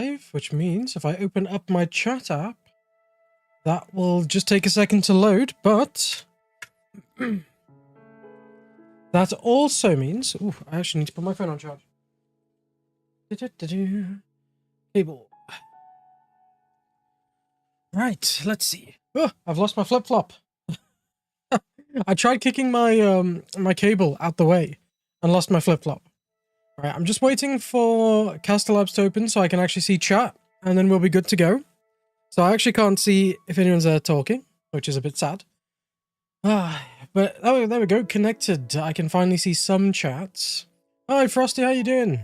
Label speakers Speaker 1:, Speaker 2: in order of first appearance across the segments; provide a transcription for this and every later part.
Speaker 1: live, which means if I open up my chat app, that will just take a second to load, but that also means... Ooh, I actually need to put my phone on charge. Cable. Right, let's see. Oh, I've lost my flip-flop. I tried kicking my my cable out the way and lost my flip-flop. Alright, I'm just waiting for Caster Labs to open so I can actually see chat, and then we'll be good to go. So I actually can't see if anyone's there talking, which is a bit sad. But oh, there we go, connected. I can finally see some chats. Hi Frosty, how you doing?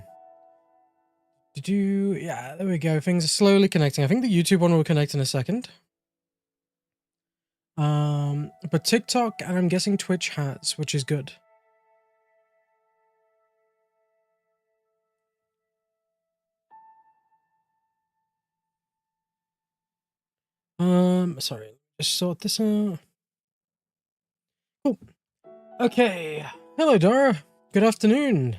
Speaker 1: Yeah, there we go. Things are slowly connecting. I think the YouTube one will connect in a second. But TikTok and I'm guessing Twitch has, which is good. Sorry, just sort this out. Cool. Okay. Hello, Dara. Good afternoon.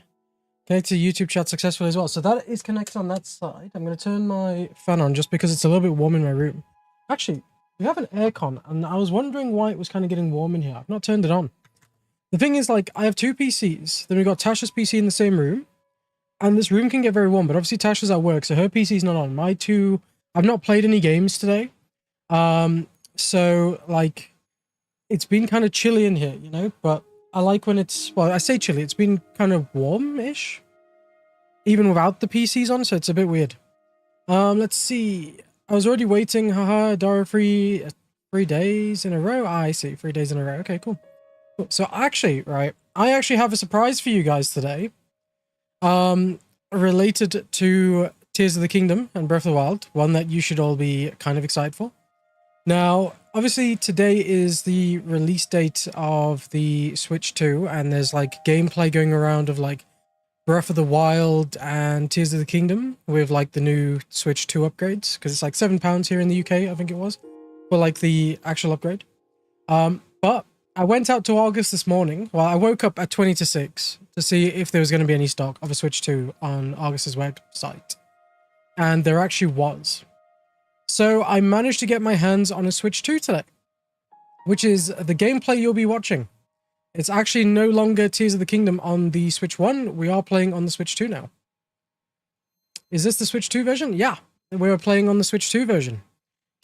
Speaker 1: Connected to YouTube chat successfully as well. So that is connected on that side. I'm going to turn my fan on just because it's a little bit warm in my room. Actually, we have an aircon, and I was wondering why it was kind of getting warm in here. I've not turned it on. The thing is, like, I have two PCs. Then we've got Tasha's PC in the same room. And this room can get very warm, but obviously Tasha's at work, so her PC's not on. My two... I've not played any games today. So, like, it's been kind of chilly in here, you know? But I like when it's... Well, I say chilly. It's been kind of warm-ish. Even without the PCs on, so it's a bit weird. Let's see... I was already waiting, haha, Dara, 3 days in a row? Ah, I see, 3 days in a row. Okay, cool. So actually, right, I actually have a surprise for you guys today. Related to Tears of the Kingdom and Breath of the Wild, one that you should all be kind of excited for. Now, obviously today is the release date of the Switch 2, and there's like gameplay going around of like Breath of the Wild and Tears of the Kingdom with like the new Switch 2 upgrades, because it's like £7 here in the UK, I think it was, for like the actual upgrade. But I went out to August this morning. Well, I woke up at 20 to 6 to see if there was going to be any stock of a Switch 2 on August's website, and there actually was. So I managed to get my hands on a Switch 2 today, which is the gameplay you'll be watching. It's actually no longer Tears of the Kingdom on the Switch 1. We are playing on the Switch 2 now. Is this the Switch 2 version? Yeah, we're playing on the Switch 2 version.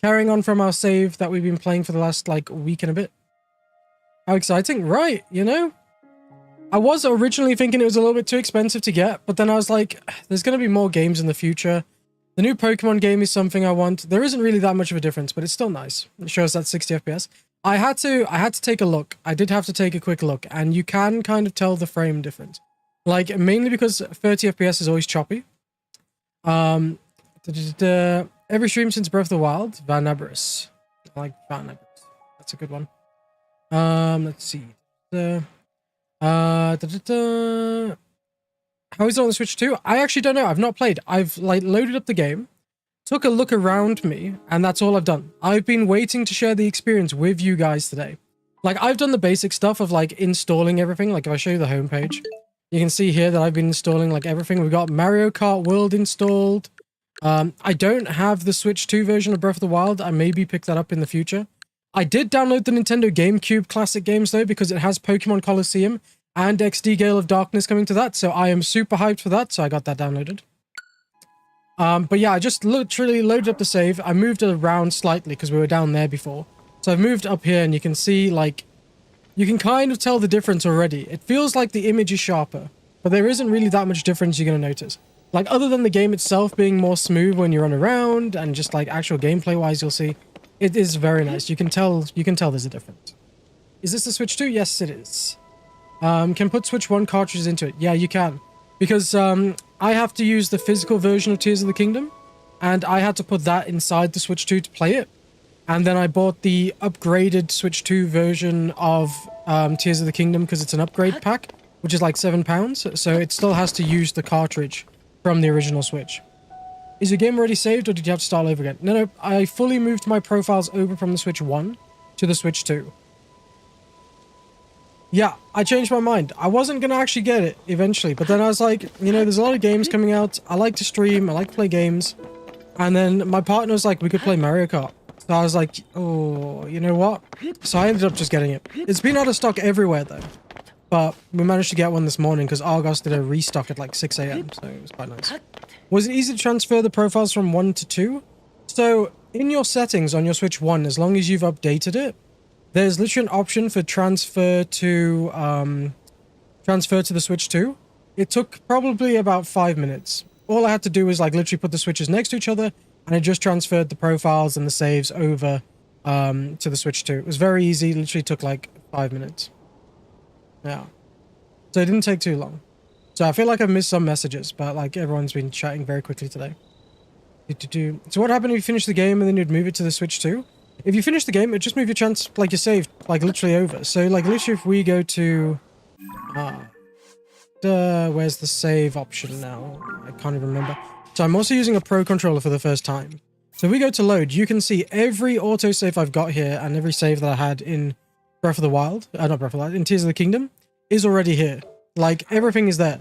Speaker 1: Carrying on from our save that we've been playing for the last, like, week and a bit. How exciting. Right, you know? I was originally thinking it was a little bit too expensive to get, but then I was like, there's going to be more games in the future. The new Pokemon game is something I want. There isn't really that much of a difference, but it's still nice. It shows that 60 FPS. I had to take a look. I did have to take a quick look, and you can kind of tell the frame difference. Like, mainly because 30 FPS is always choppy. Every stream since Breath of the Wild, Van Abris. I like Van Abris. That's a good one. Let's see. How is it on the Switch 2? I actually don't know. I've not played. I've, like, loaded up the game, took a look around me, and that's all I've done. I've been waiting to share the experience with you guys today. Like, I've done the basic stuff of, like, installing everything. Like, if I show you the homepage, you can see here that I've been installing, like, everything. We've got Mario Kart World installed. I don't have the Switch 2 version of Breath of the Wild. I maybe pick that up in the future. I did download the Nintendo GameCube classic games, though, because it has Pokemon Colosseum and XD Gale of Darkness coming to that. So I am super hyped for that. So I got that downloaded. But yeah, I just literally loaded up the save. I moved it around slightly because we were down there before. So I've moved up here, and you can see, like, you can kind of tell the difference already. It feels like the image is sharper, but there isn't really that much difference you're going to notice. Like, other than the game itself being more smooth when you run around, and just like actual gameplay wise, you'll see it is very nice. You can tell there's a difference. Is this the Switch 2? Yes, it is. Can put Switch 1 cartridges into it. Yeah, you can. Because I have to use the physical version of Tears of the Kingdom, and I had to put that inside the Switch 2 to play it. And then I bought the upgraded Switch 2 version of Tears of the Kingdom because it's an upgrade pack, which is like £7. So it still has to use the cartridge from the original Switch. Is your game already saved, or did you have to start over again? No, I fully moved my profiles over from the Switch 1 to the Switch 2. Yeah, I changed my mind. I wasn't going to actually get it eventually, but then I was like, you know, there's a lot of games coming out. I like to stream. I like to play games. And then my partner was like, we could play Mario Kart. So I was like, oh, you know what? So I ended up just getting it. It's been out of stock everywhere though. But we managed to get one this morning because Argos did a restock at like 6 a.m. So it was quite nice. Was it easy to transfer the profiles from 1 to 2? So in your settings on your Switch 1, as long as you've updated it, there's literally an option for transfer to the Switch 2. It took probably about 5 minutes. All I had to do was like literally put the switches next to each other, and it just transferred the profiles and the saves over to the Switch 2. It was very easy. It literally took like 5 minutes. Yeah. So it didn't take too long. So I feel like I've missed some messages, but like everyone's been chatting very quickly today. So what happened if you finish the game and then you'd move it to the Switch 2? If you finish the game, it'd just move your chance, like your save, like literally over. So like literally if we go to... where's the save option now? I can't even remember. So I'm also using a Pro controller for the first time. So if we go to load, you can see every autosave I've got here and every save that I had in Breath of the Wild, not Breath of the Wild, in Tears of the Kingdom, is already here. Like, everything is there.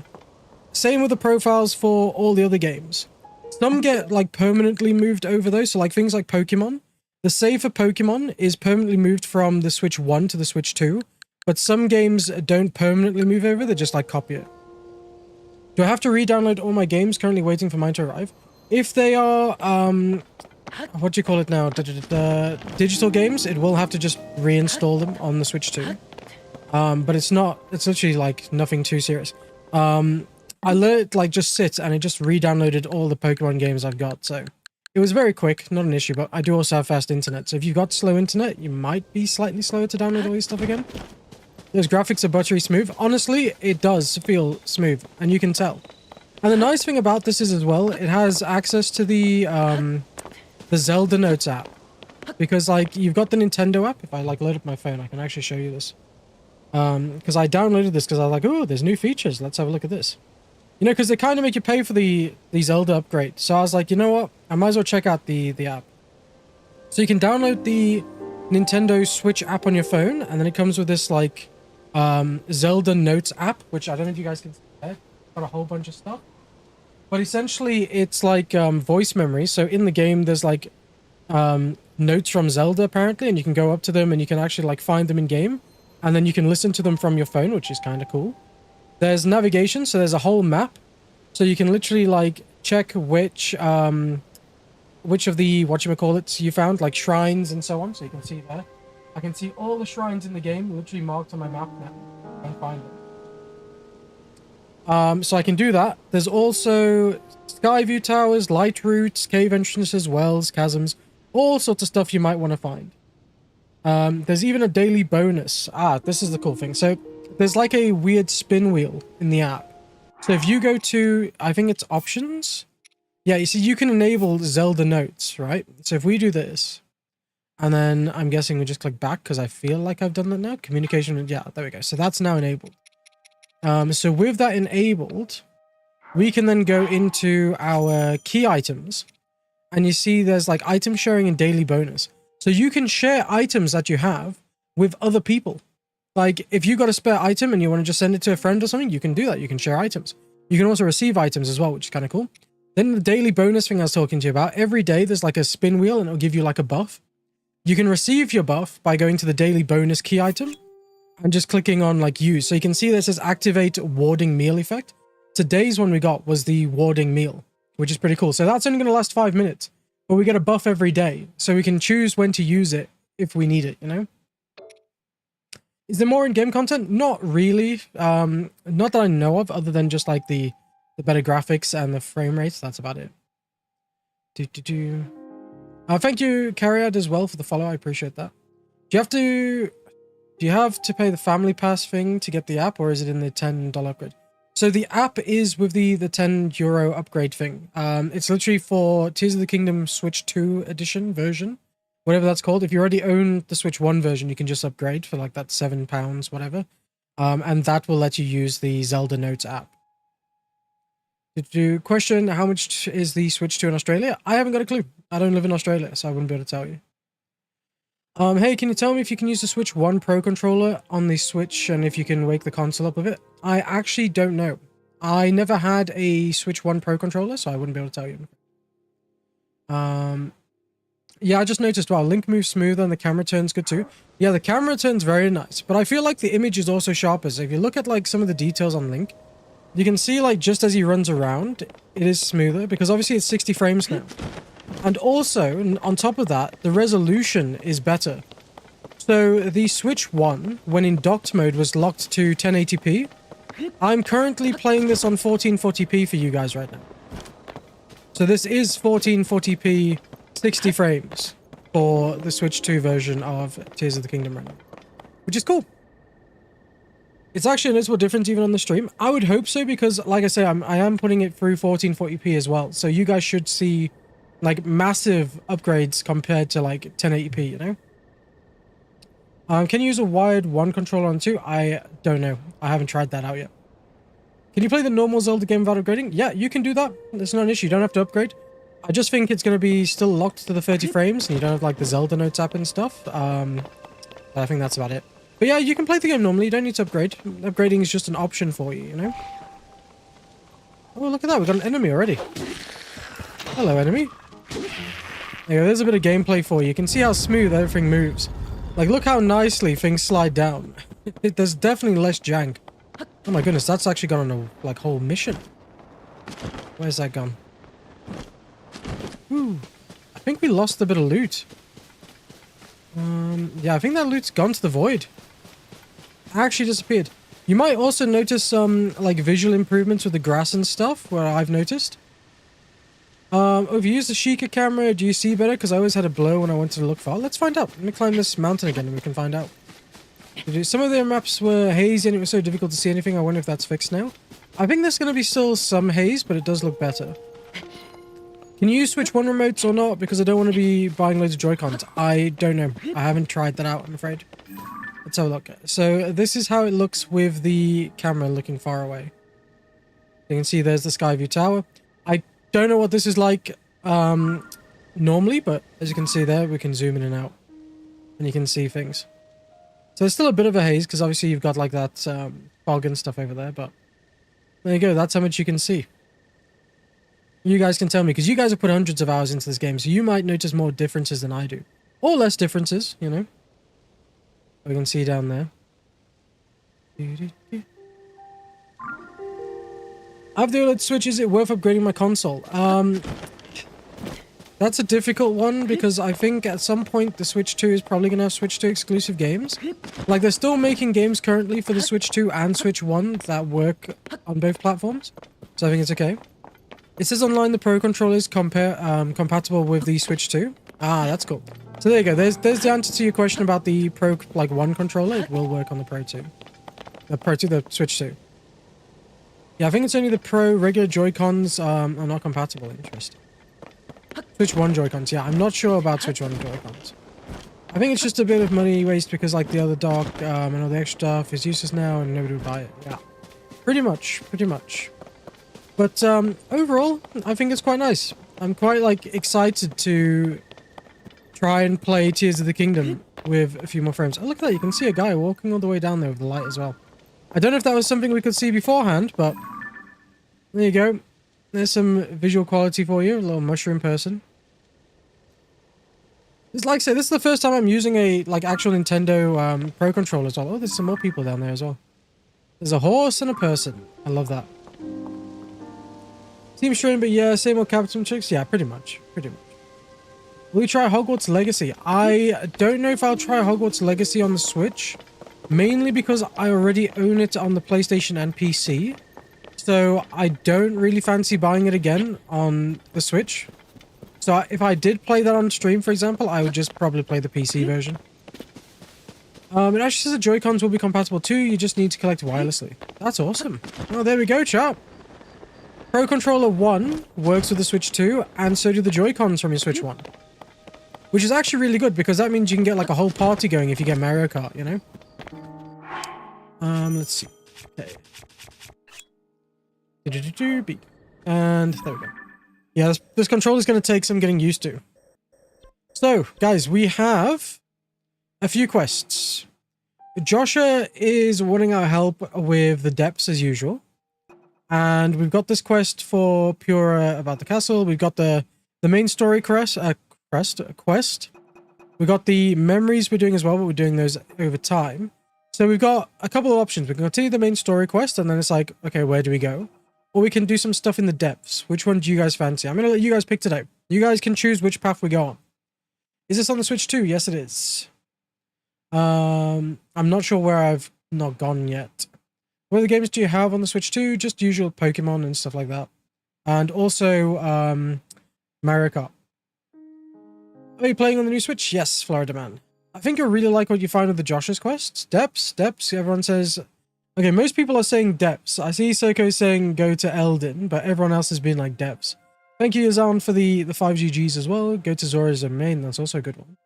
Speaker 1: Same with the profiles for all the other games. Some get, like, permanently moved over, though. So, like, things like Pokemon. The save for Pokemon is permanently moved from the Switch 1 to the Switch 2. But some games don't permanently move over. They just, like, copy it. Do I have to re-download all my games currently waiting for mine to arrive? If they are, what do you call it now? Digital games, it will have to just reinstall them on the Switch 2. But it's literally like nothing too serious. I let it like just sit and it just re-downloaded all the Pokemon games I've got. So it was very quick, not an issue, but I do also have fast internet. So if you've got slow internet, you might be slightly slower to download all these stuff again. Those graphics are buttery smooth. Honestly, it does feel smooth and you can tell. And the nice thing about this is as well, it has access to the Zelda Notes app. Because like you've got the Nintendo app. If I like load up my phone, I can actually show you this. Because I downloaded this because I was like, oh, there's new features. Let's have a look at this. You know, because they kind of make you pay for the Zelda upgrade. So I was like, you know what? I might as well check out the app. So you can download the Nintendo Switch app on your phone, and then it comes with this like Zelda Notes app, which I don't know if you guys can see there. Got a whole bunch of stuff. But essentially, it's like voice memory. So in the game, there's like notes from Zelda apparently, and you can go up to them and you can actually like find them in game. And then you can listen to them from your phone, which is kind of cool. There's navigation, so there's a whole map. So you can literally, like, check which of the, whatchamacallits you found, like shrines and so on. So you can see there. I can see all the shrines in the game, literally marked on my map now. And find them. So I can do that. There's also sky view towers, light routes, cave entrances, wells, chasms, all sorts of stuff you might want to find. There's even a daily bonus. This is the cool thing. So there's like a weird spin wheel in the app. So if you go to, I think it's options. Yeah, you see, you can enable Zelda Notes, right? So if we do this, and then I'm guessing we just click back because I feel like I've done that now. Communication, yeah, there we go. So that's now enabled. So with that enabled, we can then go into our key items. And you see there's like item sharing and daily bonus. So you can share items that you have with other people. Like if you got a spare item and you want to just send it to a friend or something, you can do that. You can share items. You can also receive items as well, which is kind of cool. Then the daily bonus thing I was talking to you about, every day there's like a spin wheel and it'll give you like a buff. You can receive your buff by going to the daily bonus key item and just clicking on like use. So you can see this says activate warding meal effect. Today's one we got was the warding meal, which is pretty cool. So that's only going to last 5 minutes. But we get a buff every day, so we can choose when to use it if we need it, you know? Is there more in-game content? Not really. Not that I know of, other than just like the better graphics and the frame rates. That's about it. Thank you, Carriad, as well for the follow. I appreciate that. Do you have to pay the family pass thing to get the app, or is it in the $10 upgrade? So the app is with the €10 upgrade thing. It's literally for Tears of the Kingdom Switch 2 edition version, whatever that's called. If you already own the Switch 1 version, you can just upgrade for like that £7, whatever. And that will let you use the Zelda Notes app. Did you question how much is the Switch 2 in Australia? I haven't got a clue. I don't live in Australia, so I wouldn't be able to tell you. Hey, can you tell me if you can use the Switch 1 Pro controller on the Switch and if you can wake the console up with it? I actually don't know. I never had a Switch 1 Pro controller, so I wouldn't be able to tell you. Yeah, I just noticed, wow, Link moves smoother and the camera turns good too. Yeah, the camera turns very nice, but I feel like the image is also sharper. So if you look at like some of the details on Link, you can see like just as he runs around, it is smoother because obviously it's 60 frames now. And also, on top of that, the resolution is better. So the Switch 1, when in docked mode, was locked to 1080p. I'm currently playing this on 1440p for you guys right now. So this is 1440p 60 frames for the Switch 2 version of Tears of the Kingdom right now, which is cool. It's actually a noticeable difference even on the stream. I would hope so because, like I say, I am putting it through 1440p as well. So you guys should see like massive upgrades compared to like 1080p, you know? Can you use a wired one controller on two? I don't know. I haven't tried that out yet. Can you play the normal Zelda game without upgrading? Yeah, you can do that. It's not an issue. You don't have to upgrade. I just think it's going to be still locked to the 30 frames and you don't have like the Zelda notes app and stuff. But I think that's about it. But yeah, you can play the game normally. You don't need to upgrade. Upgrading is just an option for you, you know? Oh, look at that. We've got an enemy already. Hello, enemy. There you go. There's a bit of gameplay for you. You can see how smooth everything moves. Like, look how nicely things slide down. There's definitely less jank. Oh my goodness, that's actually gone on a like whole mission. Where's that gone? Ooh, I think we lost a bit of loot. Yeah, I think that loot's gone to the void. Actually disappeared. You might also notice some like visual improvements with the grass and stuff, where I've noticed. If you use the Sheikah camera, do you see better? Because I always had a blur when I wanted to look far. Let's find out. Let me climb this mountain again and we can find out. Some of their maps were hazy and it was so difficult to see anything. I wonder if that's fixed now. I think there's going to be still some haze, but it does look better. Can you use Switch 1 remotes or not? Because I don't want to be buying loads of Joy-Cons. I don't know. I haven't tried that out, I'm afraid. Let's have a look. So this is how it looks with the camera looking far away. You can see there's the Skyview Tower. I don't know what this is like normally, but as you can see there, we can zoom in and out. And you can see things. So there's still a bit of a haze, because obviously you've got like that fog and stuff over there, but there you go, that's how much you can see. You guys can tell me, because you guys have put hundreds of hours into this game, so you might notice more differences than I do. Or less differences, you know. We can see down there. I have the OLED Switch, is it worth upgrading my console? That's a difficult one because I think at some point the Switch 2 is probably going to have Switch 2 exclusive games. Like they're still making games currently for the Switch 2 and Switch 1 that work on both platforms. So I think it's okay. It says online the Pro controller is compatible with the Switch 2. Ah, that's cool. So there you go. There's the answer to your question about the Pro like 1 controller. It will work on the Pro 2. The Switch 2. Yeah, I think it's only the Pro regular Joy-Cons are not compatible. Interesting. Switch 1 Joy-Cons, yeah, I'm not sure about Switch 1 Joy-Cons. I think it's just a bit of money waste because like the other dock and all the extra stuff is useless now and nobody would buy it. Yeah, pretty much. But overall, I think it's quite nice. I'm quite like excited to try and play Tears of the Kingdom with a few more frames. Oh, look at that, you can see a guy walking all the way down there with the light as well. I don't know if that was something we could see beforehand, but there you go. There's some visual quality for you, a little mushroom person. It's like I said, this is the first time I'm using a like actual Nintendo Pro controller as well. Oh, there's some more people down there as well. There's a horse and a person. I love that. Team Strain, but yeah, same old Captain tricks. Yeah, pretty much. Will you try Hogwarts Legacy? I don't know if I'll try Hogwarts Legacy on the Switch. Mainly because I already own it on the PlayStation and PC. So I don't really fancy buying it again on the Switch. So if I did play that on stream, for example, I would just probably play the PC version. It actually says the Joy-Cons will be compatible too. You just need to collect wirelessly. That's awesome. Oh, there we go, chat. Pro Controller 1 works with the Switch 2, and so do the Joy-Cons from your Switch 1. Which is actually really good, because that means you can get like a whole party going if you get Mario Kart, you know? Let's see. Okay. And there we go. Yeah, this controller is going to take some getting used to. So, guys, we have a few quests. Joshua is wanting our help with the depths as usual. And we've got this quest for Pura about the castle. We've got the the main story quest. We got the memories we're doing as well, but we're doing those over time. So we've got a couple of options. We can continue the main story quest, and then it's like, okay, where do we go? Or we can do some stuff in the depths. Which one do you guys fancy? I'm going to let you guys pick today. You guys can choose which path we go on. Is this on the Switch too? Yes, it is. I'm not sure where I've not gone yet. What other games do you have on the Switch too? Just usual Pokemon and stuff like that. And also, Mario Kart. Are you playing on the new Switch? Yes, Florida Man. I think you'll really like what you find with the Josh's quests. Depths, everyone says... Okay, most people are saying depths. I see Soko saying go to Eldin, but everyone else has been like depths. Thank you, Yazan, for the 5 GGs as well. Go to Zora's main, that's also a good one.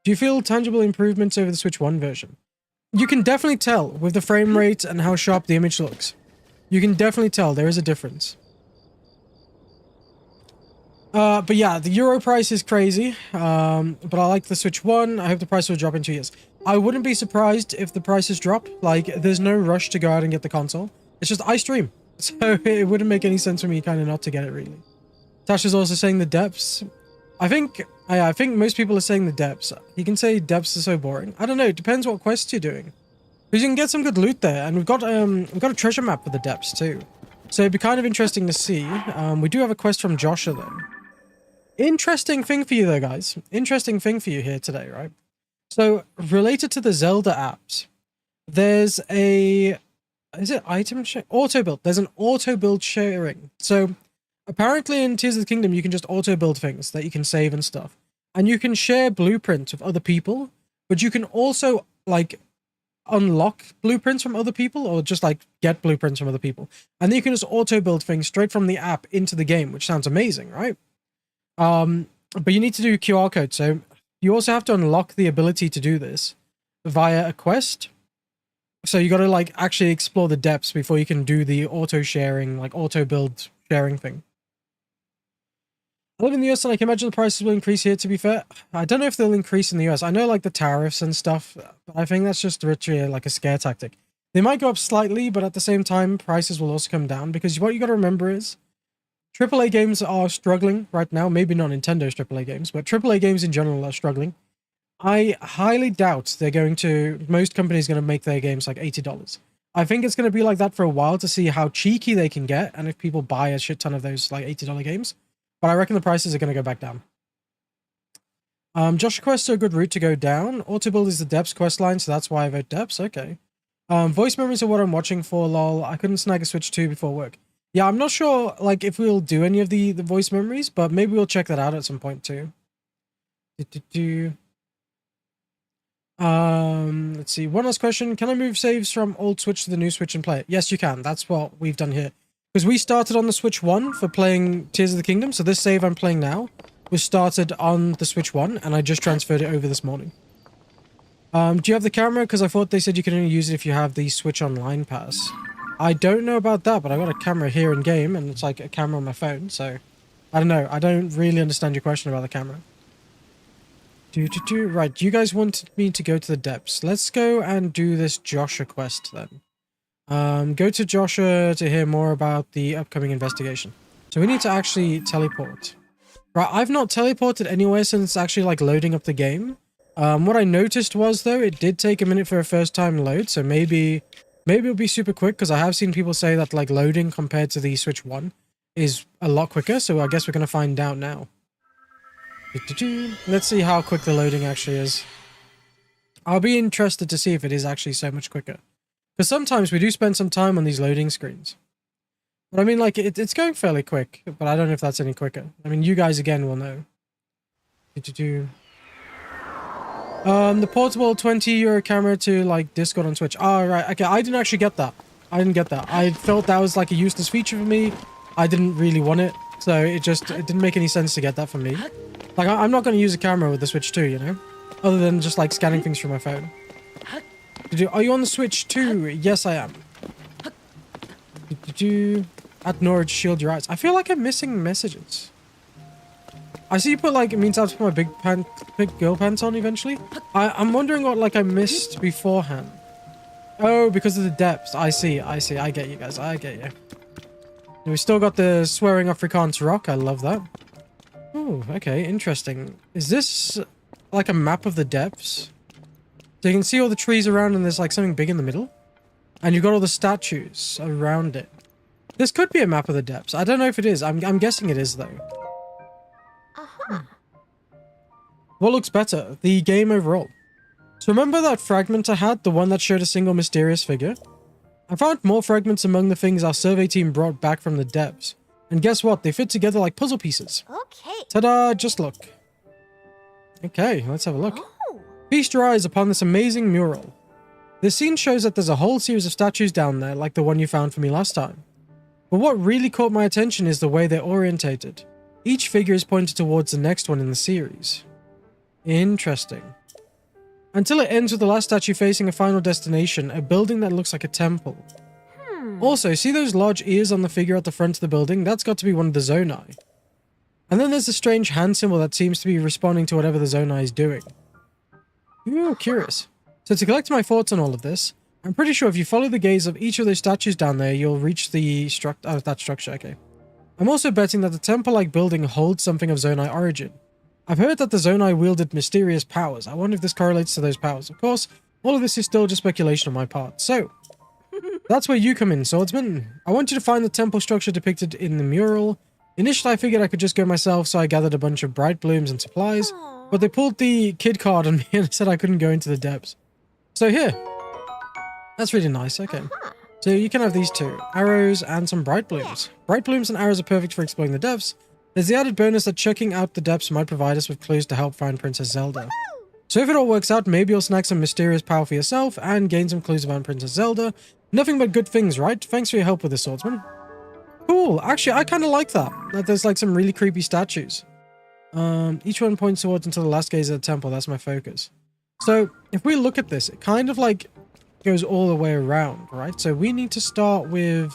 Speaker 1: Do you feel tangible improvements over the Switch 1 version? You can definitely tell with the frame rate and how sharp the image looks. You can definitely tell there is a difference. But yeah, the Euro price is crazy. But I like the Switch 1. I hope the price will drop in 2 years. I wouldn't be surprised if the prices drop. Like, there's no rush to go out and get the console. It's just I stream. So it wouldn't make any sense for me kind of not to get it, really. Tasha's also saying the depths. I think most people are saying the depths. You can say depths are so boring. I don't know. It depends what quests you're doing. Because you can get some good loot there. And we've got a treasure map for the depths, too. So it'd be kind of interesting to see. We do have a quest from Joshua, though. Interesting thing for you, though, guys. Interesting thing for you here today, right? So, related to the Zelda apps, there's a... Is it item share? Auto build. There's an auto build sharing. So, apparently in Tears of the Kingdom, you can just auto build things that you can save and stuff. And you can share blueprints with other people, but you can also, like, unlock blueprints from other people or just, like, get blueprints from other people. And then you can just auto build things straight from the app into the game, which sounds amazing, right? But you need to do QR code. So you also have to unlock the ability to do this via a quest. So you got to like actually explore the depths before you can do the auto sharing, like auto build sharing thing. I live in the US and I can imagine the prices will increase here, to be fair. I don't know if they'll increase in the US. I know like the tariffs and stuff, but I think that's just literally like a scare tactic. They might go up slightly, but at the same time, prices will also come down because what you got to remember is AAA games are struggling right now. Maybe not Nintendo's AAA games, but AAA games in general are struggling. I highly doubt most companies are going to make their games like $80. I think it's going to be like that for a while to see how cheeky they can get and if people buy a shit ton of those like $80 games. But I reckon the prices are going to go back down. Joshua quests are a good route to go down. Auto build is the depths quest line, so that's why I vote depths. Okay. Voice memories are what I'm watching for, lol. I couldn't snag a Switch 2 before work. Yeah, I'm not sure, like, if we'll do any of the voice memories, but maybe we'll check that out at some point, too. Let's see. One last question. Can I move saves from old Switch to the new Switch and play it? Yes, you can. That's what we've done here. Because we started on the Switch 1 for playing Tears of the Kingdom, so this save I'm playing now was started on the Switch 1, and I just transferred it over this morning. Do you have the camera? Because I thought they said you could only use it if you have the Switch Online pass. I don't know about that, but I got a camera here in game, and it's like a camera on my phone, so I don't know. I don't really understand your question about the camera. Right, you guys want me to go to the depths. Let's go and do this Joshua quest then. Go to Joshua to hear more about the upcoming investigation. So we need to actually teleport. Right, I've not teleported anywhere since actually like loading up the game. What I noticed was though, it did take a minute for a first time load, so maybe it'll be super quick, because I have seen people say that like loading compared to the Switch 1 is a lot quicker, so I guess we're going to find out now. Let's see how quick the loading actually is. I'll be interested to see if it is actually so much quicker. Because sometimes we do spend some time on these loading screens. But I mean, like, it's going fairly quick, but I don't know if that's any quicker. I mean, you guys again will know. The portable €20 camera to, like, Discord on Switch. Oh, right. Okay, I didn't actually get that. I didn't get that. I felt that was, like, a useless feature for me. I didn't really want it. So it didn't make any sense to get that for me. Like, I'm not going to use a camera with the Switch 2, you know? Other than just, like, scanning things from my phone. Are you on the Switch 2? Yes, I am. At Norwich, shield your eyes. I feel like I'm missing messages. I see you put, like, it means I have to put my big girl pants on eventually. I'm wondering what, like, I missed beforehand. Oh, because of the depths. I see. I get you guys. I get you. And we still got the swearing Afrikaans rock. I love that. Oh, okay, interesting. Is this like a map of the depths? So you can see all the trees around and there's like something big in the middle? And you've got all the statues around it. This could be a map of the depths. I don't know if it is. I'm guessing it is, though. What looks better? The game overall. So remember that fragment I had? The one that showed a single mysterious figure? I found more fragments among the things our survey team brought back from the depths. And guess what? They fit together like puzzle pieces.
Speaker 2: Okay.
Speaker 1: Ta-da! Just look. Okay, let's have a look.
Speaker 2: Oh.
Speaker 1: Feast your eyes upon this amazing mural. This scene shows that there's a whole series of statues down there, like the one you found for me last time. But what really caught my attention is the way they're orientated. Each figure is pointed towards the next one in the series. Interesting. Until it ends with the last statue facing a final destination, a building that looks like a temple. Also, see those large ears on the figure at the front of the building? That's got to be one of the Zonai. And then there's a strange hand symbol that seems to be responding to whatever the Zonai is doing. Ooh, curious. So to collect my thoughts on all of this, I'm pretty sure if you follow the gaze of each of those statues down there, you'll reach the that structure, okay. I'm also betting that the temple-like building holds something of Zonai origin. I've heard that the Zonai wielded mysterious powers. I wonder if this correlates to those powers. Of course, all of this is still just speculation on my part. So, that's where you come in, swordsman. I want you to find the temple structure depicted in the mural. Initially, I figured I could just go myself, so I gathered a bunch of bright blooms and supplies. But they pulled the kid card on me and said I couldn't go into the depths. So here. That's really nice, okay. So you can have these two, arrows and some bright blooms. Bright blooms and arrows are perfect for exploring the depths. There's the added bonus that checking out the depths might provide us with clues to help find Princess Zelda. So if it all works out, maybe you'll snag some mysterious power for yourself and gain some clues about Princess Zelda. Nothing but good things, right? Thanks for your help with this, swordsman. Cool. Actually, I kind of like that. That there's like some really creepy statues. Each one points towards until the last gaze of the temple. That's my focus. So if we look at this, it kind of like goes all the way around, right? So we need to start with...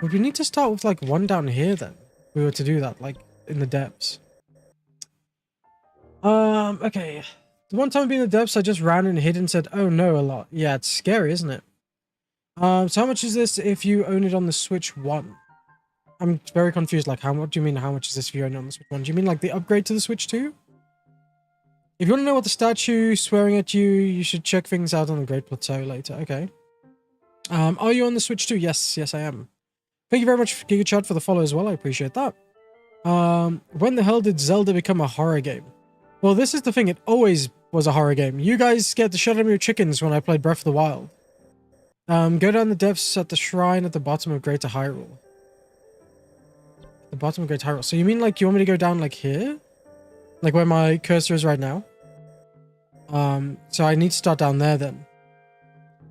Speaker 1: Would we need to start with like one down here then? If we were to do that, like in the depths. Okay. The one time I've been in the depths, I just ran and hid and said, oh no, a lot. Yeah, it's scary, isn't it? So how much is this if you own it on the Switch 1? I'm very confused. Like, what do you mean, how much is this if you own it on the Switch 1? Do you mean like the upgrade to the Switch 2? If you want to know what the statue swearing at you, you should check things out on the Great Plateau later. Okay. Are you on the Switch 2? Yes, I am. Thank you very much, GigaChat, for the follow as well. I appreciate that. When the hell did Zelda become a horror game? Well, this is the thing. It always was a horror game. You guys scared the shit out of your chickens when I played Breath of the Wild. Go down the depths at the shrine at the bottom of Greater Hyrule. The bottom of Greater Hyrule. So you mean like you want me to go down like here? Like where my cursor is right now? So I need to start down there then.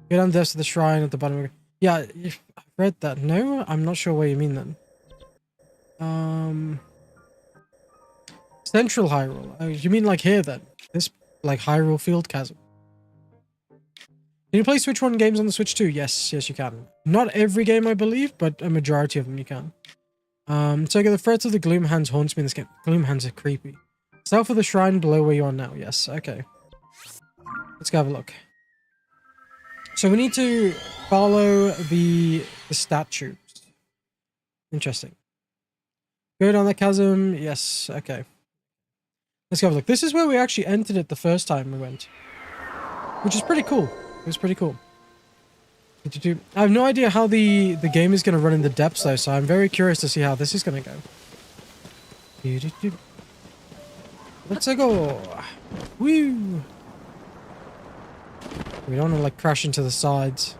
Speaker 1: Go down the depths of the shrine at the bottom of... Yeah, I've read that. No? I'm not sure what you mean then. Central Hyrule. Oh, you mean like here then? This, like Hyrule Field Chasm. Can you play Switch 1 games on the Switch 2? Yes, you can. Not every game, I believe, but a majority of them you can. So the threats of the Gloom Hands haunts me in this game. Gloom Hands are creepy. South of the shrine below where you are now. Yes, okay. Let's go have a look. So we need to follow the statues. Interesting. Go down the chasm. Yes, okay. Let's go have a look. This is where we actually entered it the first time we went. Which is pretty cool. It was pretty cool. I have no idea how the game is going to run in the depths though, so I'm very curious to see how this is going to go. Let's go. Woo! We don't want to like crash into the sides.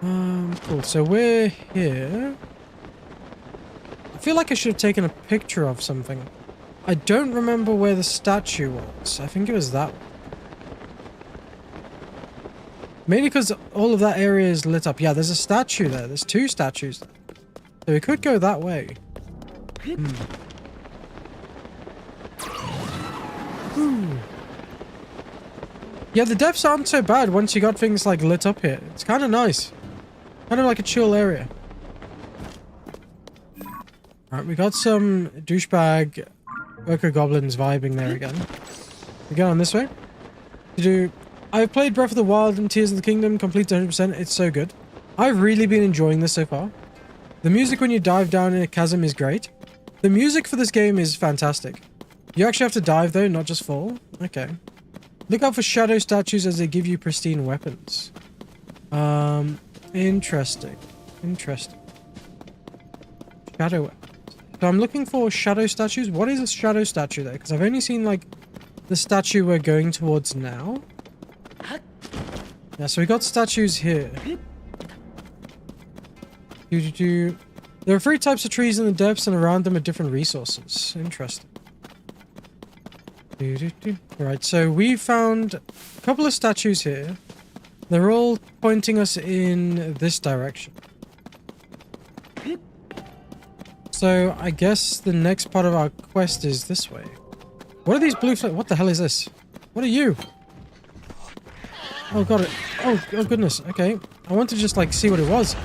Speaker 1: Cool. So we're here. I feel like I should have taken a picture of something. I don't remember where the statue was. I think it was that one. Maybe because all of that area is lit up. Yeah, there's a statue there. There's two statues there. So we could go that way. Yeah, the depths aren't so bad once you got things like lit up here. It's kind of nice. Kind of like a chill area. Alright, we got some douchebag worker goblins vibing there again. We go on this way. I've played Breath of the Wild and Tears of the Kingdom complete to 100%. It's so good. I've really been enjoying this so far. The music when you dive down in a chasm is great. The music for this game is fantastic. You actually have to dive though, not just fall. Okay. Look out for shadow statues as they give you pristine weapons. Interesting. Interesting. Shadow weapons. So I'm looking for shadow statues. What is a shadow statue there? Because I've only seen like the statue we're going towards now. Yeah, so we got statues here. There are 3 types of trees in the depths, and around them are different resources. Interesting. Alright, so we found a couple of statues here. They're all pointing us in this direction. So I guess the next part of our quest is this way. What are these blue flames? What the hell is this? What are you? Oh, got it. Oh goodness. Okay. I want to just like see what it was.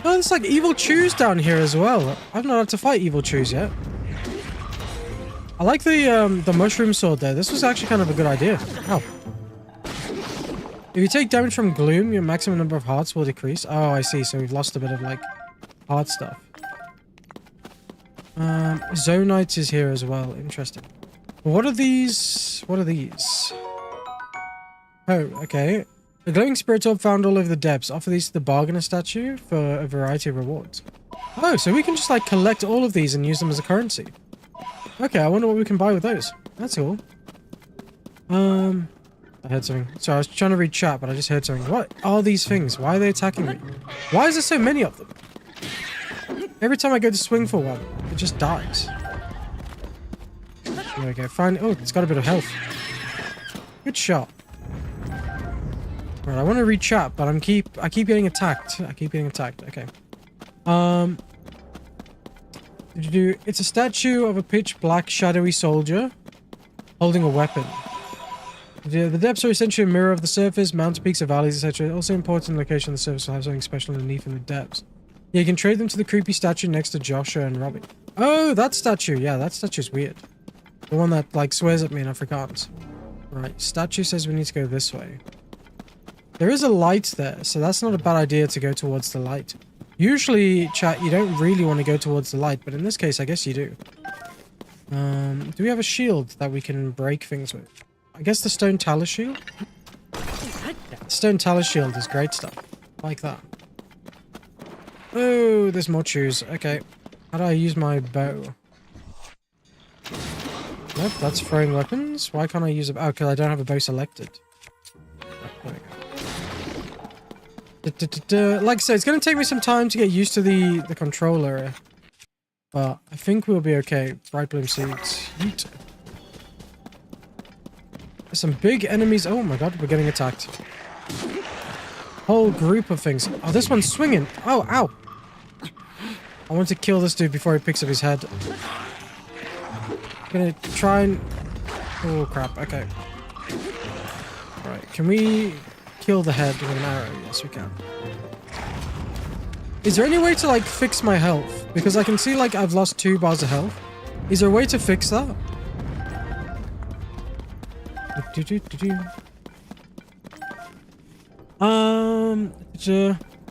Speaker 1: Oh, there's like evil chews down here as well. I've not had to fight evil chews yet. I like the mushroom sword there. This was actually kind of a good idea. Oh. If you take damage from gloom, your maximum number of hearts will decrease. Oh, I see. So we've lost a bit of like heart stuff. Zonite is here as well. Interesting. What are these? What are these? Oh, okay. The glowing spirit orb found all over the depths. Offer these to the bargainer statue for a variety of rewards. Oh, so we can just like collect all of these and use them as a currency. Okay, I wonder what we can buy with those. That's cool. I heard something. Sorry, I was trying to read chat, but I just heard something. What are these things? Why are they attacking me? Why is there so many of them? Every time I go to swing for one, it just dies. There we go. Fine. Oh, it's got a bit of health. Good shot. Right, I want to read chat, but I keep getting attacked. I keep getting attacked. Okay. It's a statue of a pitch black shadowy soldier holding a weapon. The depths are essentially a mirror of the surface. Mountain peaks or valleys, etc. Also important location on the surface will have something special underneath in the depths. Yeah, you can trade them to the creepy statue next to Joshua and Robbie. Oh, that statue. Yeah, that statue's weird. The one that like swears at me in Afrikaans. Right, statue says we need to go this way. There is a light there, so that's not a bad idea to go towards the light. Usually, chat, you don't really want to go towards the light, but in this case, I guess you do. Do we have a shield that we can break things with? I guess the stone talus shield? Yeah, the stone talus shield is great stuff. Like that. Oh, there's more chews. Okay. How do I use my bow? Nope, that's throwing weapons. Why can't I use a... Oh, because I don't have a bow selected. There we go. Like I said, it's going to take me some time to get used to the controller. But I think we'll be okay. Bright bloom seeds. Yeet. There's some big enemies. Oh my god, we're getting attacked. Whole group of things. Oh, this one's swinging. Oh, ow. I want to kill this dude before he picks up his head. I'm gonna try and... Oh, crap. Okay. Alright, can we kill the head with an arrow? Yes, we can. Is there any way to, like, fix my health? Because I can see, like, I've lost 2 bars of health. Is there a way to fix that?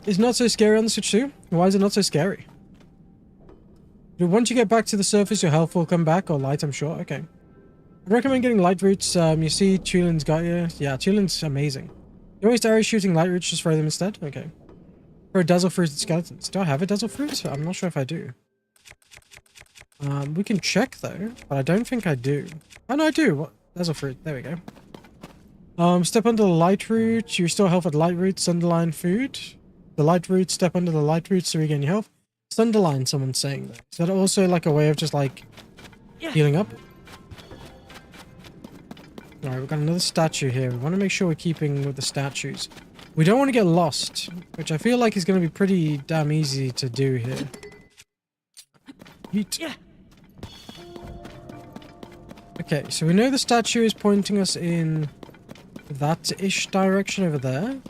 Speaker 1: It's not so scary on the Switch 2. Why is it not so scary? Once you get back to the surface, your health will come back, or light, I'm sure. Okay. I'd recommend getting light roots. You see Tulin's got you. Yeah, Tulin's amazing. You always arrow shooting light roots, just throw them instead? Okay. For a dazzle fruit and skeletons. Do I have a dazzle fruit? I'm not sure if I do. We can check though, but I don't think I do. Oh no, I do. What? Dazzle fruit. There we go. Step under the light root. You restore health at light roots. Underline food. The light root. Step under the light roots to regain your health. Sunderline, someone's saying that. Is that also like a way of just like healing up? Alright, we've got another statue here. We want to make sure we're keeping with the statues. We don't want to get lost, which I feel like is going to be pretty damn easy to do here. Yeet. Okay, so we know the statue is pointing us in that-ish direction over there.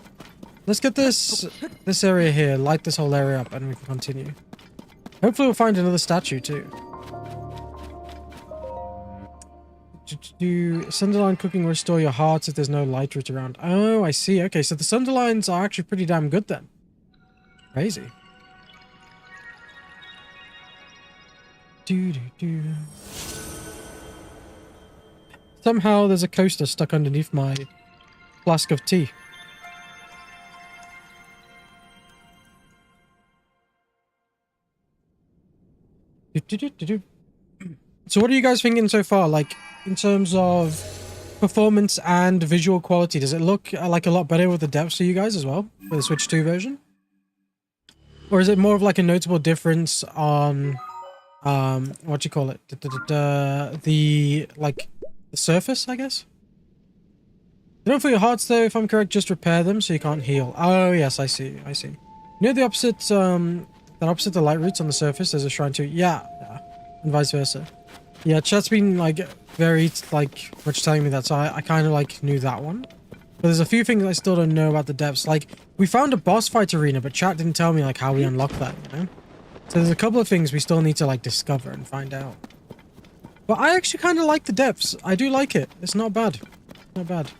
Speaker 1: Let's get this area here, light this whole area up, and we can continue. Hopefully we'll find another statue too. Do Sunderline cooking restore your hearts if there's no light root around? Oh, I see. Okay, so the Sunderlines are actually pretty damn good then. Crazy. Do, do, do. Somehow there's a coaster stuck underneath my flask of tea. Do, do, do, do, do. So what are you guys thinking so far? Like, in terms of performance and visual quality, does it look like a lot better with the depths to you guys as well for the Switch 2 version? Or is it more of like a notable difference on what do you call it? The like the surface, I guess? Don't feel your hearts though, if I'm correct, just repair them so you can't heal. Oh yes, I see, I see. You know the opposite that opposite the light roots on the surface, there's a shrine too. Yeah, and vice versa. Yeah, chat's been like very like much telling me that, so I kind of like knew that one. But there's a few things I still don't know about the depths. Like, we found a boss fight arena, but chat didn't tell me like how we unlock that, you know? So there's a couple of things we still need to like discover and find out. But I actually kind of like the depths. I do like it. It's not bad. Not bad.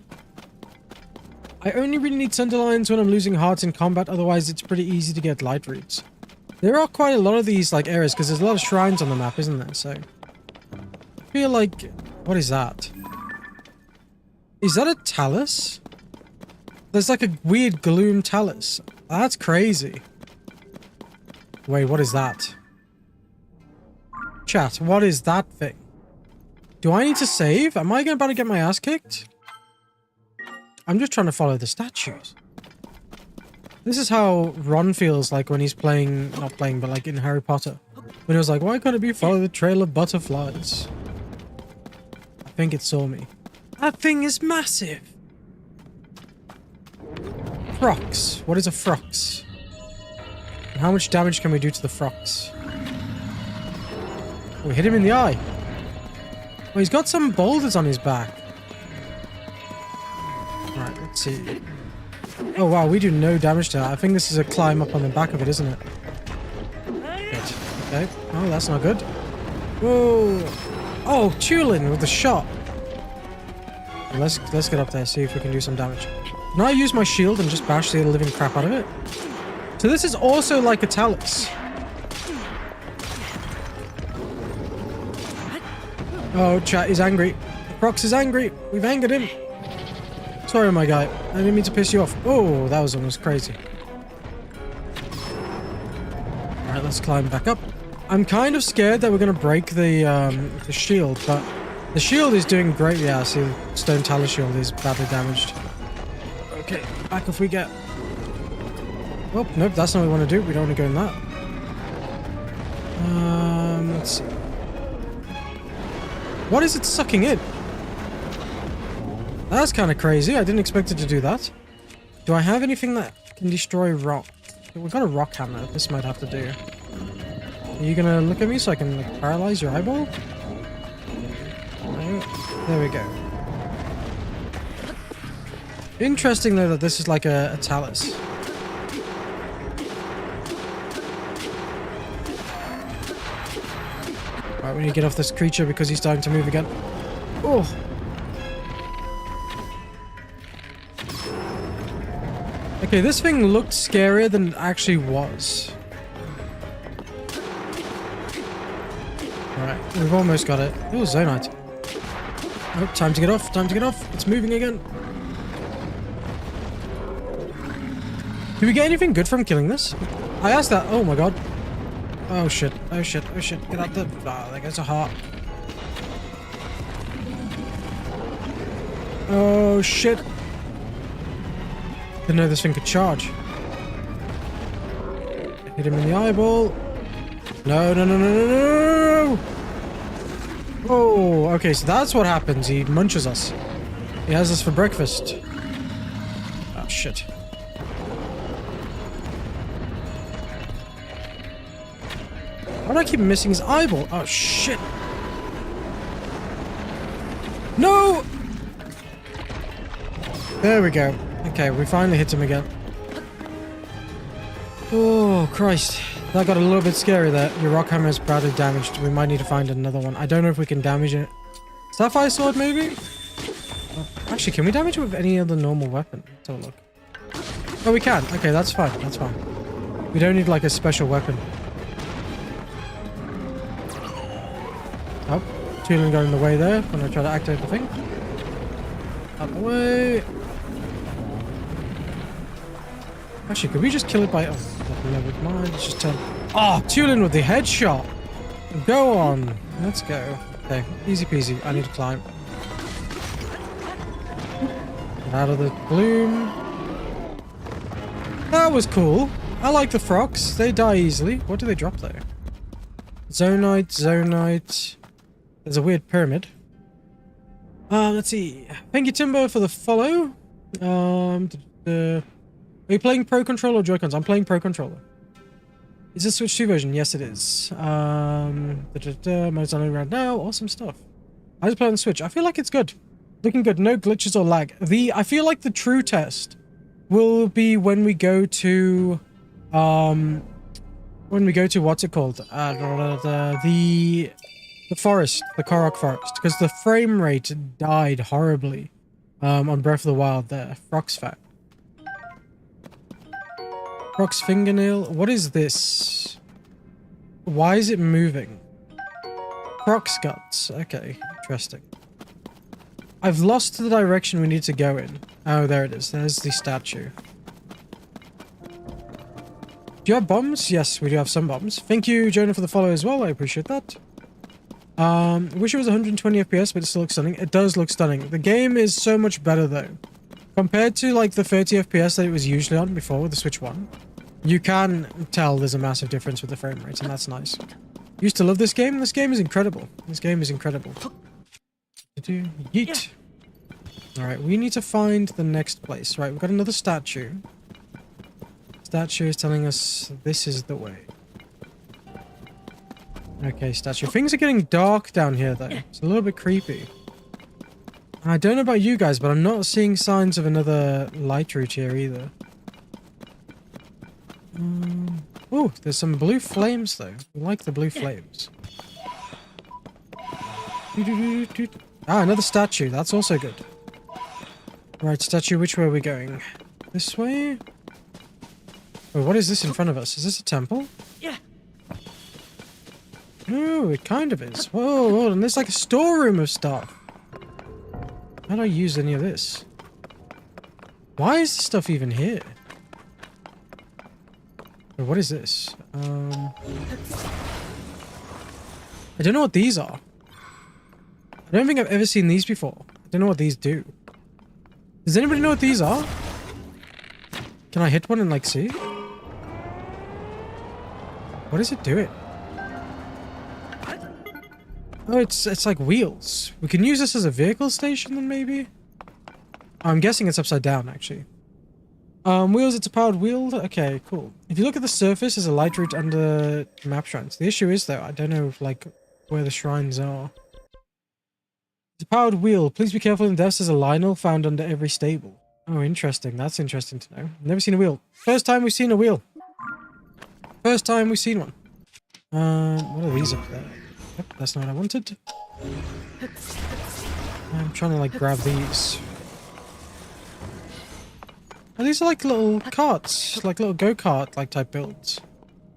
Speaker 1: I only really need Sunderlines when I'm losing hearts in combat, otherwise it's pretty easy to get light roots. There are quite a lot of these like areas because there's a lot of shrines on the map, isn't there? So I feel like, what is that? Is that a talus? There's like a weird gloom talus. That's crazy. Wait, what is that? Chat, what is that thing? Do I need to save? Am I about to get my ass kicked? I'm just trying to follow the statues. This is how Ron feels like when he's playing, not playing, but like in Harry Potter. When he was like, why can't it be follow the trail of butterflies? I think it saw me. That thing is massive. Frox. What is a Frox? And how much damage can we do to the Frox? We hit him in the eye. Oh, he's got some boulders on his back. Right, let's see. Oh wow, we do no damage to that. I think this is a climb up on the back of it, isn't it? Good. Okay. Oh, that's not good. Whoa. Oh, Tulin with the shot. Let's get up there, see if we can do some damage. Can I use my shield and just bash the living crap out of it? So this is also like a talus. Oh, chat is angry. Prox is angry. We've angered him. Sorry, my guy. I didn't mean to piss you off. Oh, that was almost crazy. Alright, let's climb back up. I'm kind of scared that we're going to break the shield, but the shield is doing great. Yeah, I see the stone talus shield is badly damaged. Okay, back if we get... Oh, nope, that's not what we want to do. We don't want to go in that. Let's see. What is it sucking in? That's kind of crazy. I didn't expect it to do that. Do I have anything that can destroy rock? We've got a rock hammer. This might have to do. Are you gonna look at me so I can like, paralyze your eyeball? No. There we go. Interesting though that this is like a talus. Right, we need to get off this creature because he's starting to move again. Oh! Okay, this thing looked scarier than it actually was. Alright, we've almost got it. Oh, Zonite. Oh, time to get off, time to get off. It's moving again. Do we get anything good from killing this? I asked that. Oh my god. Oh shit, oh shit, oh shit. Get out the... Ah, there goes a heart. Oh shit. Didn't know this thing could charge. Hit him in the eyeball. No, no, no, no, no, no! Oh, okay, so that's what happens. He munches us. He has us for breakfast. Oh, shit. Why do I keep missing his eyeball? Oh, shit. No! There we go. Okay, we finally hit him again. Oh, Christ. That got a little bit scary there. Your rock hammer is badly damaged. We might need to find another one. I don't know if we can damage it. Sapphire sword, maybe? Oh, actually, can we damage it with any other normal weapon? Let's have a look. Oh, we can. Okay, that's fine. That's fine. We don't need, like, a special weapon. Oh, Tulin got in the way there when I try to activate the thing. Out the way. Actually, could we just kill it by... Oh, never mind. Let's just turn... Oh, Tulin with the headshot. Go on. Let's go. Okay, easy peasy. I need to climb. Get out of the bloom. That was cool. I like the frogs. They die easily. What do they drop there? Zonite, Zonite. There's a weird pyramid. Let's see. Thank you, Timber, for the follow. Are you playing Pro Controller or Joy-Cons? I'm playing Pro Controller. Is this Switch 2 version? Yes, it is. Mode's on right now. Awesome stuff. I just play on the Switch. I feel like it's good. Looking good. No glitches or lag. I feel like the true test will be when we go to what's it called? The forest, the Korok forest, because the frame rate died horribly on Breath of the Wild there. Frog's fat. Frog's fingernail. What is this? Why is it moving? Croc's guts. Okay, interesting. I've lost the direction we need to go in. Oh, there it is. There's the statue. Do you have bombs? Yes, we do have some bombs. Thank you, Jonah, for the follow as well. I appreciate that. Wish it was 120 FPS, but it still looks stunning. It does look stunning. The game is so much better, though. Compared to, like, the 30 FPS that it was usually on before with the Switch 1. You can tell there's a massive difference with the frame rates, and that's nice. Used to love this game. This game is incredible. This game is incredible. Yeet. Alright, we need to find the next place. Right, we've got another statue. Statue is telling us this is the way. Okay, statue. Things are getting dark down here, though. It's a little bit creepy. I don't know about you guys, but I'm not seeing signs of another light route here either. Oh, there's some blue flames, though. We like the blue flames. Ah, another statue. That's also good. Right, statue, which way are we going? This way? Oh, what is this in front of us? Is this a temple?
Speaker 2: Yeah.
Speaker 1: Oh, it kind of is. Whoa, whoa, and there's like a storeroom of stuff. How do I use any of this? Why is this stuff even here? Oh, what is this? I don't know what these are. I don't think I've ever seen these before. I don't know what these do. Does anybody know what these are? Can I hit one and like see? What is it doing? Oh, it's like wheels. We can use this as a vehicle station then maybe? I'm guessing it's upside down actually. Wheels, it's a powered wheel. Okay, cool. If you look at the surface, there's a light route under map shrines. The issue is though, I don't know like where the shrines are. It's a powered wheel. Please be careful in depths. There's a Lionel found under every stable. Oh, interesting. That's interesting to know. Never seen a wheel. First time we've seen a wheel. First time we've seen one. What are these up there? Yep, that's not what I wanted. I'm trying to like grab these. Oh, these are like little carts, like little go-kart like type builds.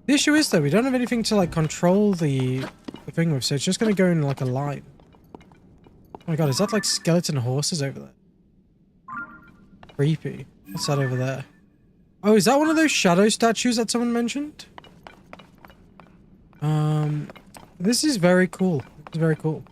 Speaker 1: The issue is though, we don't have anything to like control the thing with, so it's just gonna go in like a line. Oh my god, is that like skeleton horses over there? Creepy. What's that over there? Oh, is that one of those shadow statues that someone mentioned? This is very cool. It's very cool.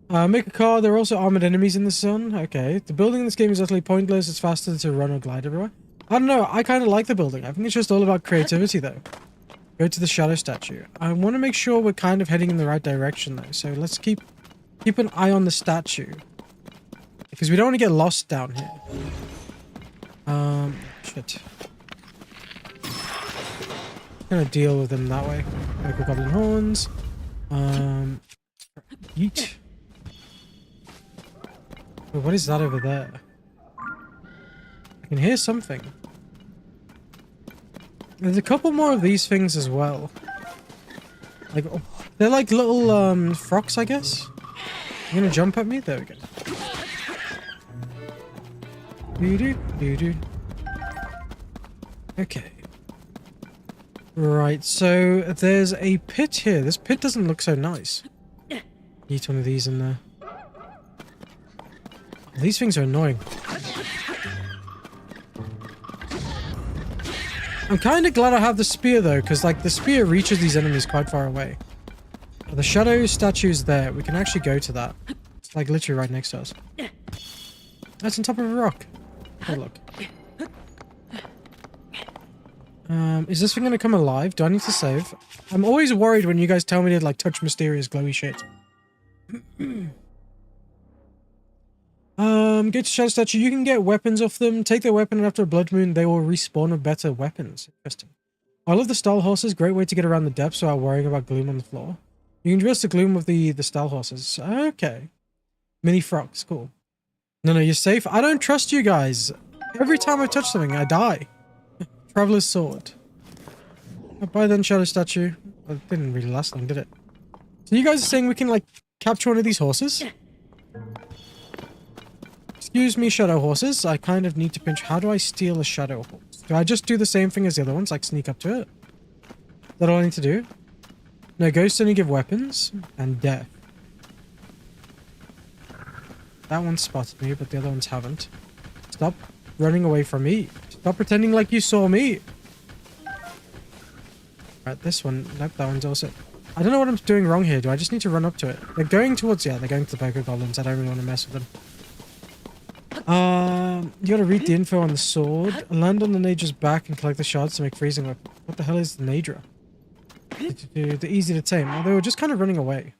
Speaker 1: Make a car. There are also armored enemies in the sun. Okay. The building in this game is utterly pointless. It's faster to run or glide everywhere. I don't know. I kind of like the building. I think it's just all about creativity, though. Go to the shadow statue. I want to make sure we're kind of heading in the right direction, though. So let's keep an eye on the statue. Because we don't want to get lost down here. Shit. Gonna deal with them that way. Local goblin horns. Yeet. Wait, what is that over there? I can hear something. There's a couple more of these things as well. Like, oh, they're like little frogs, I guess. You're gonna jump at me? There we go. Doo-doo, doo-doo. Okay. Right, so there's a pit here. This pit doesn't look so nice. Eat one of these in there. These things are annoying. I'm kind of glad I have the spear though, because like the spear reaches these enemies quite far away. The shadow statue's there. We can actually go to that. It's like literally right next to us. That's on top of a rock. Oh look. Is this thing gonna come alive? Do I need to save? I'm always worried when you guys tell me to like touch mysterious glowy shit. Go to Shadow Statue. You can get weapons off them. Take their weapon and after a blood moon, they will respawn with better weapons. Interesting. I love the stall horses. Great way to get around the depths without worrying about gloom on the floor. You can address the gloom with the stall horses. Okay. Mini frogs. Cool. No, you're safe. I don't trust you guys. Every time I touch something, I die. Traveler's sword. By then, Shadow Statue. It didn't really last long, did it? So you guys are saying we can, like, capture one of these horses? Excuse me, shadow horses. I kind of need to pinch. How do I steal a shadow horse? Do I just do the same thing as the other ones, like sneak up to it? Is that all I need to do? No, ghosts only give weapons and death. That one spotted me, but the other ones haven't. Stop running away from me. Stop pretending like you saw me. Right, this one. Nope, that one's also... I don't know what I'm doing wrong here. Do I just need to run up to it? They're going towards... Yeah, they're going to the Poké Goblins. I don't really want to mess with them. You gotta read the info on the sword. Land on the Nadra's back and collect the shards to make freezing weapon. What the hell is the Nadra? They're easy to tame. Oh, they were just kind of running away.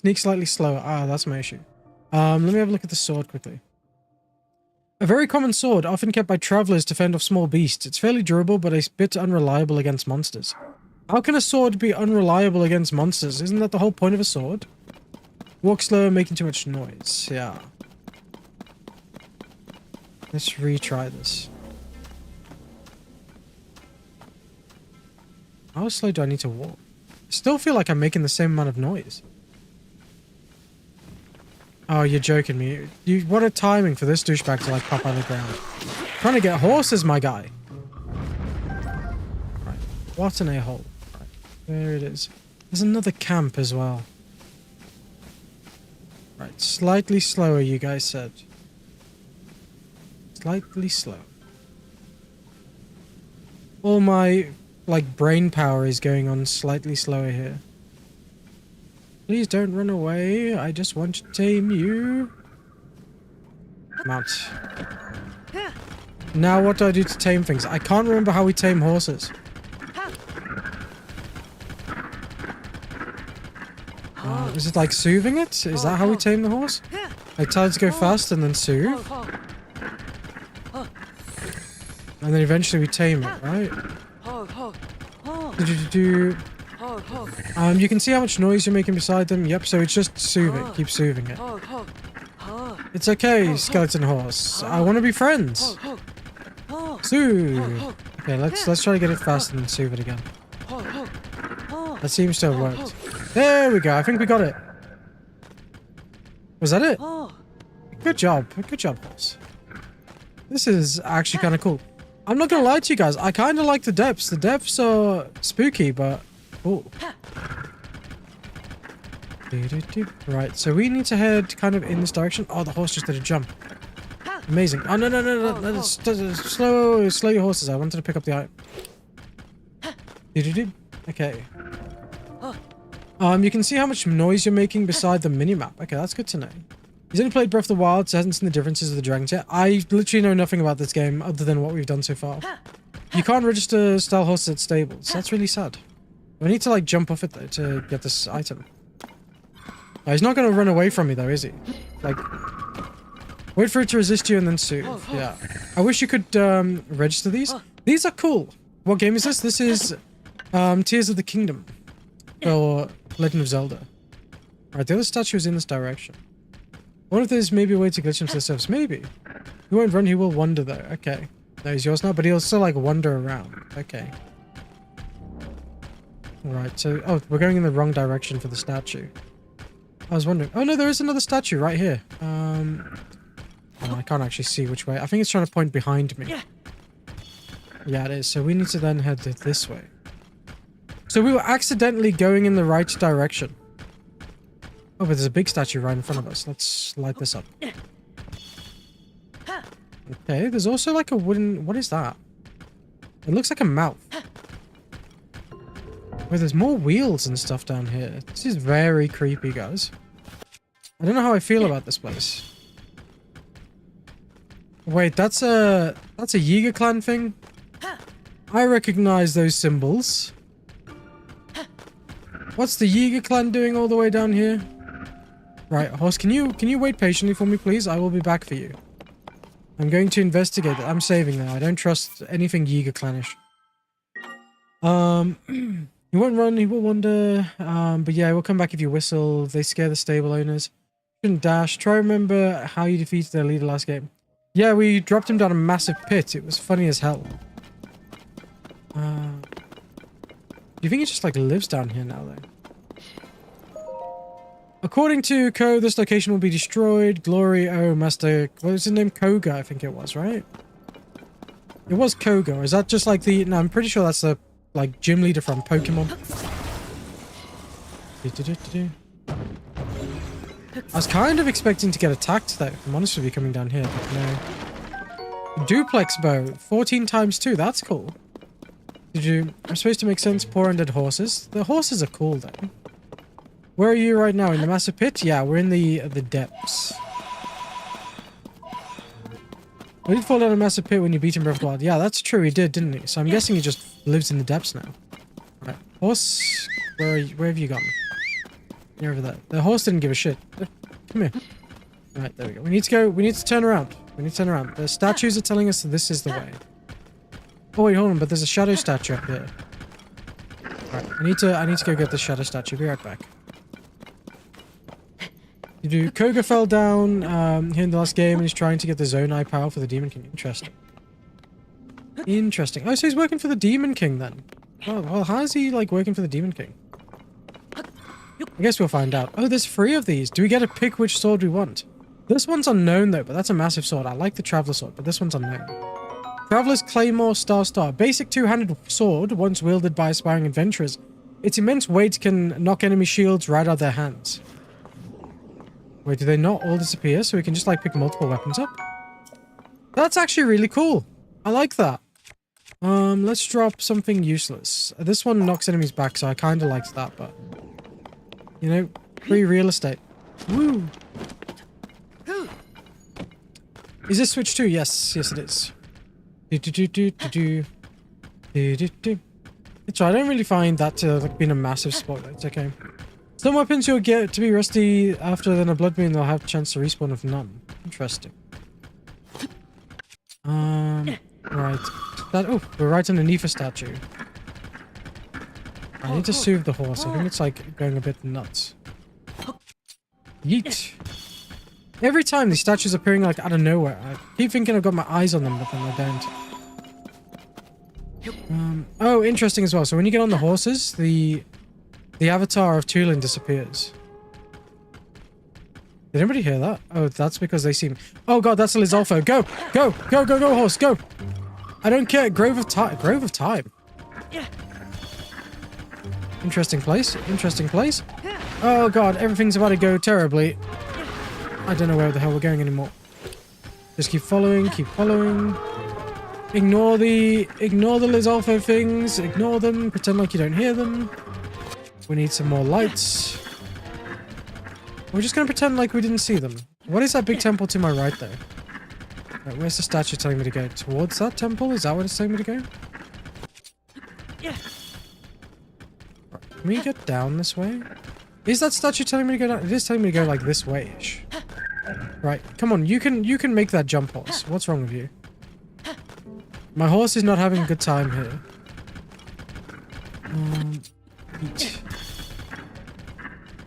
Speaker 1: Sneak slightly slower. Ah, that's my issue. Let me have a look at the sword quickly. A very common sword, often kept by travelers to fend off small beasts. It's fairly durable, but a bit unreliable against monsters. How can a sword be unreliable against monsters? Isn't that the whole point of a sword? Walk slower, making too much noise. Yeah. Let's retry this. How slow do I need to walk? I still feel like I'm making the same amount of noise. Oh, you're joking me. What a timing for this douchebag to like pop out of the ground. Trying to get horses, my guy. Right. What an a-hole. Right. There it is. There's another camp as well. Right. Slightly slower, you guys said. Slightly slow. All my, like, brain power is going on slightly slower here. Please don't run away. I just want to tame you. Mount. Now what do I do to tame things? I can't remember how we tame horses. Is it like soothing it? Is that how we tame the horse? Like tell it to go fast and then soothe? And then eventually we tame it, right? You can see how much noise you're making beside them. Yep, so it's just soothing. Keep soothing it. It's okay, skeleton horse. I want to be friends. Soothe. Okay, let's try to get it fast and then soothe it again. That seems to have worked. There we go. I think we got it. Was that it? Good job. Good job, horse. This is actually kind of cool. I'm not gonna lie to you guys. I kind of like the depths. The depths are spooky, but... Oh. Right, so we need to head kind of in this direction. Oh, the horse just did a jump. Amazing. Oh, no. Slow your horses. I wanted to pick up the item. Okay. You can see how much noise you're making beside the minimap. Okay, that's good to know. He's only played Breath of the Wild, so hasn't seen the differences of the dragons yet. I literally know nothing about this game other than what we've done so far. You can't register style horses at stables. That's really sad. We need to like jump off it though to get this item. Oh, he's not going to run away from me though, is he? Like, wait for it to resist you and then soothe. Yeah. I wish you could register these. These are cool. What game is this? This is Tears of the Kingdom. Or Legend of Zelda. Alright, the other statue is in this direction. I wonder if there's maybe a way to glitch him to the surface. Maybe. He won't run, he will wander though. Okay. No, he's yours now, but he'll still like wander around. Okay. Alright, so... Oh, we're going in the wrong direction for the statue. I was wondering... Oh no, there is another statue right here. Oh, I can't actually see which way. I think it's trying to point behind me. Yeah, it is. So we need to then head this way. So we were accidentally going in the right direction. Oh, but there's a big statue right in front of us. Let's light this up. Okay, there's also like a wooden... What is that? It looks like a mouth. Wait, there's more wheels and stuff down here. This is very creepy, guys. I don't know how I feel about this place. Wait, that's a Yeager clan thing? I recognize those symbols. What's the Yeager clan doing all the way down here? Right, horse, can you wait patiently for me, please? I will be back for you. I'm going to investigate it. I'm saving now. I don't trust anything Yeager clanish. He won't run, he will wander. But yeah, we'll come back if you whistle. They scare the stable owners. Shouldn't dash. Try remember how you defeated their leader last game. Yeah, we dropped him down a massive pit. It was funny as hell. Do you think he just like lives down here now though? According to Ko, this location will be destroyed. Glory, oh, Master... What was his name? Koga, I think it was, right? It was Koga. Is that just like the... No, I'm pretty sure that's the, like, gym leader from Pokemon. I was kind of expecting to get attacked, though. I'm honest with you, coming down here, but no. Duplex bow. 14 times 2. That's cool. I'm supposed to make sense. Poor undead horses. The horses are cool, though. Where are you right now? In the massive pit? Yeah, we're in the depths. We did fall down a massive pit when you beat him Breath of the Wild. Yeah, that's true. He did, didn't he? So I'm guessing he just lives in the depths now. Right. Horse, where have you gone? You're over there. The horse didn't give a shit. Come here. Right, there we go. We need to turn around. We need to turn around. The statues are telling us that this is the way. Oh wait, hold on, but there's a shadow statue up here. Right, I need to go get the shadow statue. Be right back. Koga fell down here in the last game and he's trying to get the Zonai power for the Demon King. Interesting. Interesting. Oh, so he's working for the Demon King then. Oh, well, how is he, like, working for the Demon King? I guess we'll find out. Oh, there's 3 of these. Do we get to pick which sword we want? This one's unknown, though, but that's a massive sword. I like the Traveler sword, but this one's unknown. Traveler's Claymore Star. Basic 2-handed sword, once wielded by aspiring adventurers. Its immense weight can knock enemy shields right out of their hands. Wait, do they not all disappear? So we can just, like, pick multiple weapons up? That's actually really cool. I like that. Let's drop something useless. This one knocks enemies back, so I kind of liked that, but... You know, free real estate. Woo! Is this Switch 2? Yes. Yes, it is. So I don't really find that to, like, being a massive spoiler. It's okay. Some weapons you'll get to be rusty after, then a blood moon they'll have a chance to respawn with none. Interesting. Right. Oh, we're right underneath a statue. I need to soothe the horse. I think it's like going a bit nuts. Yeet. Every time these statues are appearing like out of nowhere. I keep thinking I've got my eyes on them, but then I don't. Oh, interesting as well. So when you get on the horses, the avatar of Tulin disappears. Did anybody hear that? Oh, that's because they seem... Oh god, that's a Lizalfo. Go! Go! Go, go, go, horse, go! I don't care. Grove of Time. Grove of Time. Interesting place. Interesting place. Oh god, everything's about to go terribly. I don't know where the hell we're going anymore. Just keep following, keep following. Ignore the Lizalfo things. Ignore them. Pretend like you don't hear them. We need some more lights. We're just going to pretend like we didn't see them. What is that big temple to my right there? Right, where's the statue telling me to go? Towards that temple? Is that what it's telling me to go? Right, can we get down this way? Is that statue telling me to go down? It is telling me to go like this way-ish. Right, come on, you can make that jump, horse. What's wrong with you? My horse is not having a good time here. Eat.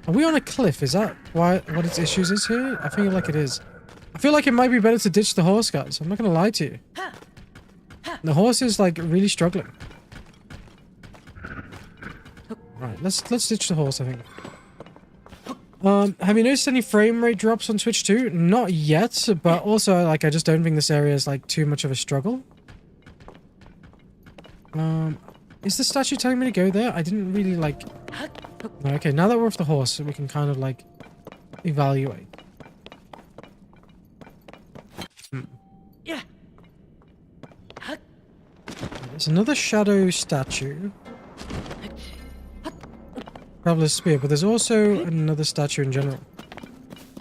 Speaker 1: Are we on a cliff? Is that what its issues is here? I feel like it is. I feel like it might be better to ditch the horse, guys. I'm not gonna lie to you. The horse is like really struggling. Right, let's ditch the horse, I think. Have you noticed any frame rate drops on Switch 2? Not yet, but also like I just don't think this area is like too much of a struggle. Is the statue telling me to go there? I didn't really like... Okay, now that we're off the horse, we can kind of like evaluate.
Speaker 2: Yeah.
Speaker 1: There's another shadow statue. Traveler's Spear, but there's also another statue in general.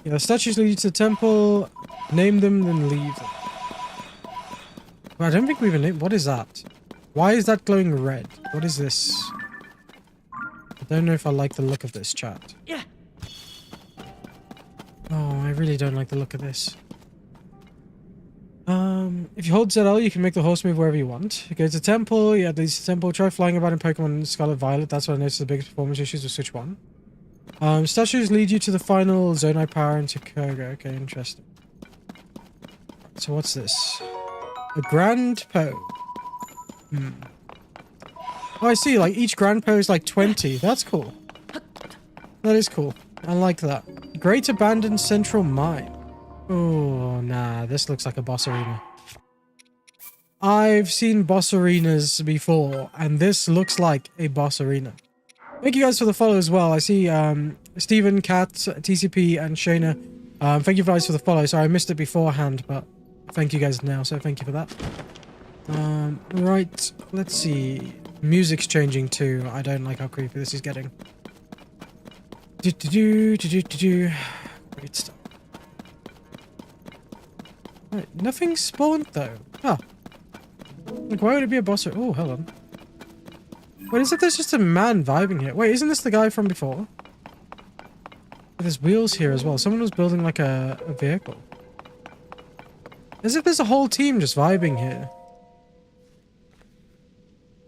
Speaker 1: Yeah, the statues lead you to the temple, name them, then leave them. But I don't think we even named... What is that? Why is that glowing red? What is this? I don't know if I like the look of this, chat.
Speaker 2: Yeah.
Speaker 1: Oh, I really don't like the look of this. If you hold ZL, you can make the horse move wherever you want. Go to temple, yeah, leads to temple. Try flying about in Pokemon Scarlet Violet. That's what I noticed the biggest performance issues with Switch 1. Statues lead you to the final Zonai power into Koga. Okay, interesting. So what's this? A Grand Po. Oh, I see. Like, each Grand Po is like 20. That's cool. That is cool. I like that. Great Abandoned Central Mine. Oh, nah. This looks like a boss arena. I've seen boss arenas before, and this looks like a boss arena. Thank you guys for the follow as well. I see Steven, Kat, TCP, and Shayna. Thank you guys for the follow. Sorry, I missed it beforehand, but thank you guys now, so thank you for that. Right, let's see. Music's changing too. I don't like how creepy this is getting. Great stuff. Right, nothing spawned though. Huh. Like, why would it be a boss? Oh, hold on. Wait, is it there's just a man vibing here? Wait, isn't this the guy from before? There's wheels here as well. Someone was building like a vehicle. As if there's a whole team just vibing here.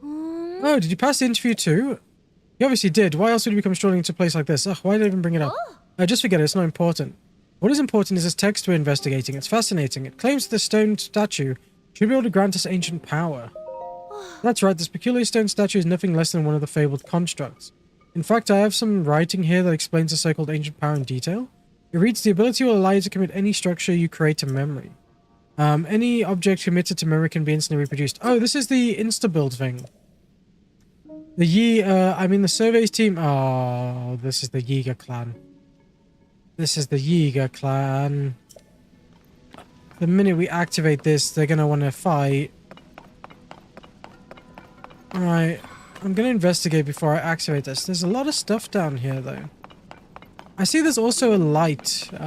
Speaker 1: Oh, did you pass the interview too? You obviously did. Why else would you become strolling into a place like this? Ugh, why did I even bring it up? Just forget it. It's not important. What is important is this text we're investigating. It's fascinating. It claims the stone statue should be able to grant us ancient power. That's right. This peculiar stone statue is nothing less than one of the fabled constructs. In fact, I have some writing here that explains the so-called ancient power in detail. It reads, the ability will allow you to commit any structure you create to memory. Any object committed to memory can be instantly reproduced. Oh, this is the insta-build thing. The surveys team... Oh, this is the Yiga clan. This is the Yiga clan. The minute we activate this, they're going to want to fight. Alright. I'm going to investigate before I activate this. There's a lot of stuff down here, though. I see there's also a light. We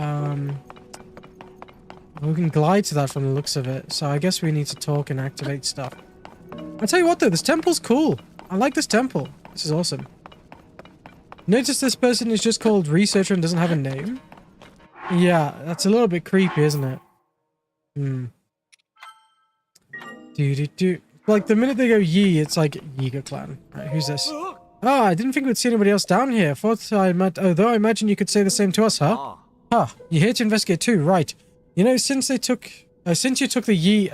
Speaker 1: can glide to that from the looks of it. So I guess we need to talk and activate stuff. I'll tell you what, though. This temple's cool. I like this temple. This is awesome. Notice this person is just called Researcher and doesn't have a name. Yeah, that's a little bit creepy, isn't it? Like, the minute they go Yi, it's like Yiga clan. Right, who's this? Oh, I didn't think we'd see anybody else down here. Though I imagine you could say the same to us, huh? Huh, you're here to investigate too, right. You know, since you took the Yi...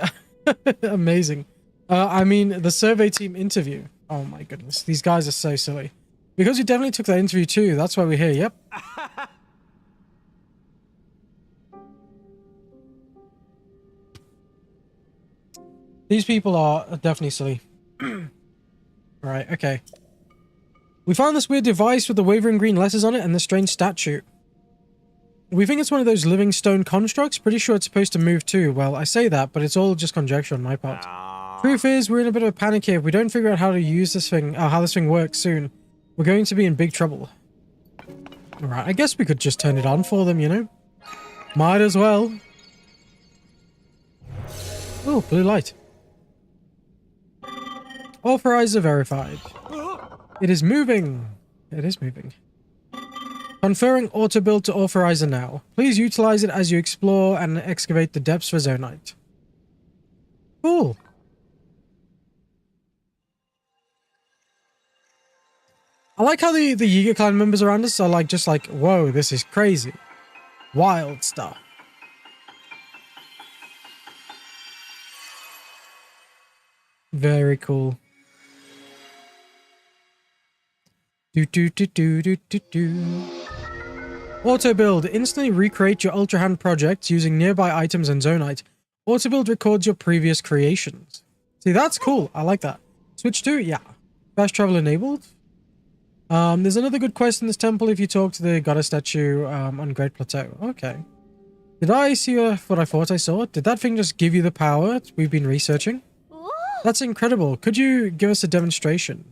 Speaker 1: Amazing. The survey team interview. Oh my goodness, these guys are so silly. Because you definitely took that interview too, that's why we're here, yep. These people are definitely silly. Right, okay. We found this weird device with the wavering green letters on it and this strange statue. We think it's one of those living stone constructs. Pretty sure it's supposed to move too. Well, I say that, but it's all just conjecture on my part. Truth is, we're in a bit of a panic here. If we don't figure out how to use this thing, how this thing works soon, we're going to be in big trouble. Alright, I guess we could just turn it on for them, you know? Might as well. Oh, blue light. Authorizer verified. It is moving. It is moving. Conferring auto build to authorizer now. Please utilize it as you explore and excavate the depths for Zonite. Cool. I like how the Yiga clan members around us are like, just like, whoa, this is crazy. Wild stuff. Very cool. Auto build. Instantly recreate your Ultra Hand projects using nearby items and Zonite. Auto build records your previous creations. See, that's cool. I like that. Switch 2? Yeah. Fast travel enabled. There's another good quest in this temple if you talk to the goddess statue on Great Plateau. Okay. Did I see what I thought I saw? Did that thing just give you the power we've been researching? That's incredible. Could you give us a demonstration?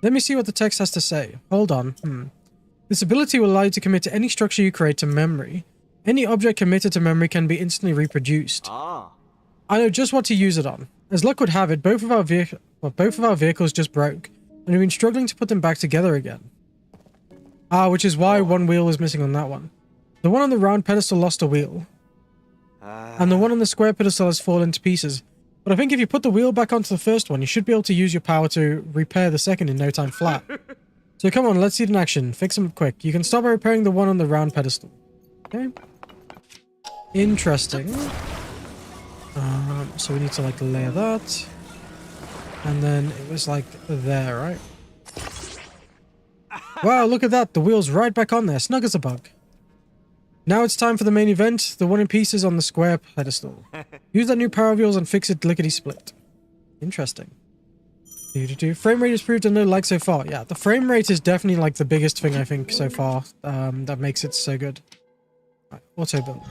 Speaker 1: Let me see what the text has to say. Hold on. This ability will allow you to commit to any structure you create to memory. Any object committed to memory can be instantly reproduced. I know just what to use it on. As luck would have it, both of our vehicles just broke, and we've been struggling to put them back together again. Which is why one wheel was missing on that one. The one on the round pedestal lost a wheel, and the one on the square pedestal has fallen to pieces. But I think if you put the wheel back onto the first one, you should be able to use your power to repair the second in no time flat. So come on, let's see it in action. Fix them quick. You can start by repairing the one on the round pedestal. Okay. Interesting. So we need to like layer that. And then it was like there, right? Wow, look at that. The wheel's right back on there. Snug as a bug. Now it's time for the main event. The one in pieces on the square pedestal. Use that new power of yours and fix it lickety-split. Interesting. Frame rate is proved and no lag so far. Yeah, the frame rate is definitely like the biggest thing I think so far that makes it so good. Right, auto build.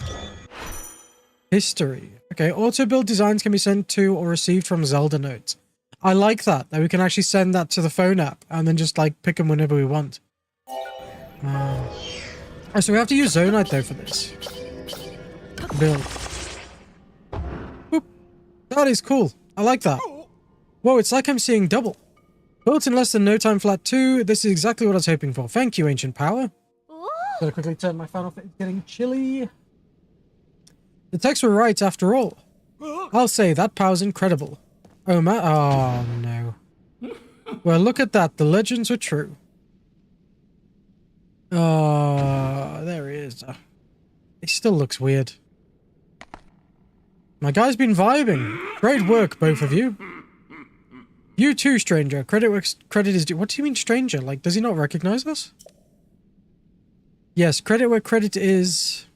Speaker 1: History. Okay, auto build designs can be sent to or received from Zelda notes. I like that we can actually send that to the phone app and then just like pick them whenever we want. So we have to use Zonite though for this. Build. Boop. That is cool. I like that. Whoa, it's like I'm seeing double. Built in less than no time flat 2. This is exactly what I was hoping for. Thank you, Ancient Power. Gotta quickly turn my fan off. It's getting chilly. The texts were right after all. I'll say that power's incredible. Oh man. Oh no. Well, look at that. The legends were true. Oh, there he is. He still looks weird. My guy's been vibing. Great work, both of you. You too, stranger. Credit is due. What do you mean, stranger? Like, does he not recognize us? Yes, credit where credit is...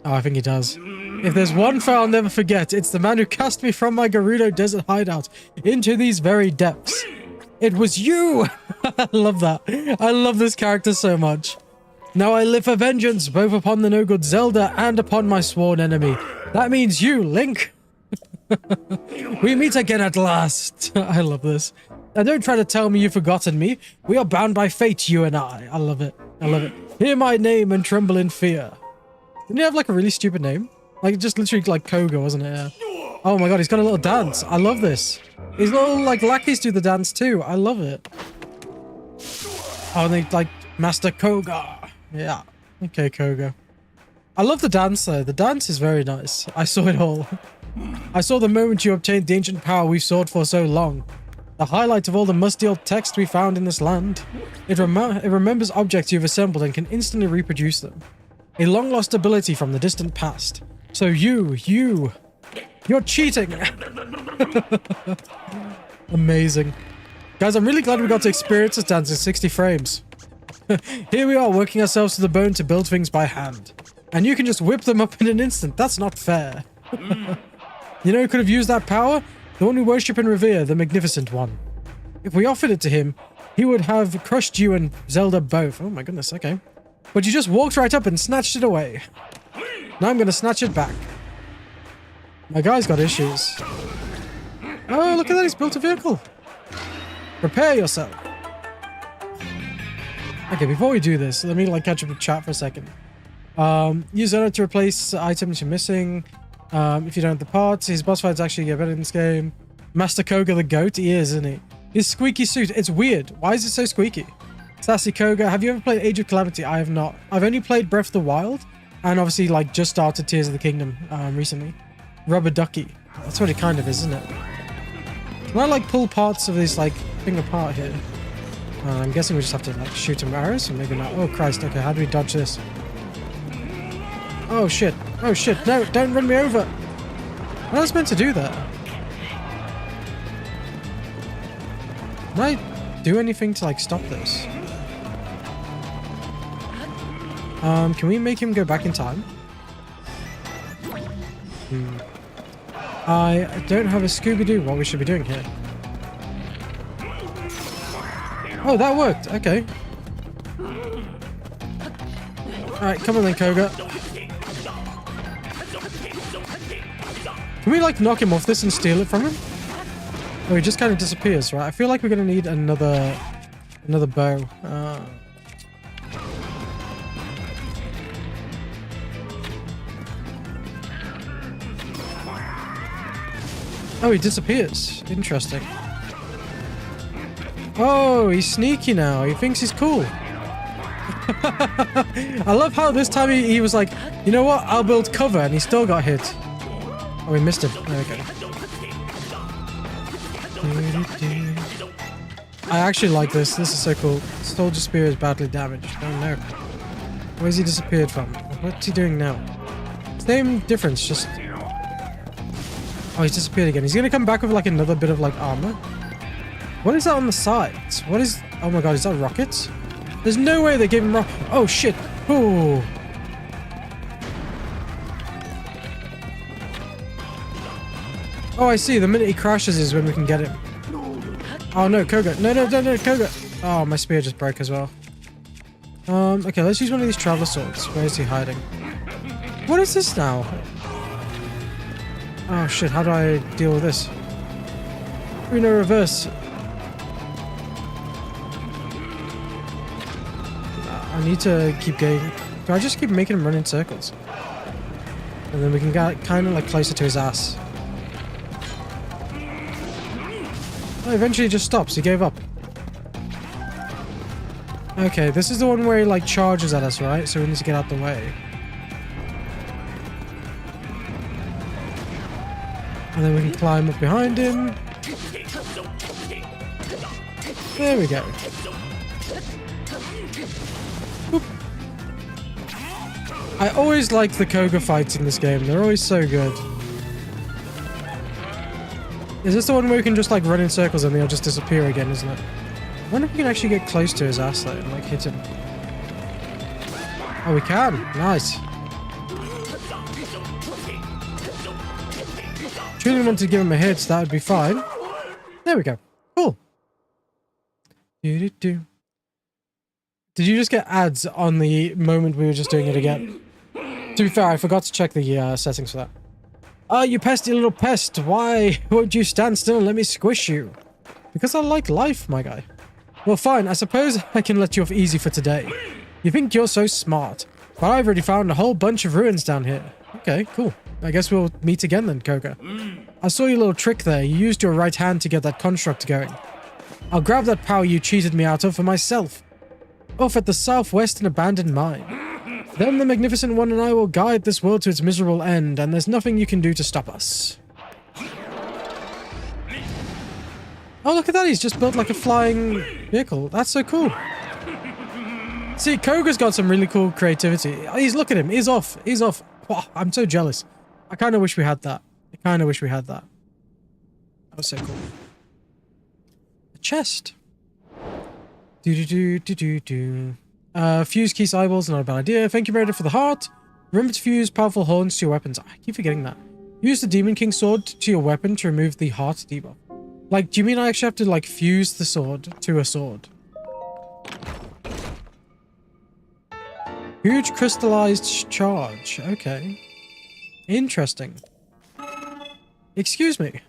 Speaker 1: Oh, I think he does. If there's one foe I'll never forget, it's the man who cast me from my Gerudo desert hideout into these very depths. It was you! I love that. I love this character so much. Now I live for vengeance, both upon the no-good Zelda and upon my sworn enemy. That means you, Link. We meet again at last. I love this. Now don't try to tell me you've forgotten me. We are bound by fate, you and I. I love it. I love it. Hear my name and tremble in fear. Didn't he have like a really stupid name? Like just literally like Koga, wasn't it? Yeah. Oh my god, he's got a little dance. I love this. His little like lackeys do the dance too. I love it. Oh, and they like Master Koga. Yeah. Okay, Koga. I love the dance though. The dance is very nice. I saw it all. I saw the moment you obtained the ancient power we've sought for so long. The highlight of all the musty old text we found in this land. It remembers objects you've assembled and can instantly reproduce them. A long-lost ability from the distant past. So you're cheating! Amazing. Guys, I'm really glad we got to experience this dance in 60 frames. Here we are, working ourselves to the bone to build things by hand. And you can just whip them up in an instant. That's not fair. You know who could have used that power? The one we worship and revere, the Magnificent One. If we offered it to him, he would have crushed you and Zelda both. Oh my goodness, okay. But you just walked right up and snatched it away. Now I'm going to snatch it back. My guy's got issues. Oh, look at that, he's built a vehicle. Prepare yourself. Okay, before we do this, let me like catch up with chat for a second. Use Zonite to replace items you're missing. If you don't have the parts, his boss fights actually get better in this game. Master Koga the goat, he is, isn't he? His squeaky suit, it's weird. Why is it so squeaky? Sassy Koga, have you ever played Age of Calamity? I have not. I've only played Breath of the Wild, and obviously like just started Tears of the Kingdom recently. Rubber Ducky. That's what it kind of is, isn't it? Can I like pull parts of this like thing apart here? I'm guessing we just have to like shoot him arrows, or maybe not. Oh Christ, okay, how do we dodge this? Oh shit, oh shit, no, don't run me over! I was meant to do that. Can I do anything to like stop this? Can we make him go back in time? I don't have a Scooby-Doo. What we should be doing here? Oh, that worked. Okay. Alright, come on then, Koga. Can we, like, knock him off this and steal it from him? Oh, he just kind of disappears, right? I feel like we're going to need another bow. Oh, he disappears. Interesting. Oh, he's sneaky now. He thinks he's cool. I love how this time he was like, you know what? I'll build cover, and he still got hit. Oh, we missed him. There we go. I actually like this. This is so cool. Soldier Spear is badly damaged. Oh no. Where's he disappeared from? What's he doing now? Same difference, just... Oh, he's disappeared again. He's gonna come back with like another bit of like armor. What is that on the sides? What is... Oh my god, is that rockets? There's no way they gave him rock... Oh shit. Oh. Oh, I see. The minute he crashes is when we can get him. Oh no, Koga. No, Koga. Oh, my spear just broke as well. Okay, let's use one of these traveler swords. Where is he hiding? What is this now? Oh shit, how do I deal with this? Uno reverse. I need to keep going. Do I just keep making him run in circles? And then we can get kind of like closer to his ass. Oh, eventually he just stops. He gave up. Okay, this is the one where he like charges at us, right? So we need to get out the way. And then we can climb up behind him. There we go. Boop. I always like the Koga fights in this game. They're always so good. Is this the one where we can just like run in circles and they'll just disappear again, isn't it? I wonder if we can actually get close to his ass though and like hit him. Oh, we can. Nice. If you really want to give him a hit, that would be fine. There we go. Cool. Did you just get ads on the moment we were just doing it again? To be fair, I forgot to check the settings for that. Ah, you pesty little pest. Why won't you stand still and let me squish you? Because I like life, my guy. Well, fine. I suppose I can let you off easy for today. You think you're so smart. But I've already found a whole bunch of ruins down here. Okay, cool. I guess we'll meet again then, Koga. I saw your little trick there. You used your right hand to get that construct going. I'll grab that power you cheated me out of for myself. Off at the southwest abandoned mine. Then the Magnificent One and I will guide this world to its miserable end, and there's nothing you can do to stop us. Oh, look at that. He's just built like a flying vehicle. That's so cool. See, Koga's got some really cool creativity. Look at him. He's off. He's off. Wow, I'm so jealous. I kind of wish we had that. That was so cool. A chest. Fuse Keith's eyeballs, not a bad idea. Thank you, Raider, for the heart. Remember to fuse powerful horns to your weapons. I keep forgetting that. Use the Demon King sword to your weapon to remove the heart debuff. Like, do you mean I actually have to, like, fuse the sword to a sword? Huge crystallized charge. Okay. Interesting. Excuse me.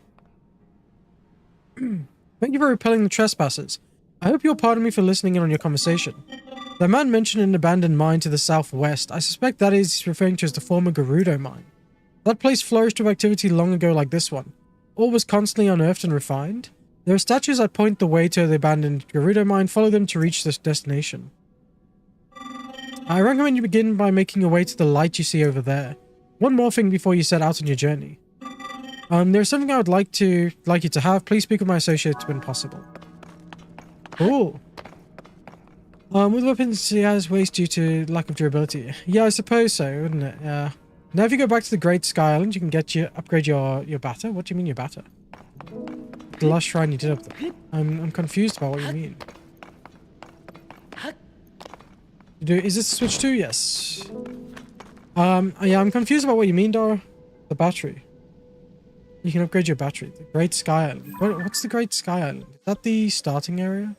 Speaker 1: Thank you for repelling the trespassers. I hope you'll pardon me for listening in on your conversation. The man mentioned an abandoned mine to the southwest. I suspect that is referring to as the former Gerudo mine. That place flourished with activity long ago like this one. All was constantly unearthed and refined. There are statues that point the way to the abandoned Gerudo mine. Follow them to reach this destination. I recommend you begin by making your way to the light you see over there. One more thing before you set out on your journey. There's something I would like you to have. Please speak with my associates when possible. Cool. With weapons, he has waste due to lack of durability. Yeah, I suppose so, wouldn't it? Yeah. Now, if you go back to the Great Sky Island, you can upgrade your batter. What do you mean your batter? The last shrine you did up there. I'm confused about what you mean. Is this Switch 2? Yes. Yeah, I'm confused about what you mean, Dora. The battery. You can upgrade your battery. The Great Sky Island. What's the Great Sky Island? Is that the starting area?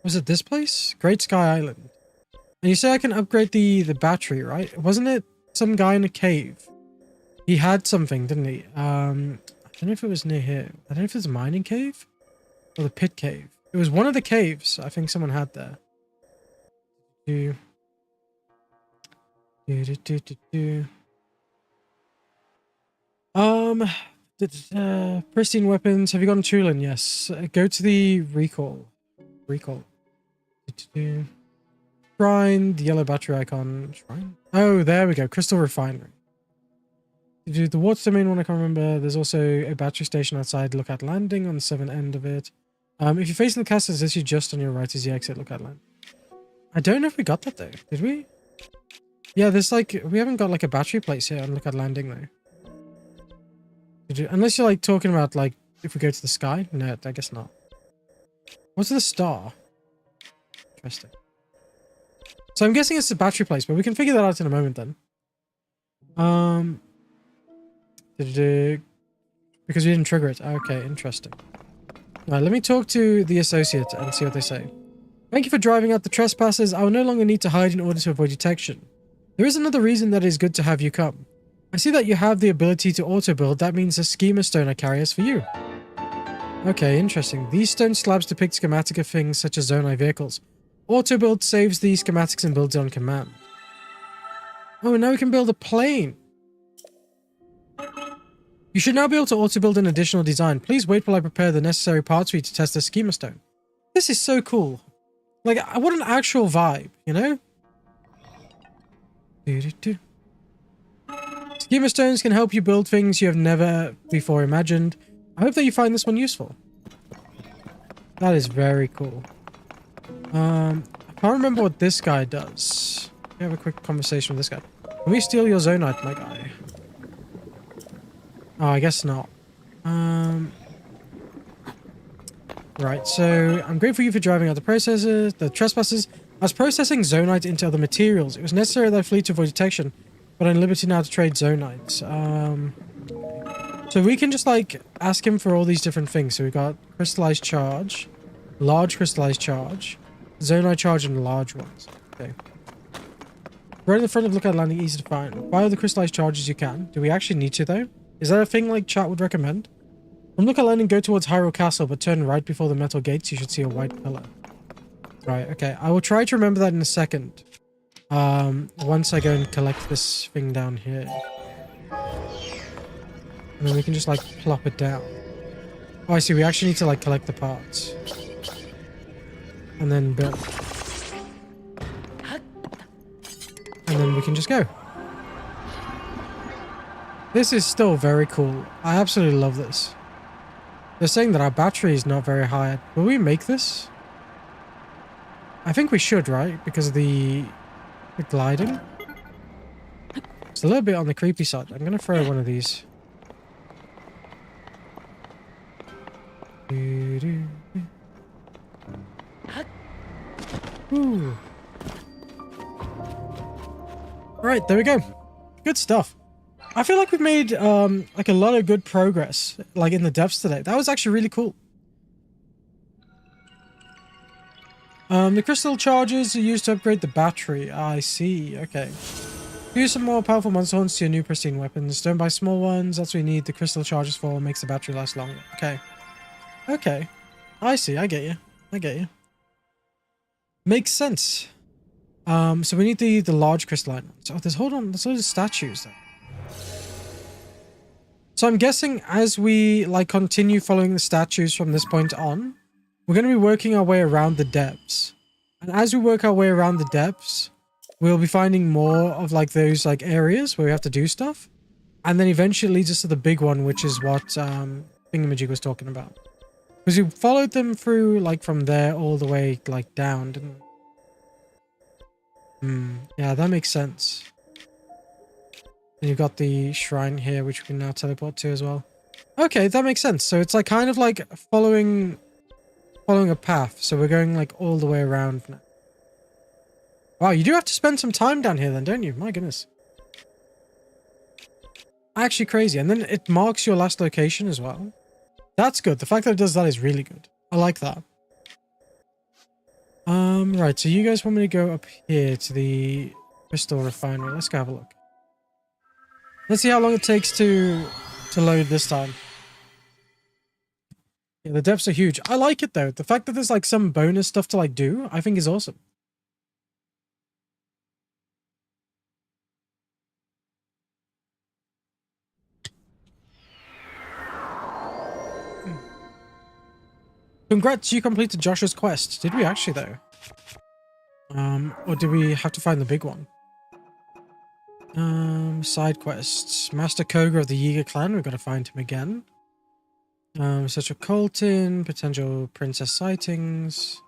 Speaker 1: Was it this place? Great Sky Island. And you say I can upgrade the battery, right? Wasn't it some guy in a cave? He had something, didn't he? I don't know if it was near here. I don't know if it's a mining cave or the pit cave. It was one of the caves I think someone had there. Pristine weapons. Have you gotten Tulin? Yes. Go to the recall. Shrine, the yellow battery icon. Shrine? Oh, there we go. Crystal refinery. The water domain one, I can't remember. There's also a battery station outside Lookout Landing on the southern end of it. If you're facing the castle, it's actually just on your right is the exit Lookout Landing. I don't know if we got that though. Did we? Yeah, there's like, we haven't got like a battery place here on Lookout Landing though. Unless you're like talking about like, if we go to the sky? No, I guess not. What's the star? Interesting. So I'm guessing it's the battery place, but we can figure that out in a moment then. Because we didn't trigger it. Okay, interesting. Alright, let me talk to the associate and see what they say. Thank you for driving out the trespassers. I will no longer need to hide in order to avoid detection. There is another reason that it is good to have you come. I see that you have the ability to auto-build. That means the schema stone I carry is for you. Okay, interesting. These stone slabs depict schematic of things such as Zonai vehicles. Auto-build saves these schematics and builds it on command. Oh, and now we can build a plane. You should now be able to auto-build an additional design. Please wait while I prepare the necessary parts for you to test the schema stone. This is so cool. Like, what an actual vibe, you know? Schema stones can help you build things you have never before imagined. I hope that you find this one useful. That is very cool. I can't remember what this guy does. Let me have a quick conversation with this guy. Can we steal your Zonite, my guy? Oh, I guess not. Right, so I'm grateful you for driving out the trespassers. I was processing Zonite into other materials. It was necessary that I flee to avoid detection, but I'm at liberty now to trade Zonite. So we can just like ask him for all these different things. So we got crystallized charge, large crystallized charge, Zonite charge, and large ones. Okay. Right in the front of Lookout Landing, easy to find. Buy all the crystallized charges you can. Do we actually need to though? Is that a thing like chat would recommend? From Lookout Landing, go towards Hyrule Castle, but turn right before the metal gates. You should see a white pillar. Right, okay. I will try to remember that in a second. Once I go and collect this thing down here. And then we can just like plop it down. Oh, I see. We actually need to like collect the parts. And then build. And then we can just go. This is still very cool. I absolutely love this. They're saying that our battery is not very high. Will we make this? I think we should, right? Because of the gliding. It's a little bit on the creepy side. I'm going to throw one of these. Ooh. Right, there we go. Good stuff. I feel like we've made like a lot of good progress like in the depths today. That was actually really cool. The crystal charges are used to upgrade the battery. I see. Okay. Use some more powerful monster horns to your new pristine weapons. Don't buy small ones. That's what you need the crystal charges for. Makes the battery last longer. Okay. Okay. I see. I get you. I get you. Makes sense. So we need the large crystalline ones. Oh, there's loads of statues there. So I'm guessing as we like continue following the statues from this point on, we're going to be working our way around the depths. And as we work our way around the depths, we'll be finding more of like those like areas where we have to do stuff. And then eventually it leads us to the big one, which is what Thingamajig was talking about. Because we followed them through like from there all the way like down, didn't we? Yeah, that makes sense. And you've got the shrine here, which we can now teleport to as well. Okay, that makes sense. So it's like kind of like following a path. So we're going like all the way around now. Wow, you do have to spend some time down here then, don't you? My goodness. Actually crazy. And then it marks your last location as well. That's good. The fact that it does that is really good. I like that. Right, so you guys want me to go up here to the crystal refinery. Let's go have a look. Let's see how long it takes to load this time. Yeah, the depths are huge. I like it though. The fact that there's like some bonus stuff to like do, I think is awesome. Congrats, you completed Joshua's quest. Did we actually though? Or do we have to find the big one? Side quests. Master Koga of the Yiga clan, we've got to find him again. Such a Colton, potential princess sightings.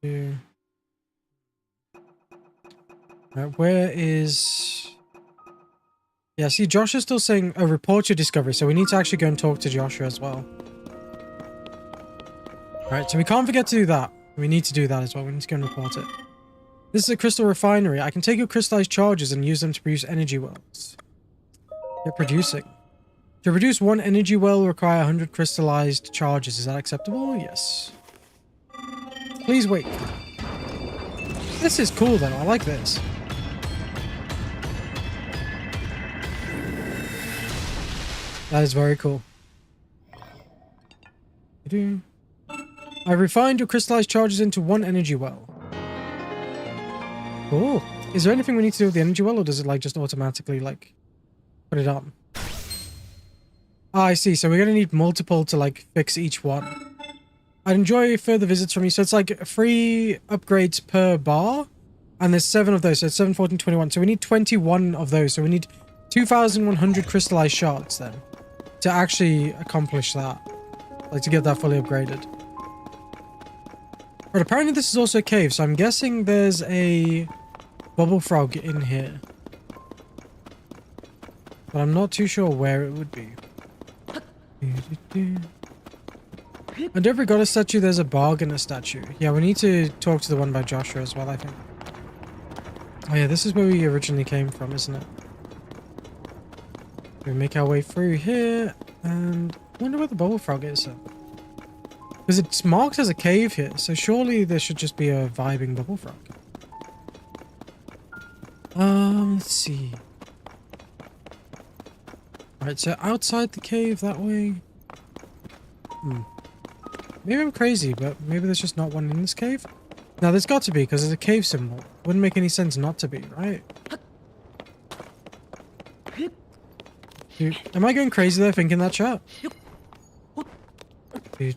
Speaker 1: Yeah. Right, where is... Yeah, see, Josh is still saying, oh, report your discovery, so we need to actually go and talk to Joshua as well. Right, so we can't forget to do that. We need to do that as well. We need to go and report it. This is a crystal refinery. I can take your crystallized charges and use them to produce energy wells. Get producing. To produce one energy well will require 100 crystallized charges. Is that acceptable? Yes. Please wait. This is cool though. I like this. That is very cool. I refined your crystallized charges into one energy well. Cool. Is there anything we need to do with the energy well, or does it like just automatically like put it on? Ah, I see. So we're gonna need multiple to like fix each one. I'd enjoy further visits from you. So it's like 3 upgrades per bar, and there's 7 of those. So it's 7, 14, 21. So we need 21 of those. So we need 2,100 crystallized shards then to actually accomplish that, like to get that fully upgraded. But apparently this is also a cave, so I'm guessing there's a bubble frog in here. But I'm not too sure where it would be. Under every goddess statue, there's a bargainer statue. Yeah, we need to talk to the one by Joshua as well, I think. Oh yeah, this is where we originally came from, isn't it? We make our way through here, and I wonder where the bubble frog is. Because it's marked as a cave here, so surely there should just be a vibing bubble frog. Let's see. Alright, so outside the cave that way. Maybe I'm crazy, but maybe there's just not one in this cave. Now there's got to be, because there's a cave symbol. Wouldn't make any sense not to be, right? Dude, am I going crazy there thinking that chat? This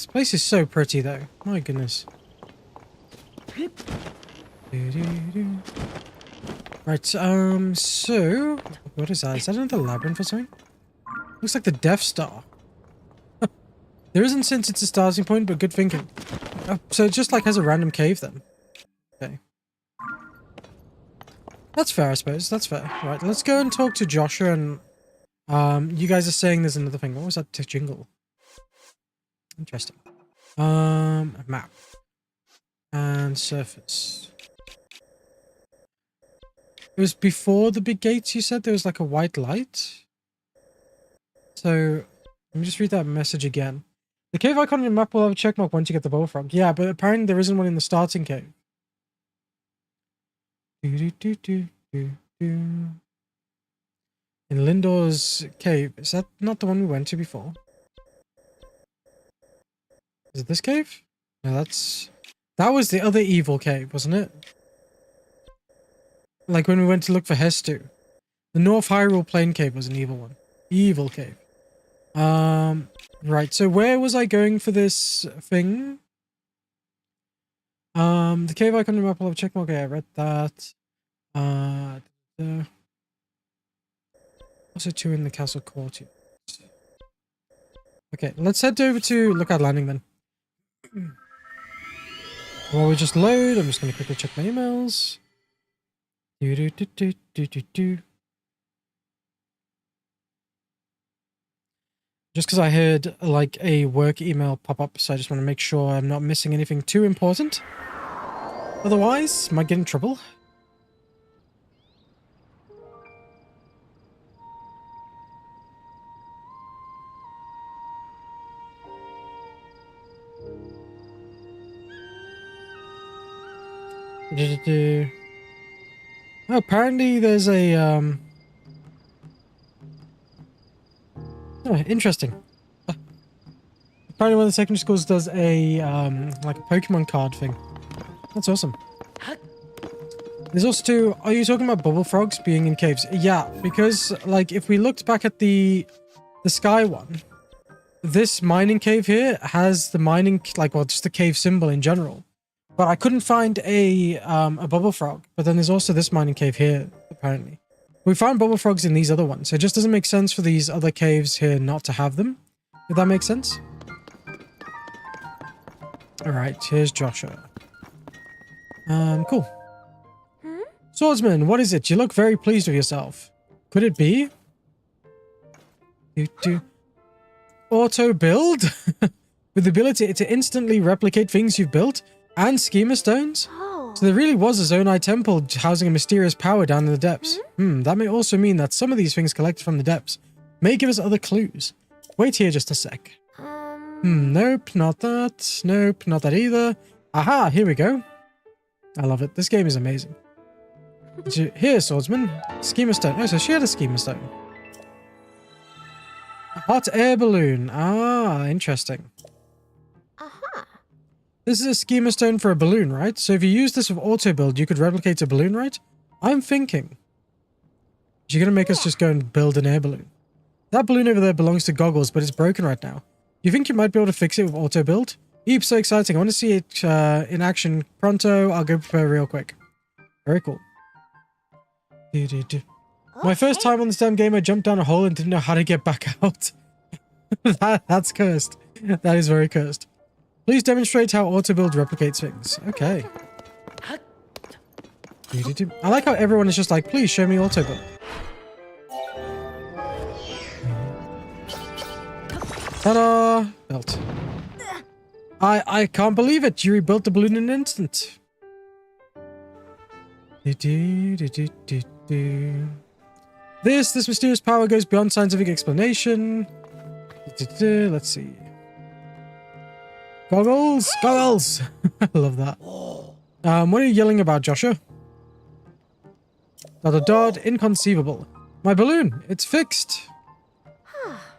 Speaker 1: place is so pretty though. My goodness. Right, so what is that? Is that another labyrinth or something? Looks like the Death Star. There isn't, since it's a starting point, but good thinking. So it just like has a random cave then. Okay. That's fair, I suppose. That's fair. Right, let's go and talk to Joshua, and you guys are saying there's another thing. What was that jingle? Interesting. Map. And surface. It was before the big gates, you said? There was like a white light? So, let me just read that message again. The cave icon on your map will have a checkmark once you get the bubble frog. Yeah, but apparently there isn't one in the starting cave. In Lindor's cave. Is that not the one we went to before? Is it this cave? No, that was the other evil cave, wasn't it? Like when we went to look for Hestu. The North Hyrule Plain cave was an evil one. Evil cave. Right, so where was I going for this thing? The cave icon on the map will have a checkmark. Okay, I read that. Also 2 in the castle courtyard. Okay, let's head over to Lookout Landing then. While we just load, I'm just going to quickly check my emails. Just because I heard like a work email pop up, so I just want to make sure I'm not missing anything too important. Otherwise, might get in trouble. Oh, apparently there's a oh, interesting. Apparently one of the secondary schools does a like a Pokemon card thing. That's awesome. There's also too, are you talking about bubble frogs being in caves? Yeah, because like if we looked back at the sky one, this mining cave here has the mining, like, well, just the cave symbol in general. But I couldn't find a bubble frog. But then there's also this mining cave here, apparently. We found bubble frogs in these other ones. So it just doesn't make sense for these other caves here not to have them. If that makes sense. Alright, here's Joshua. Cool. Swordsman, what is it? You look very pleased with yourself. Could it be? Auto build? With the ability to instantly replicate things you've built and schema stones? So there really was a Zonai temple housing a mysterious power down in the depths. That may also mean that some of these things collected from the depths may give us other clues. Wait here just a sec. Nope, not that. Nope, not that either. Aha, here we go. I love it. This game is amazing. Here, swordsman. Schema stone. Oh, so she had a schema stone. A hot air balloon. Ah, interesting. This is a schema stone for a balloon, right? So if you use this with auto build, you could replicate a balloon, right? I'm thinking. You're going to make us just go and build an air balloon. That balloon over there belongs to Goggles, but it's broken right now. You think you might be able to fix it with auto build? Eep, so exciting. I want to see it in action pronto. I'll go prepare real quick. Very cool. My first time on this damn game, I jumped down a hole and didn't know how to get back out. That's cursed. That is very cursed. Please demonstrate how auto-build replicates things. Okay. I like how everyone is just like, please show me auto-build. Ta-da! Built. I can't believe it. You rebuilt the balloon in an instant. This mysterious power goes beyond scientific explanation. Let's see. Goggles! Goggles! I love that. What are you yelling about, Joshua? ... Inconceivable. My balloon! It's fixed!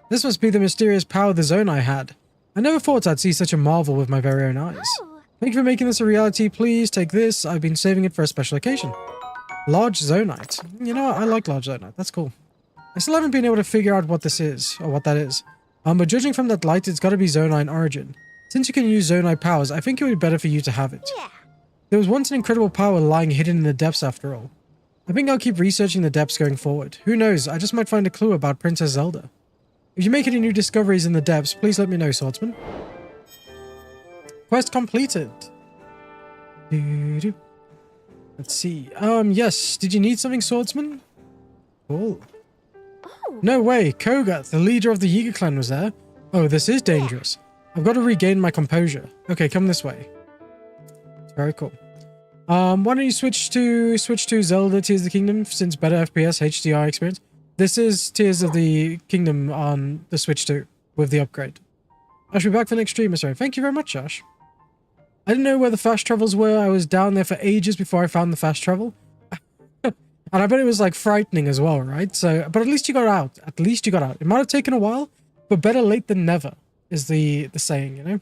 Speaker 1: This must be the mysterious power the zone I had. I never thought I'd see such a marvel with my very own eyes. Thank you for making this a reality. Please take this. I've been saving it for a special occasion. Large zonite. You know what? I like large zonite. That's cool. I still haven't been able to figure out what this is, or what that is. But judging from that light, it's got to be zonite in origin. Since you can use zonite powers, I think it would be better for you to have it. Yeah. There was once an incredible power lying hidden in the depths after all. I think I'll keep researching the depths going forward. Who knows, I just might find a clue about Princess Zelda. If you make any new discoveries in the depths, please let me know, swordsman. Quest completed. Let's see. Yes. Did you need something, swordsman? Cool. Oh. No way. Koga, the leader of the Yiga clan, was there. Oh, this is dangerous. I've got to regain my composure. Okay, come this way. It's very cool. Why don't you switch to Zelda Tears of the Kingdom, since better FPS HDR experience. This is Tears of the Kingdom on the Switch 2 with the upgrade. I should be back for the next stream, sorry. Thank you very much, Josh. I didn't know where the fast travels were. I was down there for ages before I found the fast travel. And I bet it was like frightening as well, right? So, but at least you got out. At least you got out. It might have taken a while, but better late than never is the saying, you know?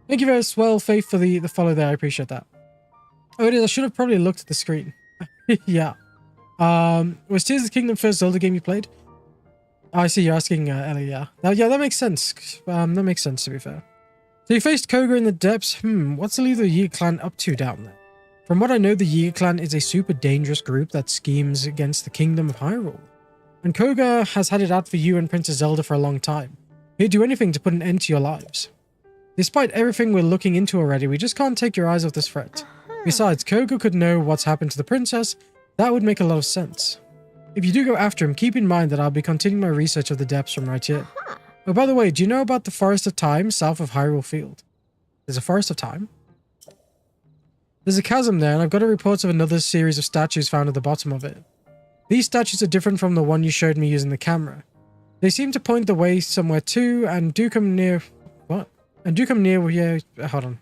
Speaker 1: Thank you very well, Faith, for the follow there. I appreciate that. Oh, it is. I should have probably looked at the screen. Yeah. Was Tears of the Kingdom first Zelda game you played? Oh, I see you're asking Ellie, yeah. Yeah, that makes sense. That makes sense, to be fair. So you faced Koga in the depths. What's the leader of the Yiga clan up to down there? From what I know, the Yiga clan is a super dangerous group that schemes against the Kingdom of Hyrule. And Koga has had it out for you and Princess Zelda for a long time. He'd do anything to put an end to your lives. Despite everything we're looking into already, we just can't take your eyes off this threat. Besides, Koga could know what's happened to the princess. That would make a lot of sense. If you do go after him, keep in mind that I'll be continuing my research of the depths from right here. Oh, by the way, do you know about the Forest of Time south of Hyrule Field? There's a Forest of Time? There's a chasm there, and I've got a report of another series of statues found at the bottom of it. These statues are different from the one you showed me using the camera. They seem to point the way somewhere too, and do come near... What? And do come near... Yeah, hold on.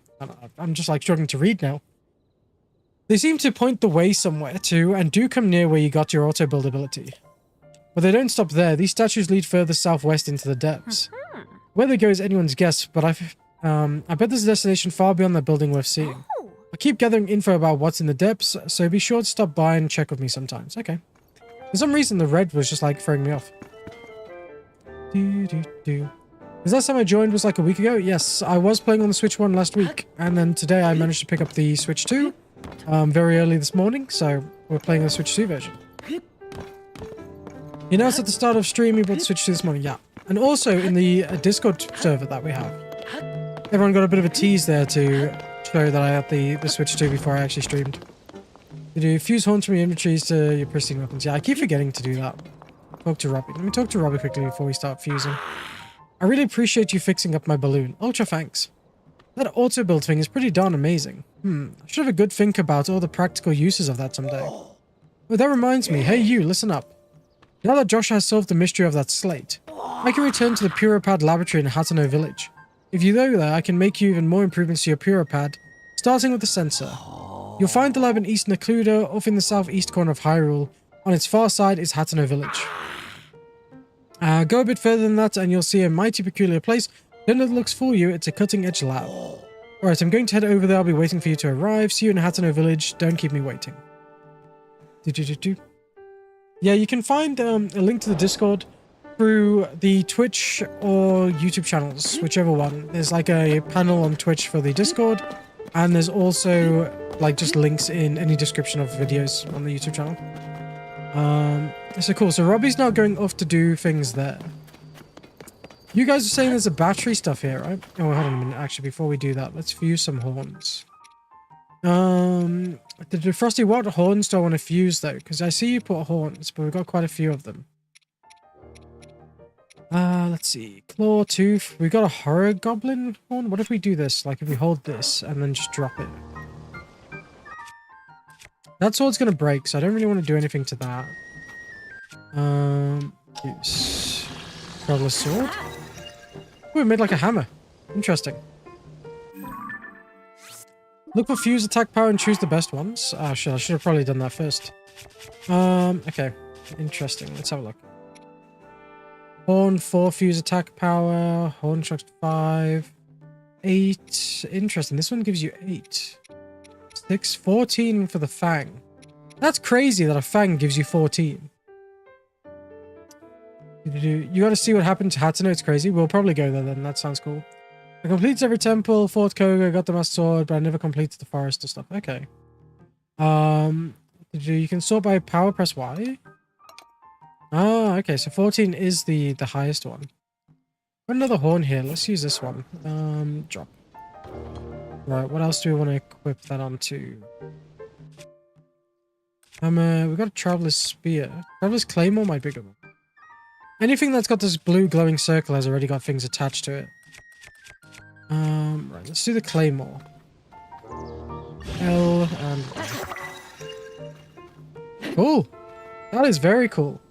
Speaker 1: I'm just like struggling to read now. They seem to point the way somewhere too, and do come near where you got your auto build ability. But they don't stop there. These statues lead further southwest into the depths. Where they go is anyone's guess, but I bet there's a destination far beyond that building worth seeing. I keep gathering info about what's in the depths, so be sure to stop by and check with me sometimes. Okay. For some reason, the red was just like throwing me off. The last time I joined was like a week ago. Yes, I was playing on the Switch 1 last week, and then today I managed to pick up the Switch 2 very early this morning, so we're playing the Switch 2 version. You announced at the start of stream you bought the Switch 2 this morning, yeah. And also in the Discord server that we have. Everyone got a bit of a tease there to show that I had the Switch 2 before I actually streamed. You do fuse horns from your inventories to your pristine weapons. Yeah, I keep forgetting to do that. Talk to Robbie. Let me talk to Robbie quickly before we start fusing. I really appreciate you fixing up my balloon. Ultra thanks. That auto build thing is pretty darn amazing. I should have a good think about all the practical uses of that someday. Oh, that reminds me. Hey you, listen up. Now that Josh has solved the mystery of that slate, I can return to the Puropad laboratory in Hatano village. If you go there, I can make you even more improvements to your Puropad, starting with the sensor. You'll find the lab in East Necluda, off in the southeast corner of Hyrule. On its far side is Hatano village. Go a bit further than that and you'll see a mighty peculiar place. Don't let it looks for you, it's a cutting-edge lab. Alright, I'm going to head over there, I'll be waiting for you to arrive. See you in Hatano village, don't keep me waiting. Yeah, you can find a link to the Discord through the Twitch or YouTube channels, whichever one. There's like a panel on Twitch for the Discord, and there's also like just links in any description of videos on the YouTube channel. So cool. So Robbie's now going off to do things there. You guys are saying there's a battery stuff here, right? Oh, hold on a minute. Actually, before we do that, let's fuse some horns. The Frosty, what horns do I want to fuse though? Because I see you put horns, but we've got quite a few of them. Let's see. Claw, tooth. We've got a horror goblin horn. What if we do this? Like if we hold this and then just drop it. That sword's gonna break, so I don't really want to do anything to that. Use Traveler's Sword. Oh, it made like a hammer. Interesting. Look for fuse attack power and choose the best ones. Oh shit, I should have probably done that first. Okay. Interesting. Let's have a look. Horn 4 fuse attack power. Horn shocks 5. 8. Interesting. This one gives you 8. 6. 14 for the Fang. That's crazy that a Fang gives you 14. You gotta see what happened to Hatano. It's crazy. We'll probably go there then. That sounds cool. I completed every temple, fought Koga, got the Master Sword, but I never completed the forest and stuff. Okay. You can sort by power, press Y. Ah, okay. So 14 is the highest one. Got another horn here. Let's use this one. Drop. Right, what else do we want to equip that onto? We've got a Traveler's Spear. Traveler's Claymore might be good. Anything that's got this blue glowing circle has already got things attached to it. Right, let's do the Claymore. L and... Cool! That is very cool.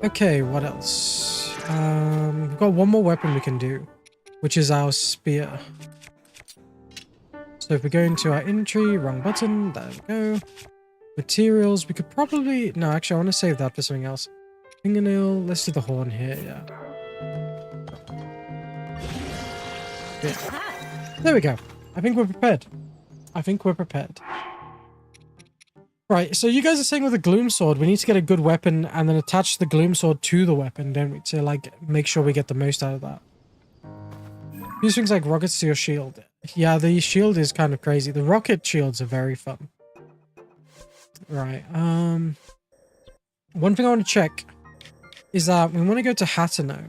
Speaker 1: Okay, what else? We've got one more weapon we can do, which is our spear. So if we go into our inventory, wrong button, there we go. Materials, we could probably... No, actually, I want to save that for something else. Fingernail, let's do the horn here, yeah. There we go. I think we're prepared. I think we're prepared. Right, so you guys are saying with the Gloom Sword, we need to get a good weapon and then attach the Gloom Sword to the weapon, don't we? To, like, make sure we get the most out of that. Use things like rockets to your shield. Yeah, the shield is kind of crazy. The rocket shields are very fun. Right, one thing I want to check is that we want to go to Hatano.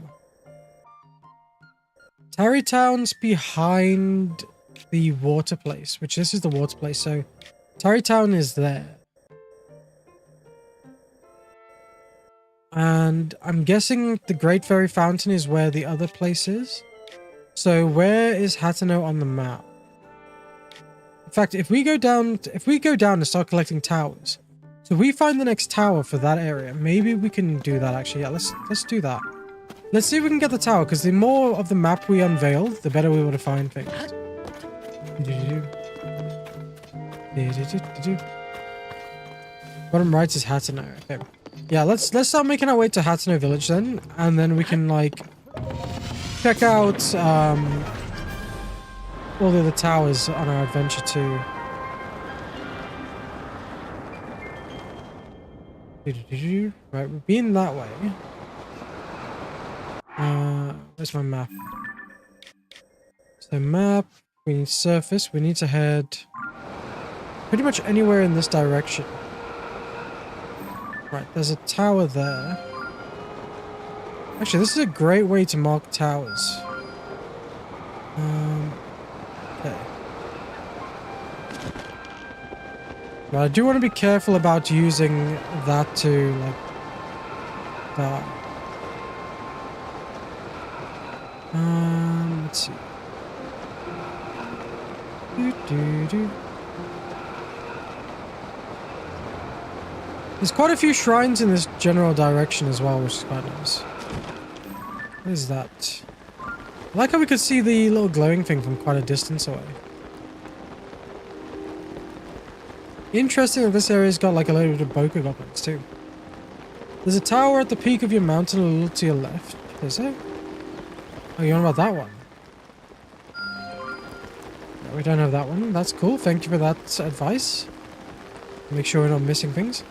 Speaker 1: Tarrytown's behind the water place, which this is the water place, so Tarrytown is there. And I'm guessing the Great Fairy Fountain is where the other place is. So where is Hatano on the map? In fact, if we go down and start collecting towers, so we find the next tower for that area, maybe we can do that actually. Yeah, let's do that. Let's see if we can get the tower, because the more of the map we unveil, the better we want to find things. Bottom right is Hateno. Okay. Yeah, let's start making our way to Hateno village then, and then we can like check out all the other towers on our adventure too. Right, we've been that way. Where's my map? So map, we need surface, we need to head pretty much anywhere in this direction. Right, there's a tower there. Actually, this is a great way to mark towers. Okay. But I do want to be careful about using that to, like, let's see. There's quite a few shrines in this general direction as well, which is quite nice. What is that? I like how we could see the little glowing thing from quite a distance away. Interesting that this area's got like a load of Boca goblins too. There's a tower at the peak of your mountain a little to your left. Is there? Oh, you on about that one? No, we don't have that one. That's cool. Thank you for that advice. Make sure we're not missing things.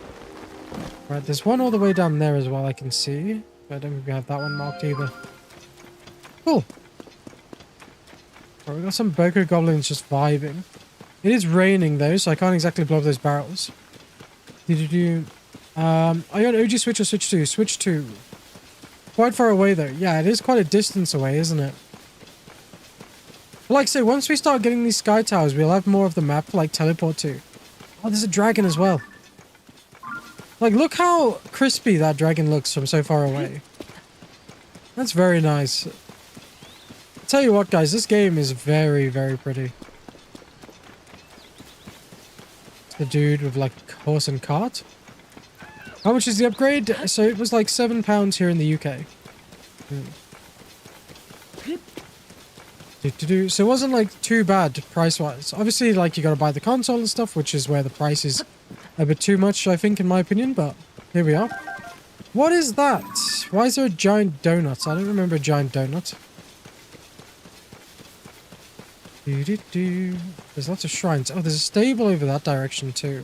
Speaker 1: Right, there's one all the way down there as well I can see. But I don't think we have that one marked either. Cool. Right, we got some Boca goblins just vibing. It is raining though, so I can't exactly blow up those barrels. Are you on OG Switch or Switch 2? Switch 2. Quite far away though. Yeah, it is quite a distance away, isn't it? But like I say, once we start getting these sky towers, we'll have more of the map to like teleport to. Oh, there's a dragon as well. Like, look how crispy that dragon looks from so far away. That's very nice. I'll tell you what, guys, this game is very, very pretty. It's the dude with, like, horse and cart. How much is the upgrade? So it was like £7 here in the UK. So it wasn't, like, too bad price-wise. Obviously, like, you gotta buy the console and stuff, which is where the price is a bit too much, I think, in my opinion, but here we are. What is that? Why is there a giant donut? I don't remember a giant donut. There's lots of shrines. Oh, there's a stable over that direction too.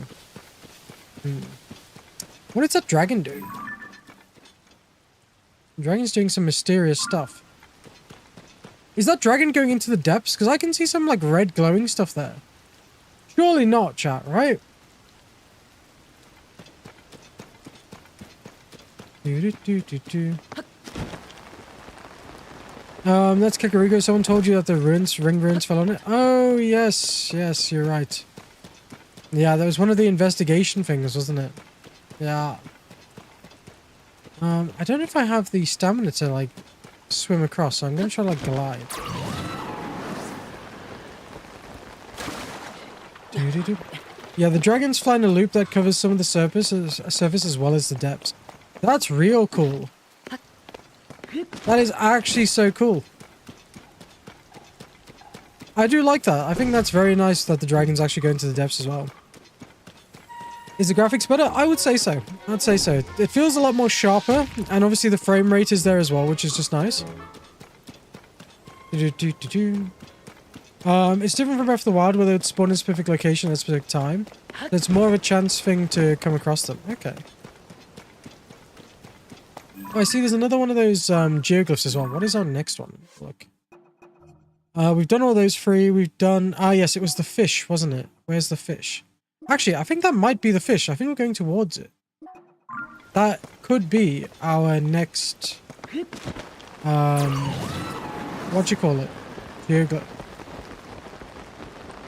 Speaker 1: What is that dragon doing? The dragon's doing some mysterious stuff. Is that dragon going into the depths? Because I can see some like red glowing stuff there. Surely not, chat, right? That's Kakariko. Someone told you that the ring ruins fell on it. Oh, yes. Yes, you're right. Yeah, that was one of the investigation things, wasn't it? Yeah. I don't know if I have the stamina to, like, swim across, so I'm going to try, like, glide. Yeah, the dragon's flying a loop that covers some of the surface as well as the depths. That's real cool. That is actually so cool. I do like that. I think that's very nice that the dragons actually go into the depths as well. Is the graphics better? I would say so. I'd say so. It feels a lot more sharper, and obviously the frame rate is there as well, which is just nice. It's different from Breath of the Wild, where they would spawn in a specific location at a specific time. It's more of a chance thing to come across them. Okay. Oh, I see there's another one of those geoglyphs as well. What is our next one? Look. We've done all those three. We've done... Ah, yes, it was the fish, wasn't it? Where's the fish? Actually, I think that might be the fish. I think we're going towards it. That could be our next... what do you call it? Geoglyph.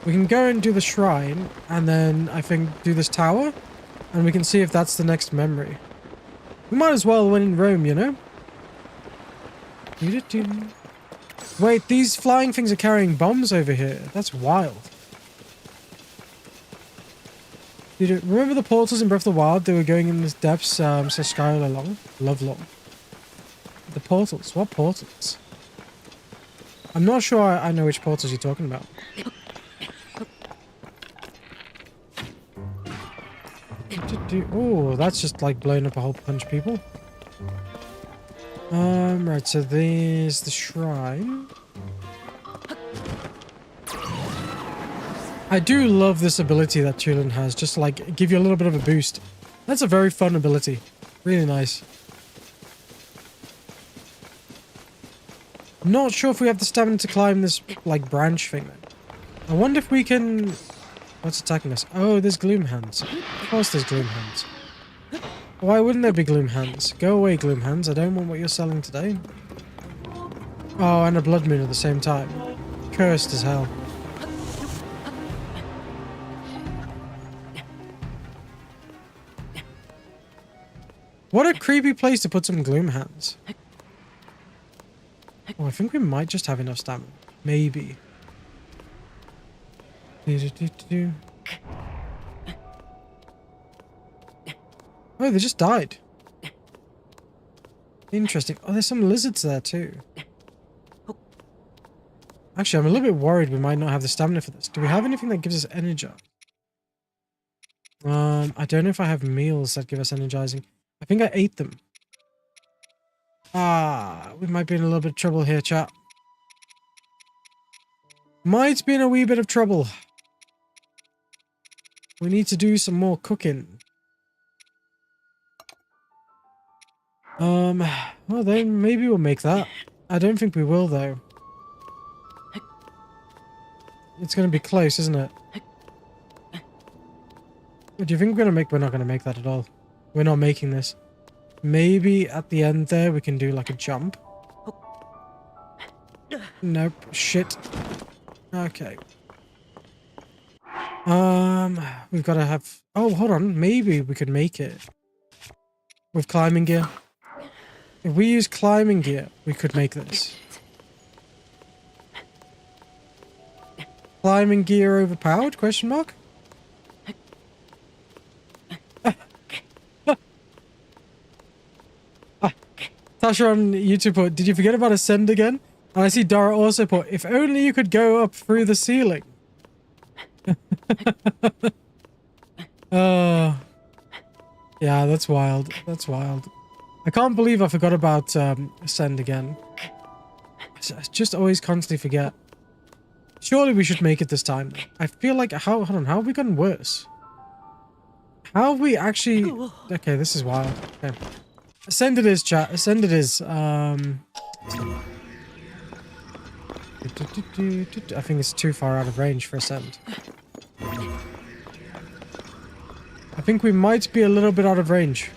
Speaker 1: We can go and do the shrine, and then I think do this tower, and we can see if that's the next memory. We might as well when in Rome, you know? Wait, these flying things are carrying bombs over here. That's wild. Remember the portals in Breath of the Wild? They were going in the depths, so Skylar long. Love long. The portals? What portals? I'm not sure I know which portals you're talking about. Oh, that's just like blowing up a whole bunch of people. Right, so there's the shrine. I do love this ability that Tulin has, just to, like, give you a little bit of a boost. That's a very fun ability. Really nice. Not sure if we have the stamina to climb this, like, branch thing, though. I wonder if we can... What's attacking us? Oh, there's Gloom Hands. Of course there's Gloom Hands. Why wouldn't there be Gloom Hands? Go away, Gloom Hands. I don't want what you're selling today. Oh, and a Blood Moon at the same time. Cursed as hell. What a creepy place to put some Gloom Hands. Oh, I think we might just have enough stamina. Maybe. Oh, they just died. Interesting. Oh, there's some lizards there too. Actually, I'm a little bit worried we might not have the stamina for this. Do we have anything that gives us energy? I don't know if I have meals that give us energizing. I think I ate them. Ah, we might be in a little bit of trouble here, chat. Might be in a wee bit of trouble. We need to do some more cooking. Well then, maybe we'll make that. I don't think we will, though. It's gonna be close, isn't it? Do you think we're gonna make... We're not gonna make that at all. We're not making this. Maybe at the end there we can do like a jump. Nope. Shit. Okay. We've got to have... Oh, hold on. Maybe we could make it. With climbing gear. If we use climbing gear, we could make this. Climbing gear overpowered? Question mark? Tasha on YouTube put, did you forget about Ascend again? And I see Dara also put, if only you could go up through the ceiling. Yeah, that's wild. That's wild. I can't believe I forgot about Ascend again. I just always constantly forget. Surely we should make it this time. I feel like, hold on, how have we gotten worse? How have we actually... Okay, this is wild. Okay. Ascend it is, chat. Ascend it is. I think it's too far out of range for Ascend. I think we might be a little bit out of range.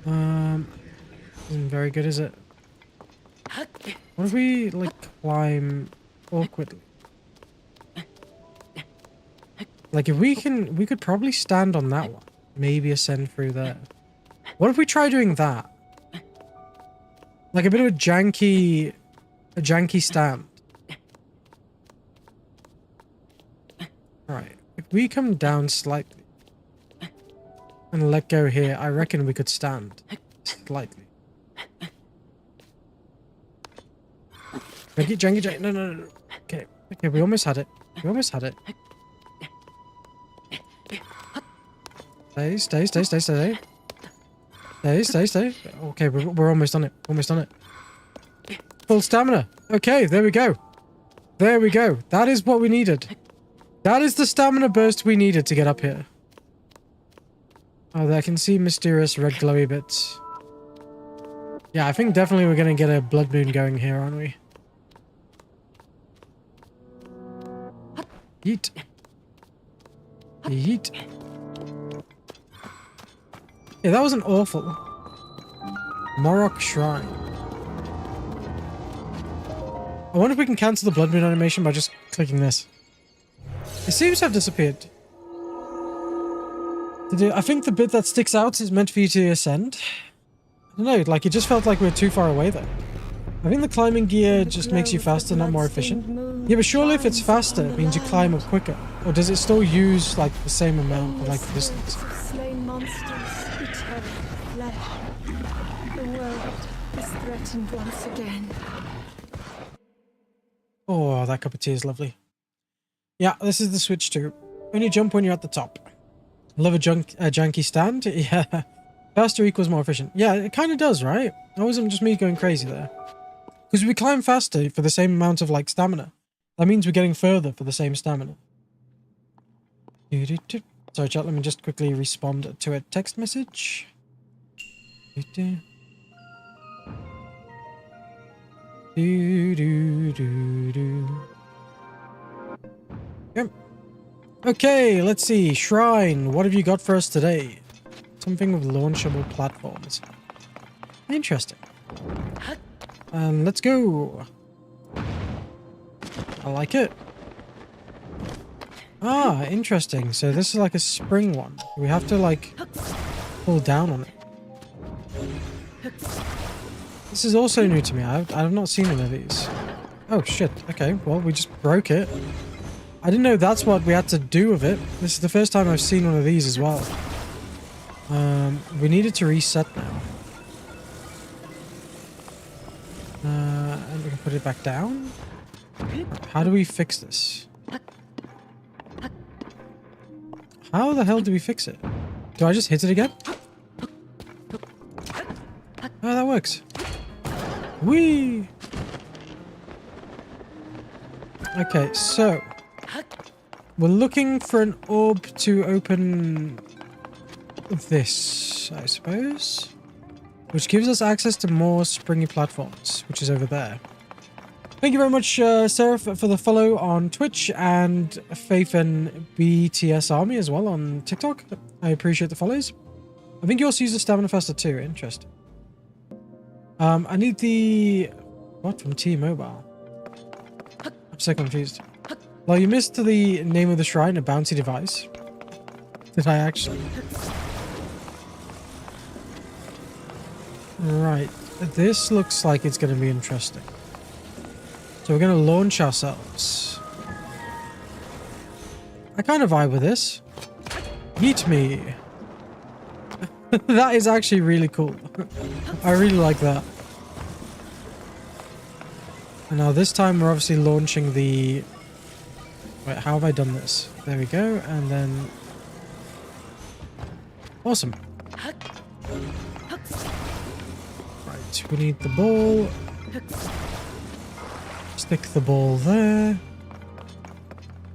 Speaker 1: Isn't very good, is it? What if we, like, climb awkwardly? Like, if we can... We could probably stand on that one. Maybe ascend through there. What if we try doing that? Like a bit of a janky stand. Alright. If we come down slightly and let go here, I reckon we could stand slightly. Janky. No. Okay. Okay, we almost had it. We almost had it. Stay. Stay. Okay, we're almost on it. Almost on it. Full stamina. Okay, there we go. There we go. That is what we needed. That is the stamina burst we needed to get up here. Oh, I can see mysterious red glowy bits. Yeah, I think definitely we're going to get a blood moon going here, aren't we? Yeet. Yeet. Yeah, that wasn't awful. Morok Shrine. I wonder if we can cancel the blood moon animation by just clicking this. It seems to have disappeared. I think the bit that sticks out is meant for you to ascend. I don't know, like it just felt like we were too far away there. I think the climbing gear just makes you faster, not more efficient. Yeah, but surely if it's faster, it means you climb up quicker. Or does it still use like the same amount of like distance?
Speaker 3: Slain monsters, eternal flesh. The The world is threatened once again.
Speaker 1: Oh, that cup of tea is lovely. Yeah, this is the Switch 2. Only jump when you're at the top. Love a janky stand. Yeah. Faster equals more efficient. Yeah, it kind of does, right? That wasn't just me going crazy there. Because we climb faster for the same amount of, like, stamina. That means we're getting further for the same stamina. Sorry, chat, let me just quickly respond to a text message. Yep. Okay, let's see. Shrine, what have you got for us today? Something with launchable platforms. Interesting. Let's go. I like it. Ah, interesting. So this is like a spring one. We have to like pull down on it. This is also new to me. I've not seen one of these. Oh shit. Okay, well we just broke it. I didn't know that's what we had to do with it. This is the first time I've seen one of these as well. We needed to reset now. And we can put it back down. How do we fix this? How the hell do we fix it? Do I just hit it again? Oh, that works. Whee! Okay, so we're looking for an orb to open this, I suppose, which gives us access to more springy platforms, which is over there. Thank you very much, Sarah, for the follow on Twitch, and Faith and BTS Army as well on TikTok. I appreciate the follows. I think you also use the Stamina Faster too. Interesting. I need the... What? From T-Mobile? I'm so confused. Well, you missed the name of the shrine, a bouncy device. Did I actually? Right. This looks like it's going to be interesting. So we're going to launch ourselves. I kind of vibe with this. Yeet me. That is actually really cool. I really like that. And now this time we're obviously launching the... Wait, how have I done this? There we go, and then... Awesome. Right, we need the ball. Stick the ball there.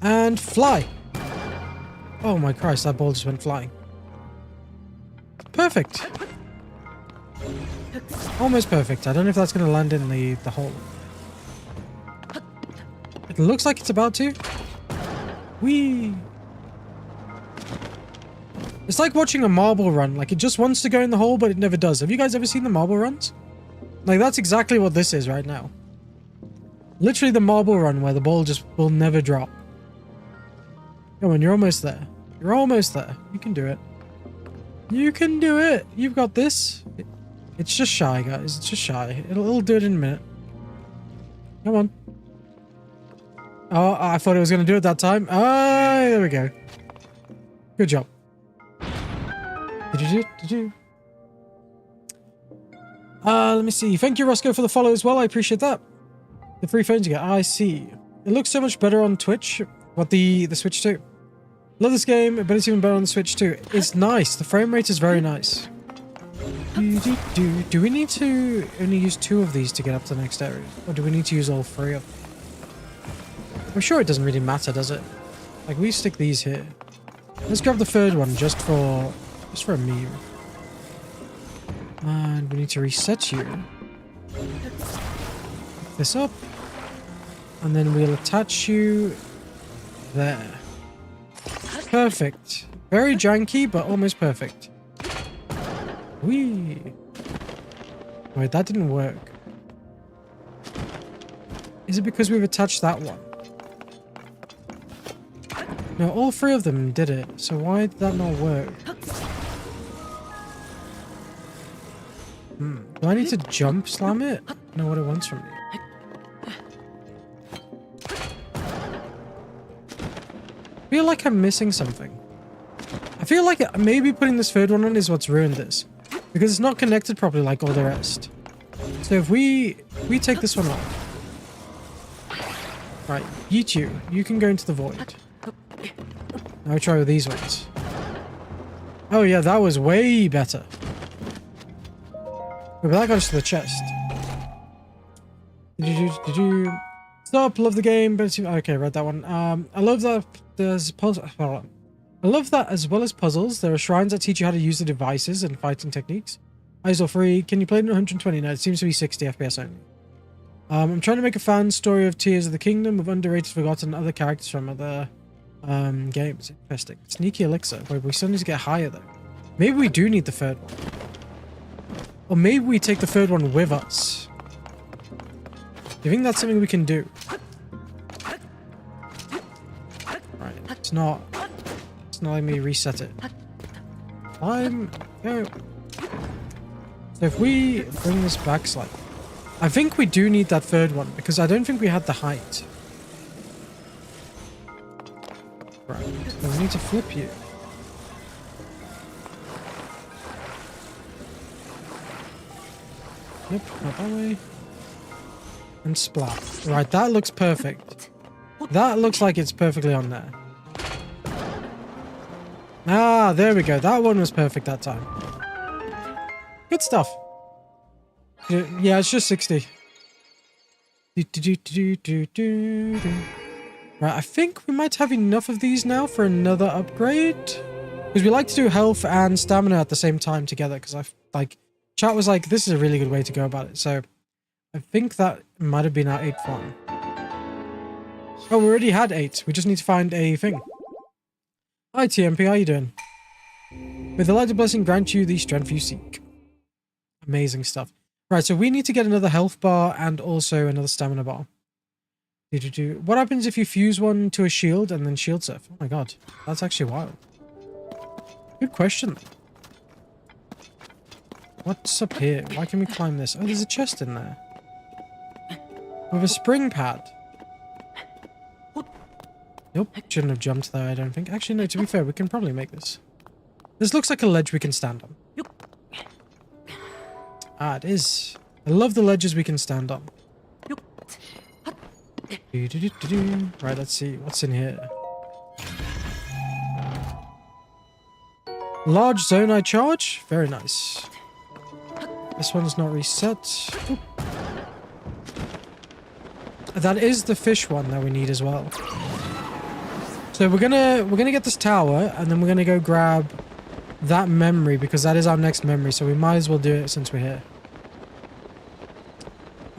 Speaker 1: And fly! Oh my Christ, that ball just went flying. Perfect! Almost perfect. I don't know if that's going to land in the hole. It looks like it's about to. Whee! It's like watching a marble run. Like, it just wants to go in the hole, but it never does. Have you guys ever seen the marble runs? Like, that's exactly what this is right now. Literally the marble run where the ball just will never drop. Come on, you're almost there. You're almost there. You can do it. You can do it. You've got this. It's just shy, guys. It's just shy. It'll do it in a minute. Come on. Oh, I thought it was going to do it that time. Ah, there we go. Good job. Let me see. Thank you, Roscoe, for the follow as well. I appreciate that. The free phones you get. I see. It looks so much better on Twitch. What the Switch 2. Love this game, but it's even better on the Switch 2. It's nice. The frame rate is very nice. Do we need to only use 2 of these to get up to the next area? Or do we need to use all 3 of them? I'm sure it doesn't really matter, does it? Like, we stick these here. Let's grab the 3rd one just for a meme. And we need to reset you. Pick this up. And then we'll attach you there. Perfect. Very janky, but almost perfect. Whee! Wait, that didn't work. Is it because we've attached that one? No, all 3 of them did it, so why did that not work? Do I need to jump slam it? Know what it wants from me. I feel like I'm missing something. I feel like maybe putting this 3rd one on is what's ruined this. because it's not connected properly like all the rest. So if we take this one off. Right, yeet you. You can go into the void. Now we try with these ones. Oh yeah, that was way better. But that got us to the chest. Did you stop? Love the game, but okay, read that one. I love that there's I love that as well as puzzles, there are shrines that teach you how to use the devices and fighting techniques. ISO free. Can you play it in 120? No, it seems to be 60 FPS only. I'm trying to make a fan story of Tears of the Kingdom with underrated, forgotten other characters from other games. Interesting. Sneaky elixir. Wait, we still need to get higher though. Maybe we do need the third one. Or maybe we take the third one with us. Do you think that's something we can do? Right, it's not letting me reset it. Go. So if we bring this back slightly, I think we do need that third one because I don't think we had the height. Right, so we need to flip you. Nope, not that way. And splat. Right, that looks perfect. That looks like it's perfectly on there. Ah, there we go. That one was perfect that time. Good stuff. Yeah, it's just 60. Right, I think we might have enough of these now for another upgrade. Because we like to do health and stamina at the same time together. Because chat was like, this is a really good way to go about it. So I think that might have been our 8th one. Oh, we already had 8. We just need to find a thing. Hi TMP, how you doing? May the light of blessing grant you the strength you seek. Amazing stuff. Right, so we need to get another health bar and also another stamina bar. What happens if you fuse one to a shield and then shield surf? Oh my god, that's actually wild. Good question. What's up here? Why can we climb this? Oh, there's a chest in there. With a spring pad. Nope, shouldn't have jumped there, I don't think. Actually, no, to be fair, we can probably make this. This looks like a ledge we can stand on. Ah, it is. I love the ledges we can stand on. Right, let's see. What's in here? Large zonite charge? Very nice. This one's not reset. Oop. That is the fish one that we need as well. So we're gonna get this tower, and then we're gonna go grab that memory because that is our next memory. So we might as well do it since we're here.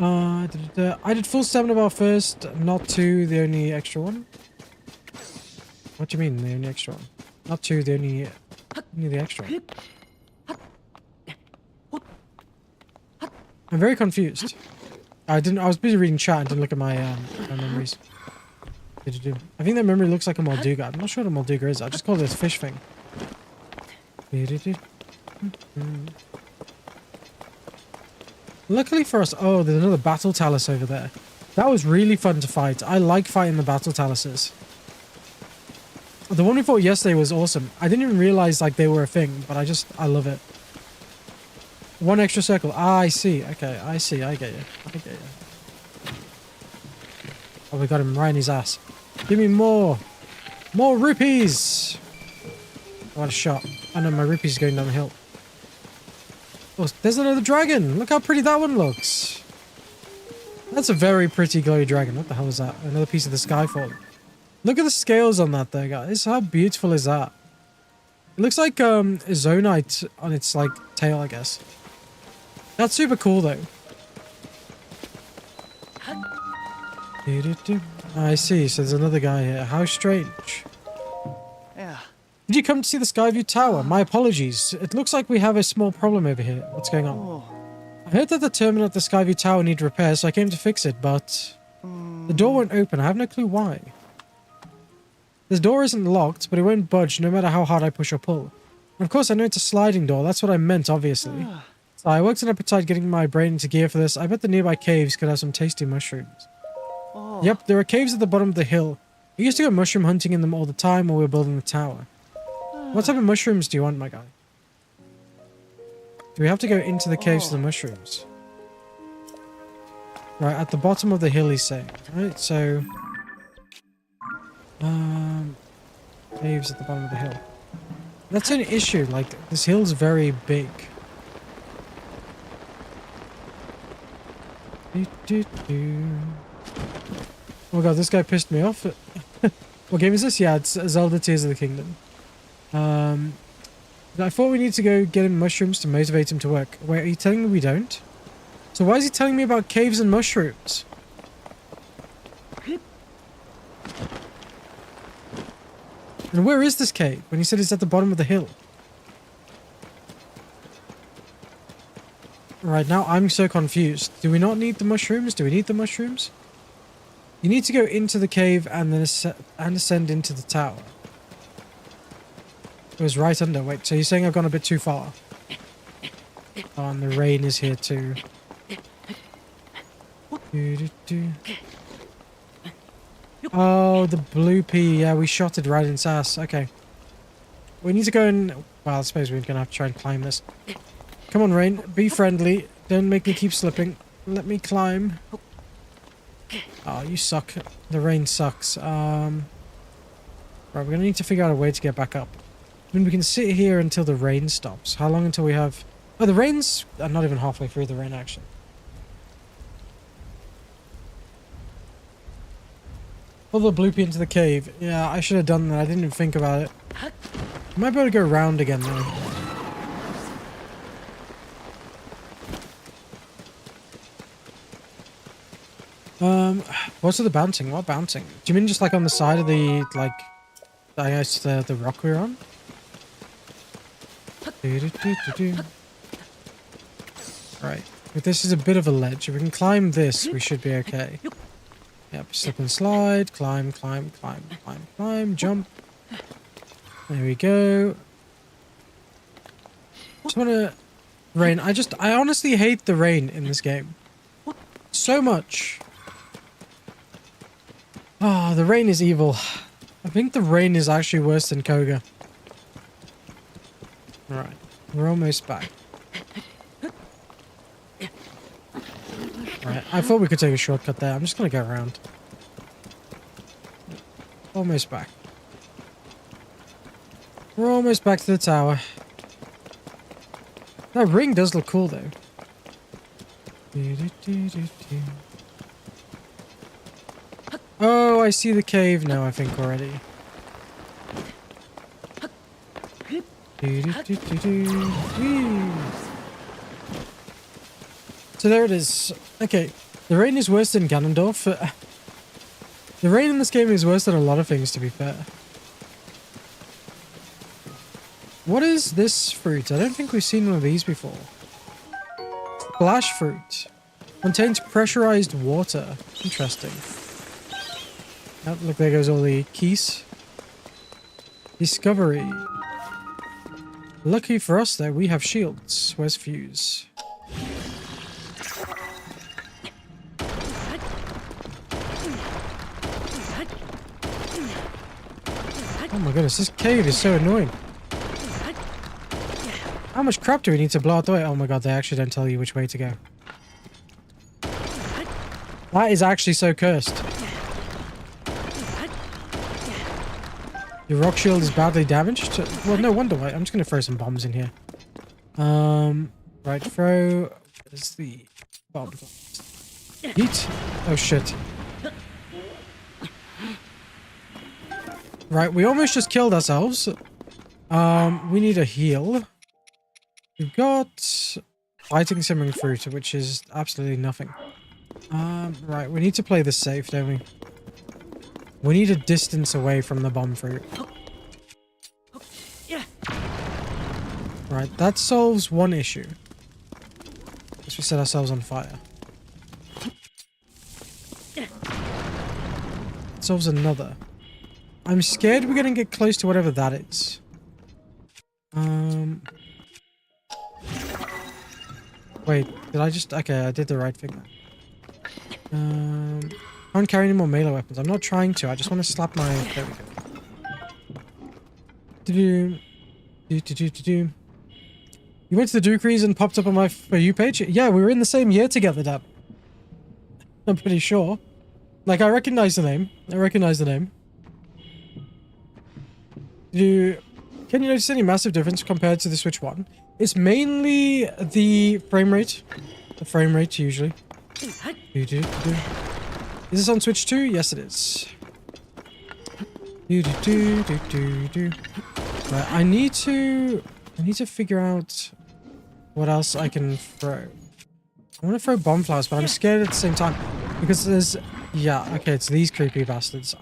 Speaker 1: I did full stamina bar first, not 2, the only extra one. What do you mean, the only extra one? Not 2, the only the extra one. I'm very confused. I was busy reading chat and didn't look at my memories. I think that memory looks like a Molduga. I'm not sure what a Molduga is. I just call it this fish thing. Luckily for us, oh, there's another battle talus over there. That was really fun to fight. I like fighting the battle taluses. The one we fought yesterday was awesome. I didn't even realize like they were a thing, but I love it. One extra circle. Ah, I see. Okay, I see. I get you. I get you. Oh, we got him right in his ass. Give me more. More rupees. What a shot. I know my rupees are going down the hill. Oh, there's another dragon. Look how pretty that one looks. That's a very pretty glowy dragon. What the hell is that? Another piece of the skyfall. Look at the scales on that there, guys. How beautiful is that? It looks like a zonite on its like tail, I guess. That's super cool though. I see. So there's another guy here. How strange.
Speaker 2: Yeah.
Speaker 1: Did you come to see the Skyview Tower? My apologies. It looks like we have a small problem over here. What's going on?
Speaker 2: Oh.
Speaker 1: I heard that the terminal at the Skyview Tower needed repair, so I came to fix it, but the door won't open. I have no clue why. This door isn't locked, but it won't budge no matter how hard I push or pull. And of course, I know it's a sliding door. That's what I meant, obviously. So I worked an appetite getting my brain into gear for this. I bet the nearby caves could have some tasty mushrooms.
Speaker 2: Oh.
Speaker 1: Yep, there are caves at the bottom of the hill. We used to go mushroom hunting in them all the time while we were building the tower. What type of mushrooms do you want, my guy? Do we have to go into the caves for the mushrooms? Right, at the bottom of the hill he's saying. Right, so... caves at the bottom of the hill. That's an issue, like, this hill's very big. Oh my god, this guy pissed me off. What game is this? Yeah, it's Zelda Tears of the Kingdom. I thought we need to go get him mushrooms to motivate him to work. Wait, are you telling me we don't? So why is he telling me about caves and mushrooms? And where is this cave? When he said it's at the bottom of the hill. Right, now I'm so confused. Do we not need the mushrooms? Do we need the mushrooms? You need to go into the cave and then ascend into the tower. It was right under. Wait, so you're saying I've gone a bit too far? Oh, and the rain is here too. Oh, the blue pea. Yeah, we shot it right in sass. Okay. We need to go and... Well, I suppose we're going to have to try and climb this. Come on, Rain. Be friendly. Don't make me keep slipping. Let me climb. Oh, you suck. The rain sucks. Right, we're going to need to figure out a way to get back up. I mean, we can sit here until the rain stops. How long until we have... Oh, the rain's... I'm not even halfway through the rain, actually. Pull the bloopy into the cave. Yeah, I should have done that. I didn't even think about it. I might be able to go around again, though. What's with the bouncing? What bouncing? Do you mean just like on the side of the, like, I guess the rock we're on? Right. But this is a bit of a ledge. If we can climb this, we should be okay. Yep, slip and slide, climb, climb, climb, climb, climb, jump. There we go. Just wanna... Rain. I honestly hate the rain in this game. So much. Oh, the rain is evil. I think the rain is actually worse than Koga. Alright, we're almost back. Right, I thought we could take a shortcut there. I'm just gonna go around. Almost back. We're almost back to the tower. That ring does look cool, though. Oh, I see the cave now, I think, already. So there it is. Okay, the rain is worse than Ganondorf. The rain in this game is worse than a lot of things, to be fair. What is this fruit? I don't think we've seen one of these before. Splash fruit. Contains pressurized water. Interesting. Oh, look, there goes all the keys. Discovery. Lucky for us, though, we have shields. Where's Fuse? Oh my goodness, this cave is so annoying. How much crap do we need to blow out the way? Oh my god, they actually don't tell you which way to go. That is actually so cursed. Your rock shield is badly damaged? Well, no wonder why. I'm just going to throw some bombs in here. Right, throw... Where's the bomb? Eat. Oh, shit. Right, we almost just killed ourselves. We need a heal. We've got fighting simmering fruit, which is absolutely nothing. Right, we need to play this safe, don't we? We need a distance away from the bomb fruit. Right, that solves one issue. Because we set ourselves on fire. It solves another. I'm scared we're gonna get close to whatever that is. Wait, did I just... Okay, I did the right thing. Can't carry any more melee weapons. I'm not trying to. I just want to slap my... There we go. You went to the Dukeries and popped up on my For You page? Yeah, we were in the same year together, Dad. I'm pretty sure. Like, I recognize the name. I recognize the name. Can you notice any massive difference compared to the Switch 1? It's mainly the frame rate. The frame rate, usually. Is this on Switch 2? Yes, it is. Right, I need to figure out what else I can throw. I want to throw bomb flowers, but I'm scared at the same time. Because there's... Yeah, okay, it's these creepy bastards.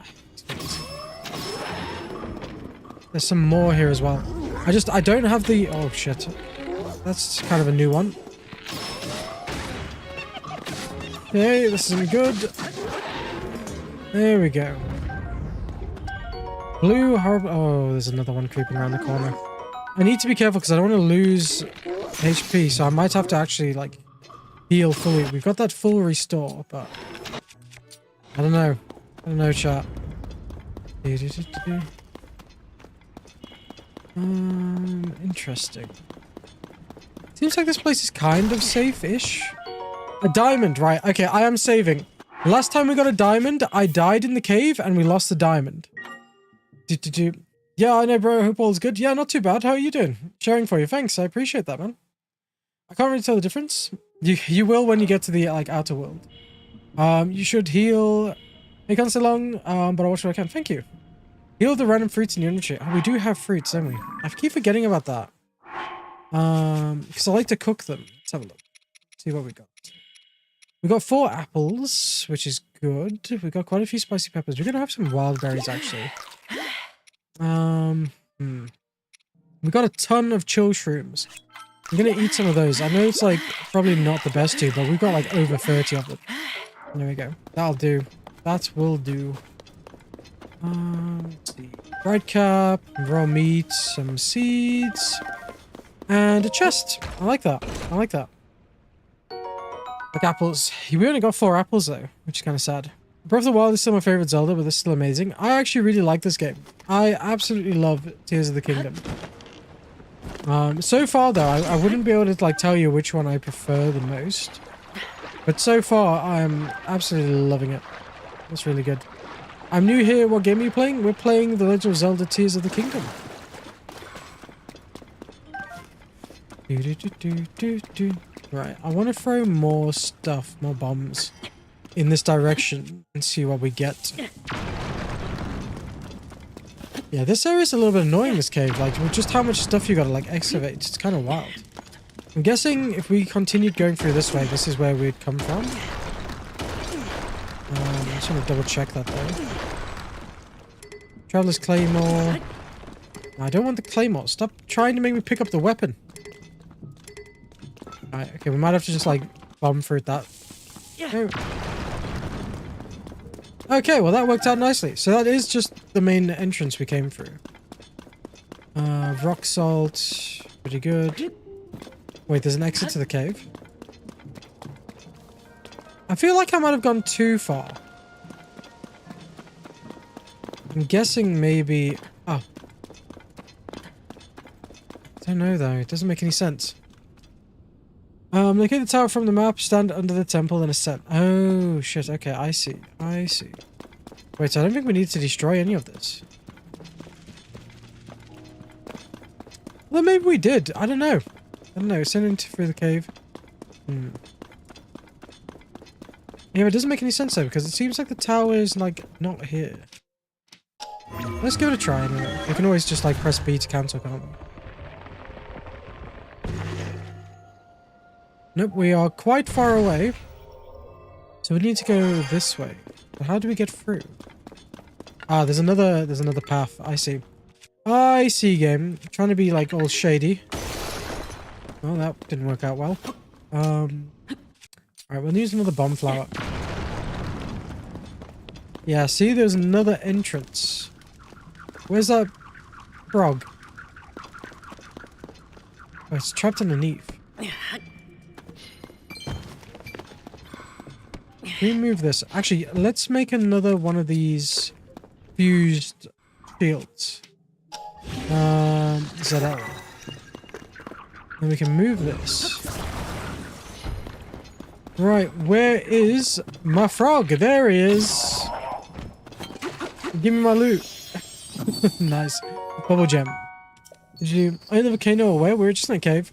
Speaker 1: There's some more here as well. I don't have the... Oh, shit. That's kind of a new one. Okay, this isn't good. There we go. Blue horrible... Oh, there's another one creeping around the corner. I need to be careful because I don't want to lose HP, so I might have to actually, like, heal fully. We've got that full restore, but... I don't know. I don't know, chat. Interesting. Seems like this place is kind of safe-ish. A diamond, right. Okay, I am saving. Last time we got a diamond, I died in the cave and we lost the diamond. Yeah, I know, bro. I hope all's good. Yeah, not too bad. How are you doing? Sharing for you. Thanks. I appreciate that, man. I can't really tell the difference. You will when you get to the, like, outer world. You should heal... It can't stay long, but I'll watch what I can. Thank you. Heal the random fruits in your inventory. Oh, we do have fruits, don't we? I keep forgetting about that. Because I like to cook them. Let's have a look. See what we got. We got 4 apples, which is good. We got quite a few spicy peppers. We're gonna have some wild berries, actually. We got a ton of chill shrooms. I'm gonna eat some of those. I know it's like probably not the best to, but we've got like over 30 of them. There we go. That'll do. That will do. Let's see. Bread cap, raw meat, some seeds, and a chest. I like that. I like that. Like apples. We only got 4 apples though, which is kind of sad. Breath of the Wild is still my favorite Zelda, but it's still amazing. I actually really like this game. I absolutely love Tears of the Kingdom. So far though, I wouldn't be able to like tell you which one I prefer the most. But so far, I am absolutely loving it. That's really good. I'm new here. What game are you playing? We're playing The Legend of Zelda Tears of the Kingdom. Right, I want to throw more stuff, more bombs in this direction and see what we get. Yeah, this area is a little bit annoying, this cave. Like, with just how much stuff you gotta, like, excavate. It's kind of wild. I'm guessing if we continued going through this way, this is where we'd come from. I just want to double check that, though. Traveler's Claymore. I don't want the Claymore. Stop trying to make me pick up the weapon. Alright, okay, we might have to just, like, bomb through that. Oh. Okay, well, that worked out nicely. So that is just the main entrance we came through. Rock salt. Pretty good. Wait, there's an exit to the cave. I feel like I might have gone too far. I'm guessing maybe... Oh. I don't know, though. It doesn't make any sense. Locate the tower from the map, stand under the temple, and ascend. Oh, shit. Okay, I see. I see. Wait, so I don't think we need to destroy any of this. Well, maybe we did. I don't know. I don't know. Ascending through the cave. Yeah, it doesn't make any sense, though, because it seems like the tower is, like, not here. Let's give it a try, anyway. We can always just, like, press B to cancel, can't we? Nope, we are quite far away. So we need to go this way. But how do we get through? Ah, there's another path. I see. I see, game. Trying to be like all shady. Well, that didn't work out well. Alright, we'll use another bomb flower. Yeah, see, there's another entrance. Where's that frog? Oh, it's trapped underneath. Can we move this? Actually, let's make another one of these fused shields. Is that out? And we can move this. Right, where is my frog? There he is. Give me my loot. Nice. Bubble gem. Did you... Oh, the volcano away? We're just in a cave.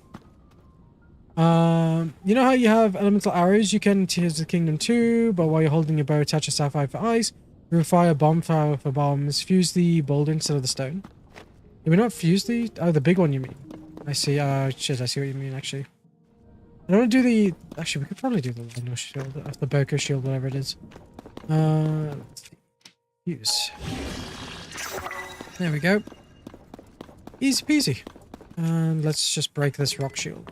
Speaker 1: You know how you have elemental arrows you can Tears of the Kingdom 2, but while you're holding your bow, attach a sapphire for eyes, fire bonfire for bombs, fuse the boulder instead of the stone. Did we not fuse the... Oh, the big one you mean. I see. Shit, I see what you mean, actually. I don't want to do the... Actually, we could probably do the Lino shield, the Boko shield, whatever it is. Use. There we go. Easy peasy. And let's just break this rock shield.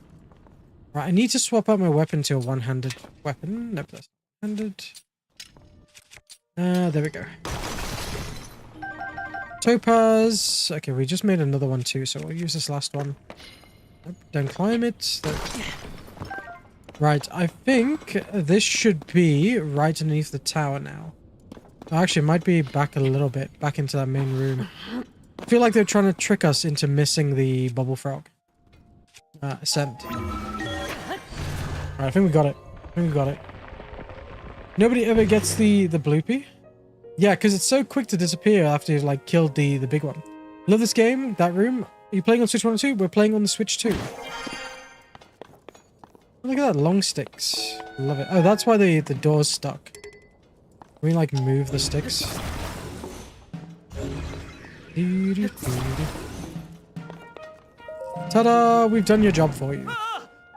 Speaker 1: Right, I need to swap out my weapon to a one-handed weapon. Nope, that's handed. There we go. Topaz. Okay, we just made another one too, so we'll use this last one. Nope, don't climb it. Right, I think this should be right underneath the tower now. Actually, it might be back a little bit, back into that main room. I feel like they're trying to trick us into missing the bubble frog. Ascent. Alright, I think we got it. Nobody ever gets the bloopy? Yeah, because it's so quick to disappear after you've like killed the big one. Love this game, that room. Are you playing on Switch 1 or 2? We're playing on the Switch 2. Look at that, long sticks. Love it. Oh, that's why the door's stuck. Can we like move the sticks? Ta-da! We've done your job for you.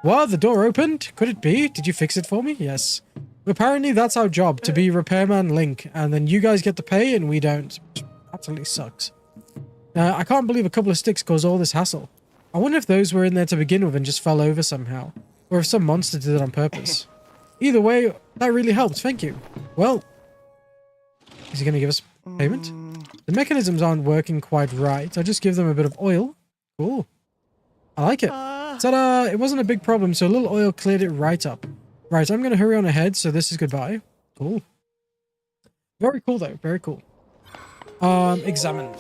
Speaker 1: What? The door opened? Could it be? Did you fix it for me? Yes. Apparently that's our job, to be Repairman Link, and then you guys get to pay and we don't. Absolutely sucks. I can't believe a couple of sticks caused all this hassle. I wonder if those were in there to begin with and just fell over somehow. Or if some monster did it on purpose. Either way, that really helped, thank you. Well, is he going to give us payment? The mechanisms aren't working quite right. I'll just give them a bit of oil. Cool. I like it. Ta-da! It wasn't a big problem, so a little oil cleared it right up. Right, I'm going to hurry on ahead, so this is goodbye. Cool. Very cool, though. Very cool. Examine.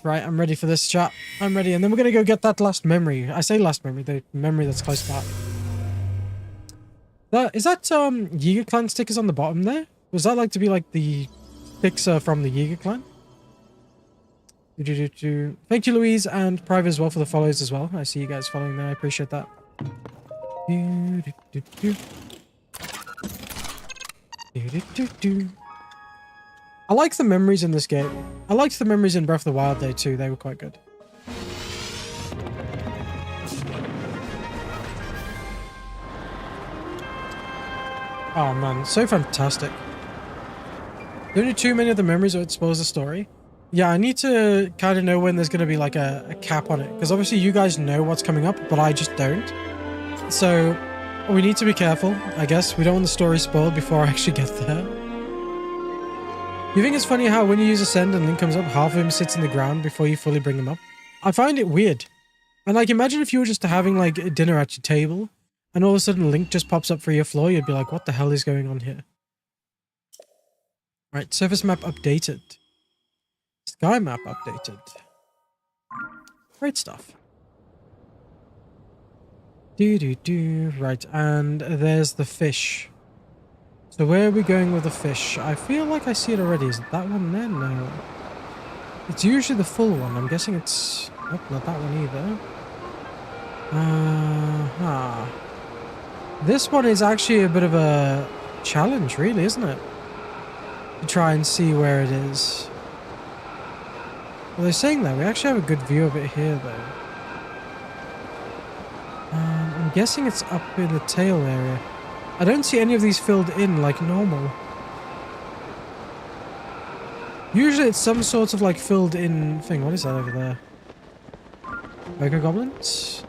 Speaker 1: Right, I'm ready for this, chat. I'm ready, and then we're going to go get that last memory. I say last memory, the memory that's close by. Is that Yiga Clan stickers on the bottom there? Was that like to be like the sticks from the Yiga Clan? Thank you, Louise, and Private as well for the follows as well. I see you guys following there. I appreciate that. I like the memories in this game. I liked the memories in Breath of the Wild though too. They were quite good. Oh man, so fantastic. Don't do too many of the memories or it spoils the story. Yeah, I need to kind of know when there's going to be like a cap on it. Because obviously you guys know what's coming up, but I just don't. So we need to be careful, I guess. We don't want the story spoiled before I actually get there. You think it's funny how when you use Ascend and Link comes up, half of him sits in the ground before you fully bring him up? I find it weird. And like, imagine if you were just having like a dinner at your table and all of a sudden Link just pops up for your floor. You'd be like, what the hell is going on here? Right, surface map updated. Sky map updated. Great stuff. Right, and there's the fish. So where are we going with the fish? I feel like I see it already. Is it that one there? No. It's usually the full one. I'm guessing it's... Nope, not that one either. This one is actually a bit of a challenge, really, isn't it? To try and see where it is. Well, they're saying that. We actually have a good view of it here, though. I'm guessing it's up in the tail area. I don't see any of these filled in like normal. Usually it's some sort of like filled in thing. What is that over there? Boko goblins?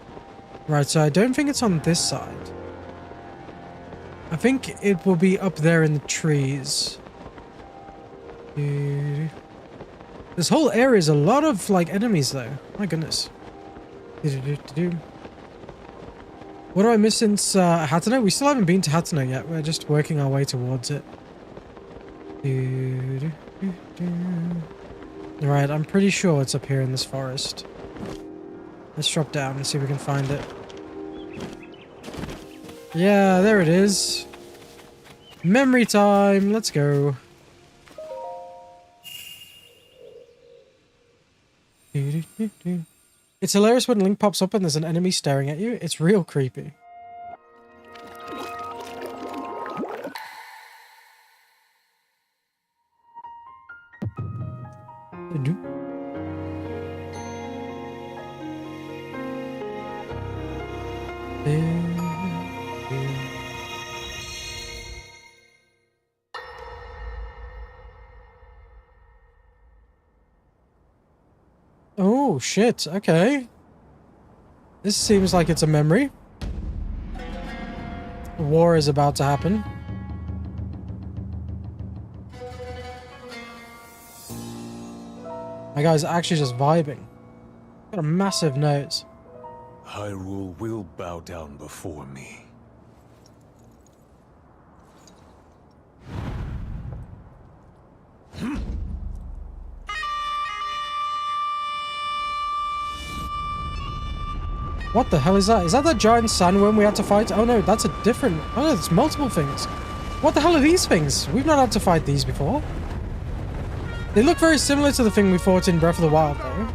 Speaker 1: Right, so I don't think it's on this side. I think it will be up there in the trees. This whole area is a lot of like enemies though. My goodness. What do I miss since Hateno? We still haven't been to Hateno yet. We're just working our way towards it. Alright, I'm pretty sure it's up here in this forest. Let's drop down and see if we can find it. Yeah, there it is. Memory time. Let's go. It's hilarious when Link pops up and there's an enemy staring at you. It's real creepy. Oh, shit. Okay. This seems like it's a memory. War is about to happen. My guy's actually just vibing. Got a massive nose.
Speaker 4: Hyrule will bow down before me.
Speaker 1: What the hell is that? Is that the giant sandworm we had to fight? Oh no, that's a different... Oh no, it's multiple things. What the hell are these things? We've not had to fight these before. They look very similar to the thing we fought in Breath of the Wild, though.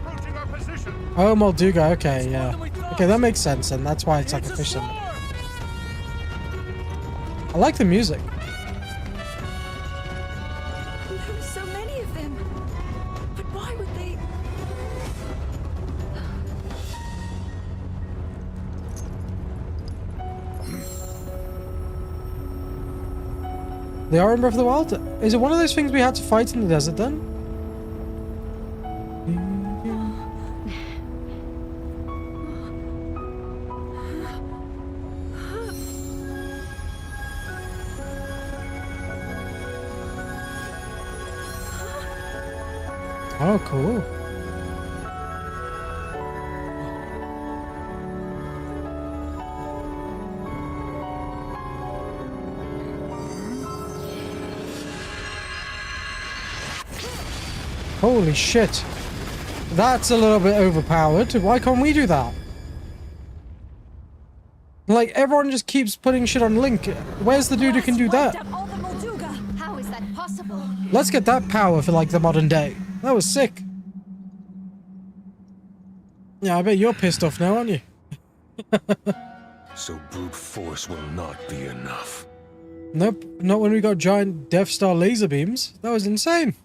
Speaker 1: Oh, Molduga. Okay, yeah. Okay, that makes sense, and that's why it's like a fish symbol. I like the music.
Speaker 3: There were so many of them. But why would they...
Speaker 1: They are in Breath of the Wild? Is it one of those things we had to fight in the desert then? Oh, cool. Holy shit. That's a little bit overpowered. Why can't we do that? Like, everyone just keeps putting shit on Link. Where's the dude who can do that?
Speaker 3: How is that possible?
Speaker 1: Let's get that power for, like, the modern day. That was sick. Yeah, I bet you're pissed off now, aren't you?
Speaker 4: So brute force will not be enough.
Speaker 1: Nope, not when we got giant Death Star laser beams. That was insane.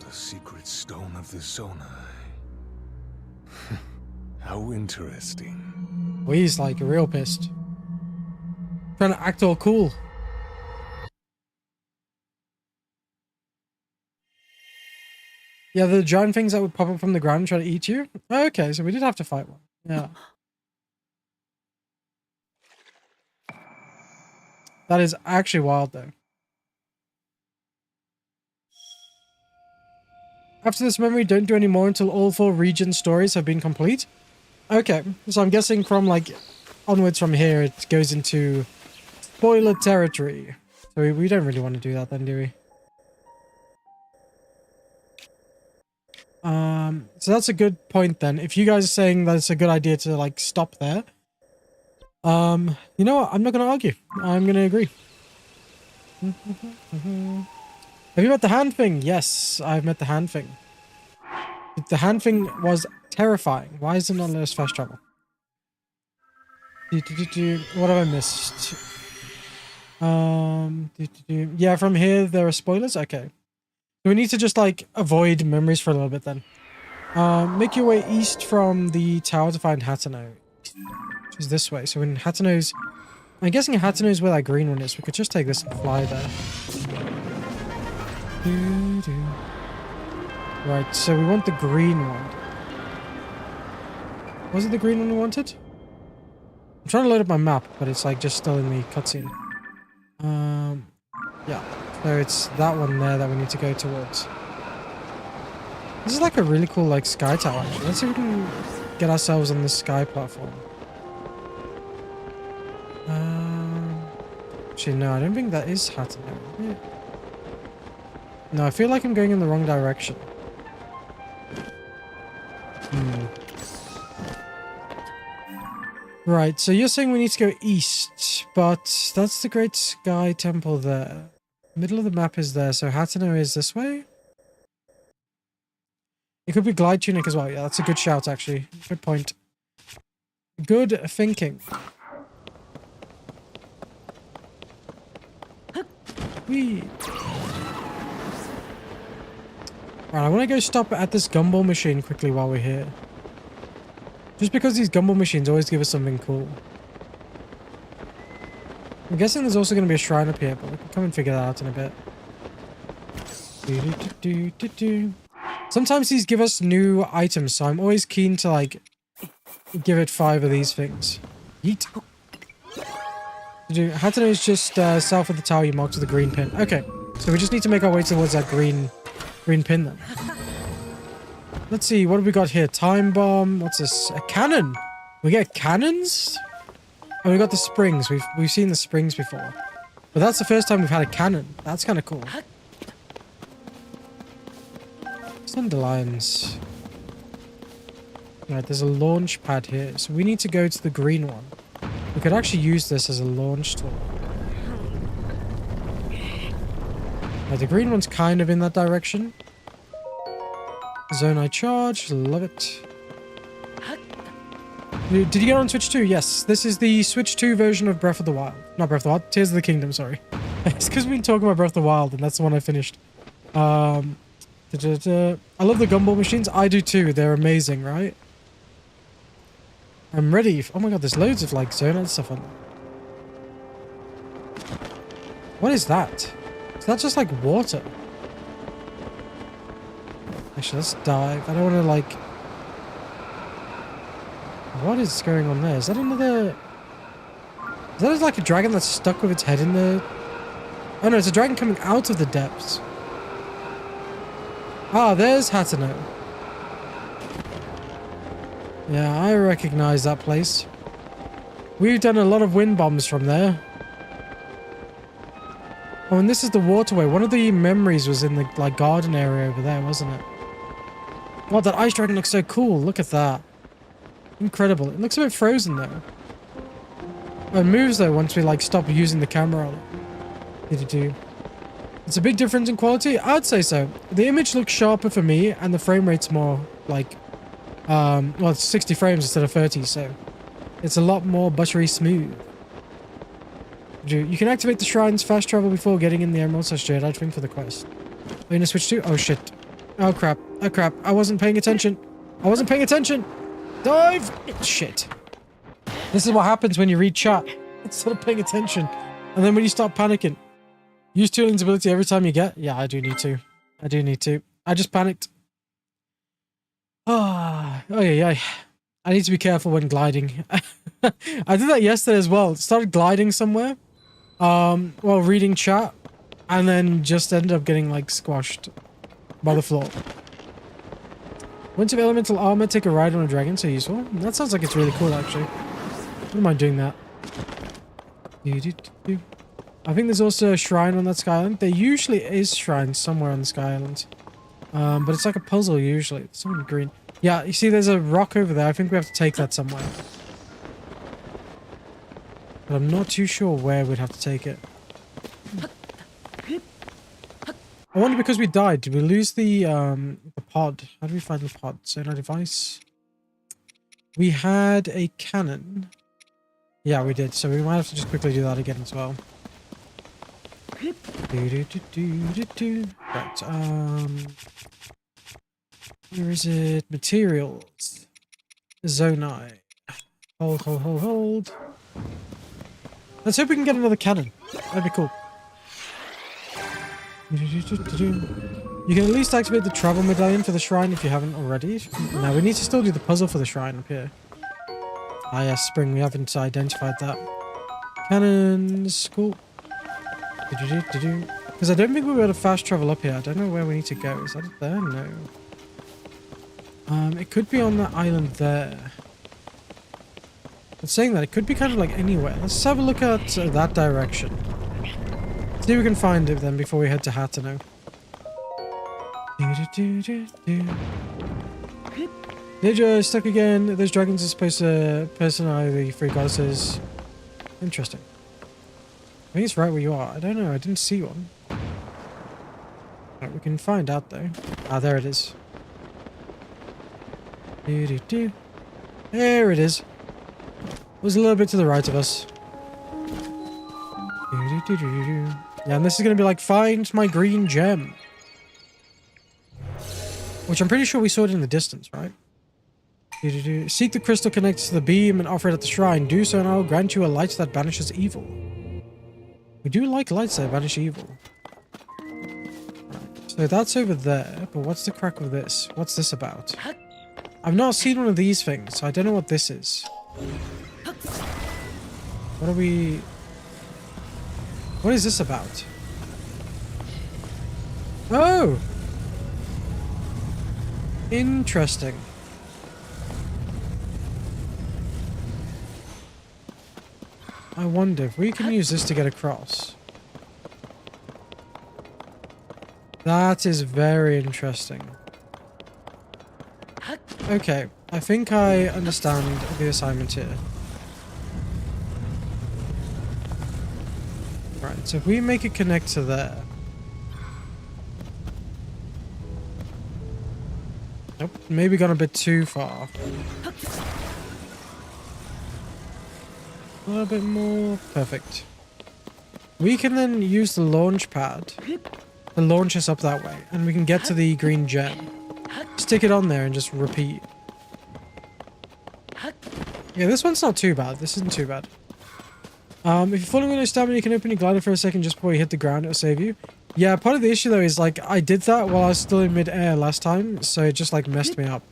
Speaker 4: The secret stone of the Zonai. How interesting.
Speaker 1: Well, he's like real pissed. Trying to act all cool. Yeah, the giant things that would pop up from the ground and try to eat you. Okay, so we did have to fight one. Yeah. That is actually wild, though. After this memory, don't do any more until all 4 region stories have been complete. Okay, so I'm guessing from, like, onwards from here, it goes into spoiler territory. So we don't really want to do that then, do we? So that's a good point then. If you guys are saying that it's a good idea to, like, stop there, you know what? I'm not going to argue. I'm going to agree. Have you met the hand thing? Yes, I've met the hand thing. The hand thing was terrifying. Why is it not let us fast travel? What have I missed? Yeah, from here there are spoilers? Okay. We need to just, like, avoid memories for a little bit then. Make your way east from the tower to find Hateno. Which is this way. So in Hateno's... I'm guessing Hateno's where that green one is. We could just take this and fly there. Right, so we want the green one. Was it the green one we wanted? I'm trying to load up my map, but it's like just still in the cutscene. Yeah. So it's that one there that we need to go towards. This is like a really cool like sky tower actually. Let's see if we can get ourselves on this sky platform. Actually no, I don't think that is Hateno. No, I feel like I'm going in the wrong direction. Right, so you're saying we need to go east, but that's the Great Sky Temple there. Middle of the map is there, so Hateno is this way? It could be Glide Tunic as well. Yeah, that's a good shout, actually. Good point. Good thinking. Whee! Right, I want to go stop at this gumball machine quickly while we're here. Just because these gumball machines always give us something cool. I'm guessing there's also going to be a shrine up here, but we can come and figure that out in a bit. Sometimes these give us new items, so I'm always keen to, like, give it 5 of these things. Yeet. Hateno is just south of the tower you marked with the green pin. Okay, so we just need to make our way towards that green pin then. Let's see, what have we got here? Time bomb. What's this? A cannon. We get cannons? Oh, we got the springs. We've seen the springs before. But that's the first time we've had a cannon. That's kind of cool. Dandelions. Right, there's a launch pad here. So we need to go to the green one. We could actually use this as a launch tool. Right, the green one's kind of in that direction. Zone I charge. Love it. Did you get on Switch 2? Yes. This is the Switch 2 version of Breath of the Wild. Not Breath of the Wild. Tears of the Kingdom, sorry. It's because we've been talking about Breath of the Wild, and that's the one I finished. I love the gumball machines. I do too. They're amazing, right? I'm ready. Oh my god, there's loads of like Zonite stuff on there. What is that? Is that just like water? Actually, let's dive. I don't want to like... What is going on there? Is that another... Is that like a dragon that's stuck with its head in the... Oh no, it's a dragon coming out of the depths. Ah, there's Hateno. Yeah, I recognize that place. We've done a lot of wind bombs from there. Oh, and this is the waterway. One of the memories was in the like garden area over there, wasn't it? God, that ice dragon looks so cool. Look at that. Incredible. It looks a bit frozen though. Oh, it moves though once we like stop using the camera on it. It's a big difference in quality? I'd say so. The image looks sharper for me and the frame rate's more like well, it's 60 frames instead of 30, so it's a lot more buttery smooth. You can activate the shrine's fast travel before getting in the Emerald/Jade Ring for the quest. Are you gonna switch to? Oh shit. Oh crap. Oh crap. I wasn't paying attention. I wasn't paying attention. Dive! Shit. This is what happens when you read chat instead of paying attention. And then when you start panicking. Use Tooling's ability every time you get? Yeah, I do need to. I do need to. I just panicked. Oh yeah. I need to be careful when gliding. I did that yesterday as well. Started gliding somewhere while reading chat and then just ended up getting like squashed by the floor. Winds of elemental armor, take a ride on a dragon, so useful. That sounds like it's really cool actually. Wouldn't mind doing that. I think there's also a shrine on that Sky Island. There usually is shrines somewhere on the Sky Island. But it's like a puzzle usually. It's something green. Yeah, you see there's a rock over there. I think we have to take that somewhere. But I'm not too sure where we'd have to take it. I wonder because we died, did we lose the pod? How do we find the pod? So no device. We had a cannon. Yeah, we did. So we might have to just quickly do that again as well. Right, where is it? Materials. Zonai. Hold. Let's hope we can get another cannon. That'd be cool. You can at least activate the travel medallion for the shrine if you haven't already. Now we need to still do the puzzle for the shrine up here. Ah yes, spring, we haven't identified that. Cannons, cool. Because I don't think we'll be able to fast travel up here. I don't know where we need to go. Is that it there? No. It could be on that island there. But saying that, it could be kind of like anywhere. Let's have a look at that direction. See if we can find it then before we head to Hateno. Ninja stuck again. Those dragons are supposed to personify the three goddesses. Interesting. I think it's right where you are. I don't know. I didn't see one. Right, we can find out though. Ah, there it is. Doo-doo-doo. There it is. It was a little bit to the right of us. Doo-doo-doo-doo-doo. Yeah, and this is going to be like, find my green gem. Which I'm pretty sure we saw it in the distance, right? Doo-doo-doo. Seek the crystal connected to the beam and offer it at the shrine. Do so and I will grant you a light that banishes evil. We do like lights that banish evil. Right. So that's over there, but what's the crack with this? What's this about? I've not seen one of these things, so I don't know what this is. What are we... What is this about? Oh! Interesting. I wonder if we can use this to get across. That is very interesting. Okay, I think I understand the assignment here. Right, so if we make it connect to there. Nope, maybe gone a bit too far. A little bit more. Perfect. We can then use the launch pad to launch us up that way, and we can get to the green gem. Stick it on there and just repeat. Yeah, this one's not too bad. This isn't too bad. If you're falling with no stamina, you can open your glider for a second just before you hit the ground. It'll save you. Yeah, part of the issue though is like I did that while I was still in mid-air last time, so it just like messed me up.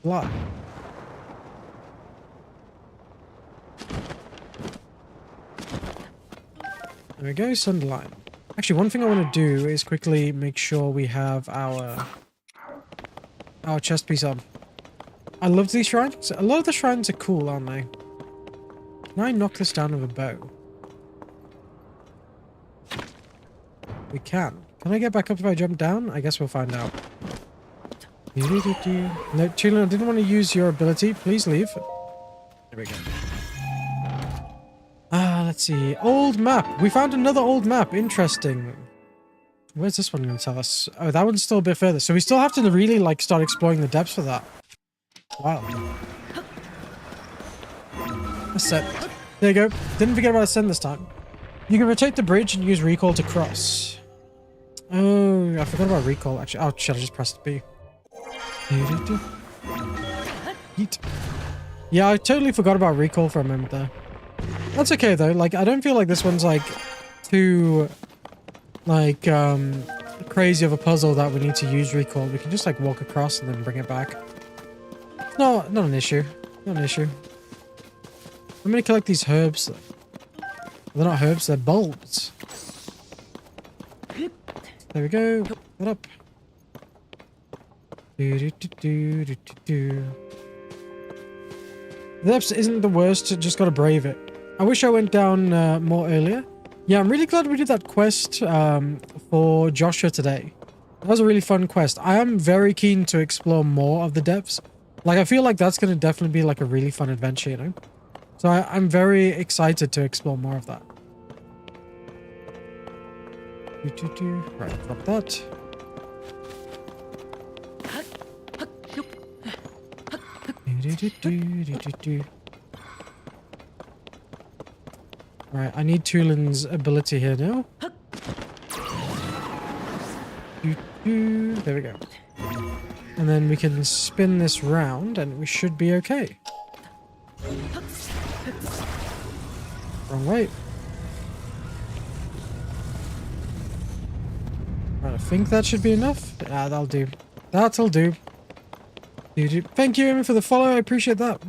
Speaker 1: What? There we go, Sunderline. Actually, one thing I want to do is quickly make sure we have our chest piece on. I love these shrines. A lot of the shrines are cool, aren't they? Can I knock this down with a bow? We can. Can I get back up if I jump down? I guess we'll find out. No, Chilin, I didn't want to use your ability. Please leave. There we go. Let's see. Old map. We found another old map. Interesting. Where's this one going to tell us? Oh, that one's still a bit further. So we still have to really, like, start exploring the depths for that. Wow. Ascend. There you go. Didn't forget about ascend this time. You can rotate the bridge and use recall to cross. Oh, I forgot about recall, actually. Oh, shit, I just pressed B. Yeet. Yeah, I totally forgot about recall for a moment there. That's okay though, like I don't feel like this one's like too like crazy of a puzzle that we need to use recall. We can just like walk across and then bring it back. No, not an issue. Not an issue. I'm gonna collect these herbs. They're not herbs, they're bulbs. There we go. What up? The depths isn't the worst, just gotta brave it. I wish I went down more earlier. Yeah, I'm really glad we did that quest for Joshua today. That was a really fun quest. I am very keen to explore more of the depths. Like, I feel like that's going to definitely be like a really fun adventure, you know? So I'm very excited to explore more of that. Right, drop that. Right, I need Tulin's ability here now. There we go. And then we can spin this round and we should be okay. Wrong way. Right, I think that should be enough. Ah, that'll do. That'll do. Thank you, Amy, for the follow. I appreciate that.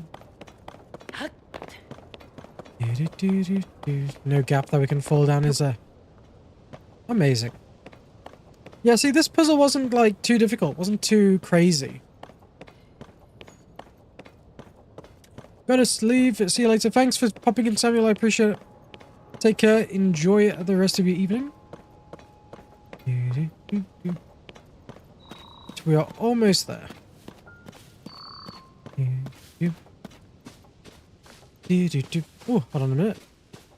Speaker 1: No gap that we can fall down, is there? Amazing. Yeah, see, this puzzle wasn't, like, too difficult. Wasn't too crazy. Better sleep. See you later. Thanks for popping in, Samuel. I appreciate it. Take care. Enjoy the rest of your evening. We are almost there. Oh, hold on a minute.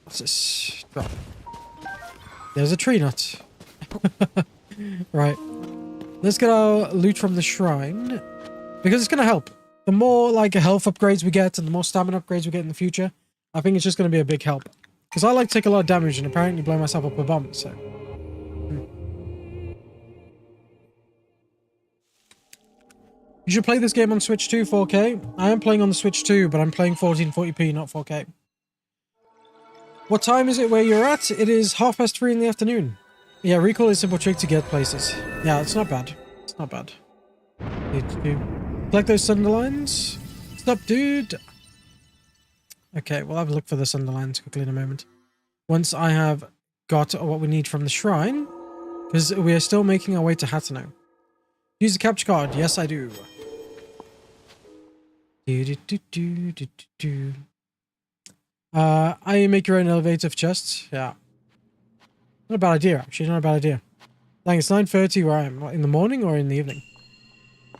Speaker 1: What's this? Drop. There's a tree nut. Right. Let's get our loot from the shrine. Because it's going to help. The more like health upgrades we get and the more stamina upgrades we get in the future, I think it's just going to be a big help. Because I like to take a lot of damage and apparently blow myself up with bombs, so... You should play this game on Switch 2 4K. I am playing on the Switch 2, but I'm playing 1440p, not 4K. What time is it where you're at? It is 3:30 in the afternoon. Yeah, recall is a simple trick to get places. Yeah, it's not bad. It's not bad. Collect those Sunderlines. Stop, dude. Okay, we'll have a look for the Sunderlines quickly in a moment. Once I have got what we need from the shrine, because we are still making our way to Hateno. Use the capture card. Yes, I do. I make your own elevator for chests. Yeah. Not a bad idea, actually. Not a bad idea. Like, it's 9:30 where I am. In the morning or in the evening?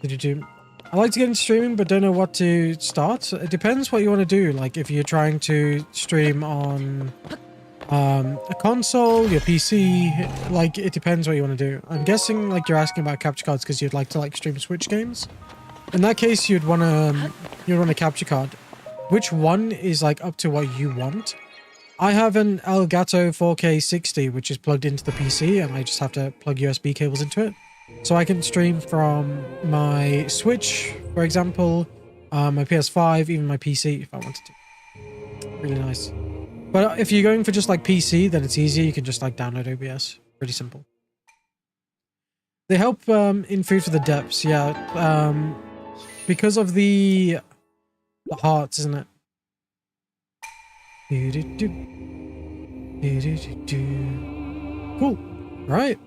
Speaker 1: I like to get into streaming, but don't know what to start. It depends what you want to do. Like, if you're trying to stream on a console, your PC, like, it depends what you want to do. I'm guessing, like, you're asking about capture cards because you'd like to, like, stream Switch games. In that case, you'd want a capture card. Which one is, like, up to what you want? I have an Elgato 4K 60, which is plugged into the PC, and I just have to plug USB cables into it. So I can stream from my Switch, for example, my PS5, even my PC if I wanted to. Really nice. But if you're going for just like PC, then it's easier. You can just like download OBS. Pretty simple. They help in Food for the Depths, yeah. Because of the hearts, isn't it? Cool. Right.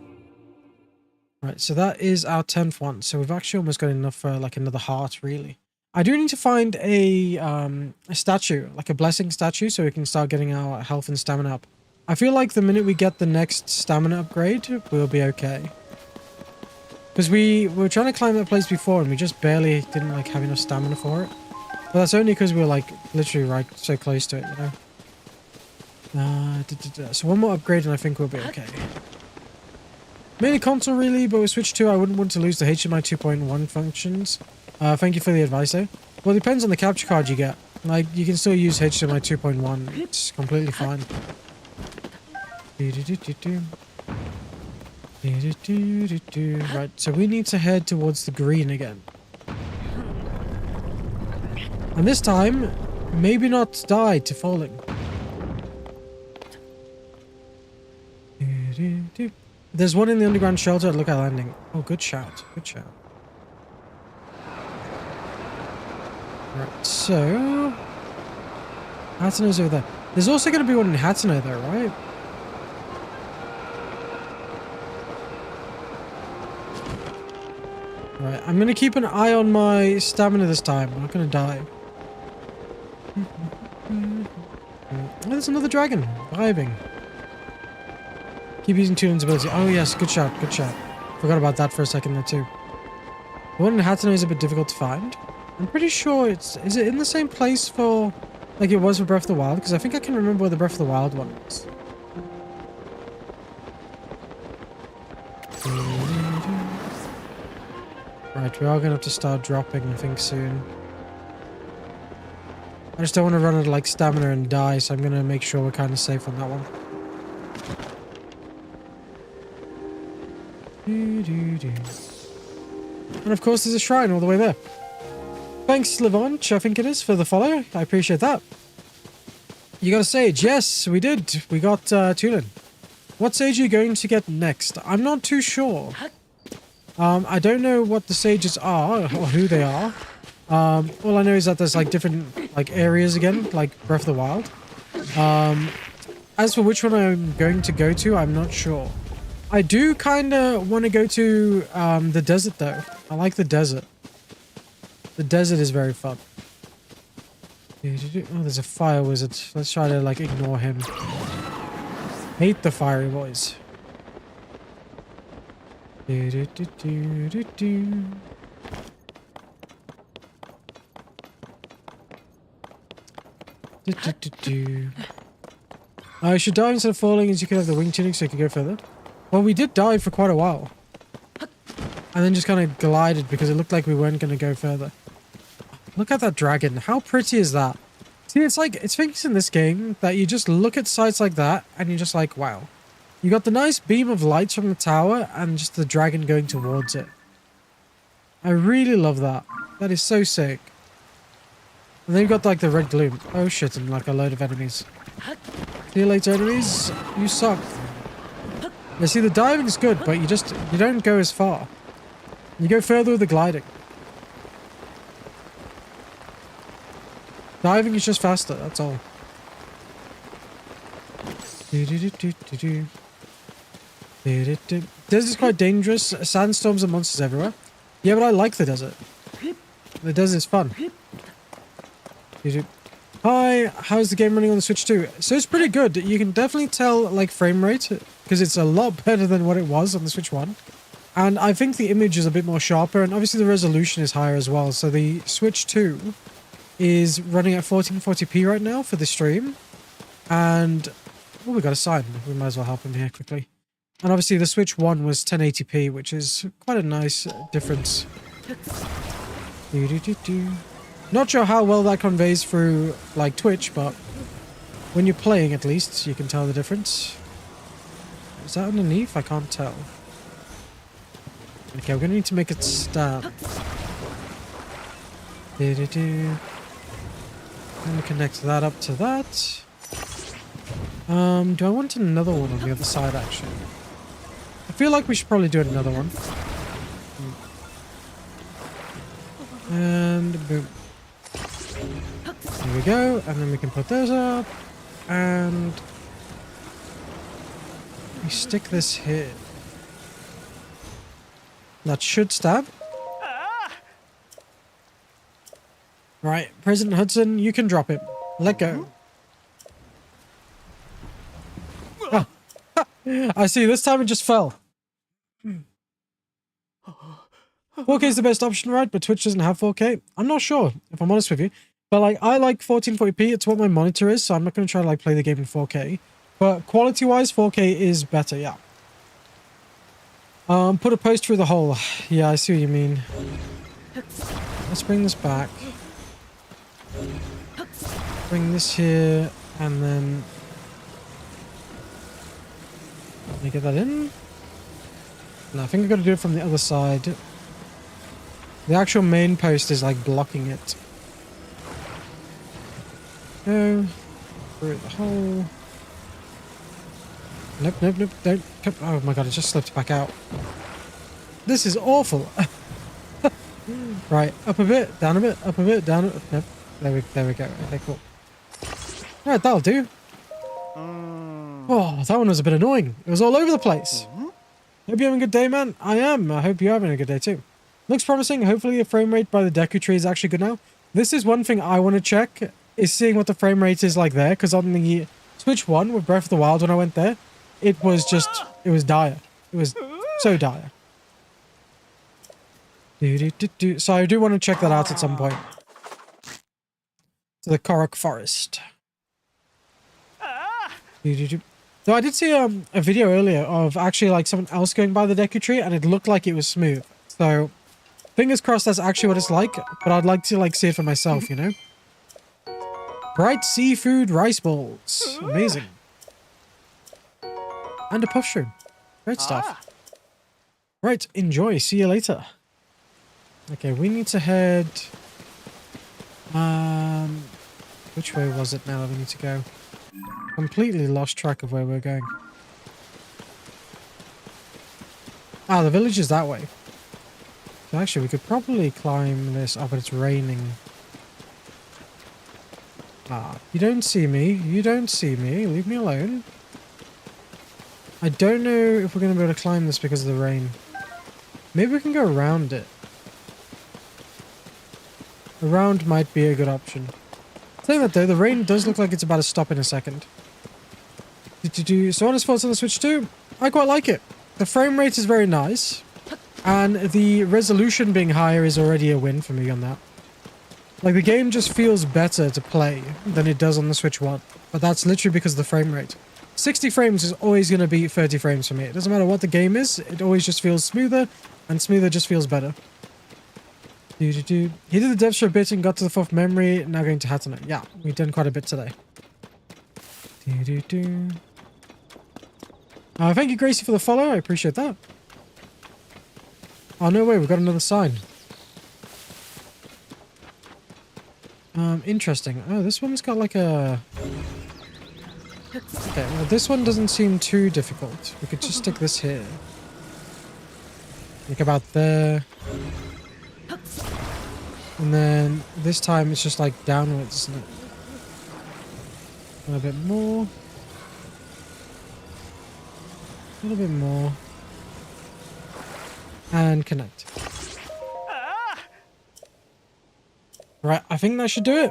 Speaker 1: Right, so that is our 10th one. So we've actually almost got enough for like another heart, really. I do need to find a statue, like a blessing statue, so we can start getting our health and stamina up. I feel like the minute we get the next stamina upgrade, we'll be okay. Because we were trying to climb that place before and we just barely didn't like have enough stamina for it. But that's only because we were like literally right so close to it, you know. So one more upgrade and I think we'll be okay. Mainly console really, but with Switch 2 I wouldn't want to lose the HDMI 2.1 functions. Thank you for the advice though. Well, it depends on the capture card you get. Like, you can still use HDMI 2.1. It's completely fine. Right, so we need to head towards the green again. And this time, maybe not die to falling. There's one in the underground shelter at Lookout Landing. Oh, good shout. Good shout. Right, so... Hateno's over there. There's also going to be one in Hateno though, right? Right, I'm going to keep an eye on my stamina this time. I'm not going to die. Oh, there's another dragon. Vibing. Keep using Tulin's ability. Oh yes, good shot, good shot. Forgot about that for a second there too. The one in Hateno is a bit difficult to find. I'm pretty sure it's... Is it in the same place for... Like it was for Breath of the Wild? Because I think I can remember where the Breath of the Wild one was. Right, we are going to have to start dropping, I think, soon. I just don't want to run out of, like, stamina and die, so I'm going to make sure we're kind of safe on that one. And of course, there's a shrine all the way there. Thanks, Levanch, I think it is, for the follow. I appreciate that. You got a sage? Yes, we did. We got Tulin. What sage are you going to get next? I'm not too sure. I don't know what the sages are or who they are. All I know is that there's like different like areas again, like Breath of the Wild. As for which one I'm going to go to, I'm not sure. I do kind of want to go to the desert though. I like the desert. The desert is very fun. Oh, there's a fire wizard. Let's try to like ignore him. Hate the fiery boys. I should dive instead of falling, as you could have the wing tunic so you could go further. Well, we did dive for quite a while. And then just kind of glided because it looked like we weren't going to go further. Look at that dragon. How pretty is that? See, it's like, it's things in this game that you just look at sights like that and you're just like, wow. You got the nice beam of lights from the tower and just the dragon going towards it. I really love that. That is so sick. And then you've got like the red gloom. Oh shit, and like a load of enemies. See you later, enemies. You suck. Yeah, see, the diving is good, but you don't go as far. You go further with the gliding. Diving is just faster, that's all. Desert's quite dangerous. Sandstorms and monsters everywhere. Yeah, but I like the desert. The desert's fun. Hi, how's the game running on the Switch 2? So it's pretty good. You can definitely tell, like, frame rate, because it's a lot better than what it was on the Switch 1. And I think the image is a bit more sharper, and obviously the resolution is higher as well. So the Switch 2 is running at 1440p right now for the stream. And, oh, we got a sign. We might as well help him here quickly. And obviously the Switch 1 was 1080p, which is quite a nice difference. Not sure how well that conveys through, like, Twitch, but when you're playing, at least, you can tell the difference. Is that underneath? I can't tell. Okay, we're going to need to make it stand. I'm going to connect that up to that. Do I want another one on the other side, actually? I feel like we should probably do another one. And boom. There we go, and then we can put those up, and we stick this here. That should stab. Right, President Hudson, you can drop it. Let go. Ah. I see, this time it just fell. 4K is the best option, right? But Twitch doesn't have 4K. I'm not sure, if I'm honest with you. But, like, I like 1440p. It's what my monitor is, so I'm not going to try to, like, play the game in 4K. But quality-wise, 4K is better, yeah. Put a post through the hole. Yeah, I see what you mean. Let's bring this back. Bring this here, and then... Let me get that in. No, I think I've got to do it from the other side. The actual main post is, like, blocking it. Go. Through the hole. Nope, nope, nope, don't come. Oh my god, it just slipped back out. This is awful. Right, up a bit, down a bit, up a bit, down a bit. Nope. There we go. Okay, cool. Alright, that'll do. Oh, that one was a bit annoying. It was all over the place. Hope you're having a good day, man. I am. I hope you're having a good day too. Looks promising. Hopefully the frame rate by the Deku tree is actually good now. This is one thing I want to check, is seeing what the frame rate is like there, because on the Switch 1 with Breath of the Wild when I went there, it was dire. It was so dire. So I do want to check that out at some point. To the Korok Forest. So I did see a video earlier of actually like someone else going by the Deku tree, and it looked like it was smooth. So fingers crossed that's actually what it's like, but I'd like to like see it for myself, you know? Bright seafood rice balls. Amazing. And a mushroom. Great stuff. Right, enjoy. See you later. Okay, we need to head... which way was it now that we need to go? Completely lost track of where we're going. Ah, the village is that way. So actually, we could probably climb this. Oh, but it's raining. Ah, you don't see me. You don't see me. Leave me alone. I don't know if we're going to be able to climb this because of the rain. Maybe we can go around it. Around might be a good option. Saying that though, the rain does look like it's about to stop in a second. So honest thoughts on the Switch 2? I quite like it. The frame rate is very nice. And the resolution being higher is already a win for me on that. Like, the game just feels better to play than it does on the Switch 1. But that's literally because of the frame rate. 60 frames is always going to beat 30 frames for me. It doesn't matter what the game is. It always just feels smoother, and smoother just feels better. He did the devs for a bit and got to the 4th memory. Now going to Hatano. Yeah, we've done quite a bit today. Thank you, Gracie, for the follow. I appreciate that. Oh, no way. We've got another sign. Interesting. Oh, this one's got like a... Okay, well, this one doesn't seem too difficult. We could just stick this here. Like about there. And then this time it's just like downwards, isn't it? A little bit more. A little bit more. And connect. Right, I think that should do it.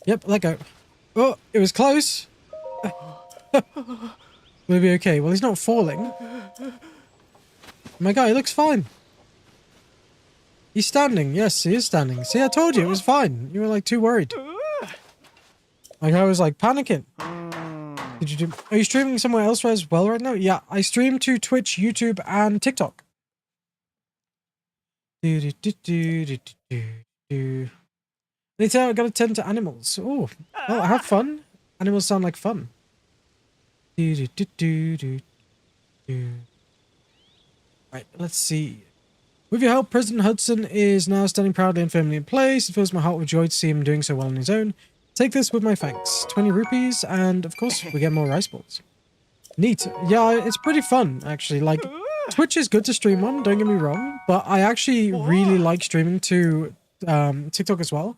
Speaker 1: Yep, let go. Oh, it was close. Will be okay. Well, he's not falling. My guy, he looks fine. He's standing. Yes, he is standing. See, I told you, it was fine. You were like too worried. Like, I was like panicking. Are you streaming somewhere else as well right now? Yeah, I stream to Twitch, YouTube, and TikTok. Anytime I gotta tend to animals. Oh, well, have fun. Animals sound like fun. Right, let's see. With your help, President Hudson is now standing proudly and firmly in place. It fills my heart with joy to see him doing so well on his own. Take this with my thanks. 20 rupees, and of course, we get more rice balls. Neat. Yeah, it's pretty fun, actually. Like, Twitch is good to stream on, don't get me wrong, but I actually really like streaming to TikTok as well.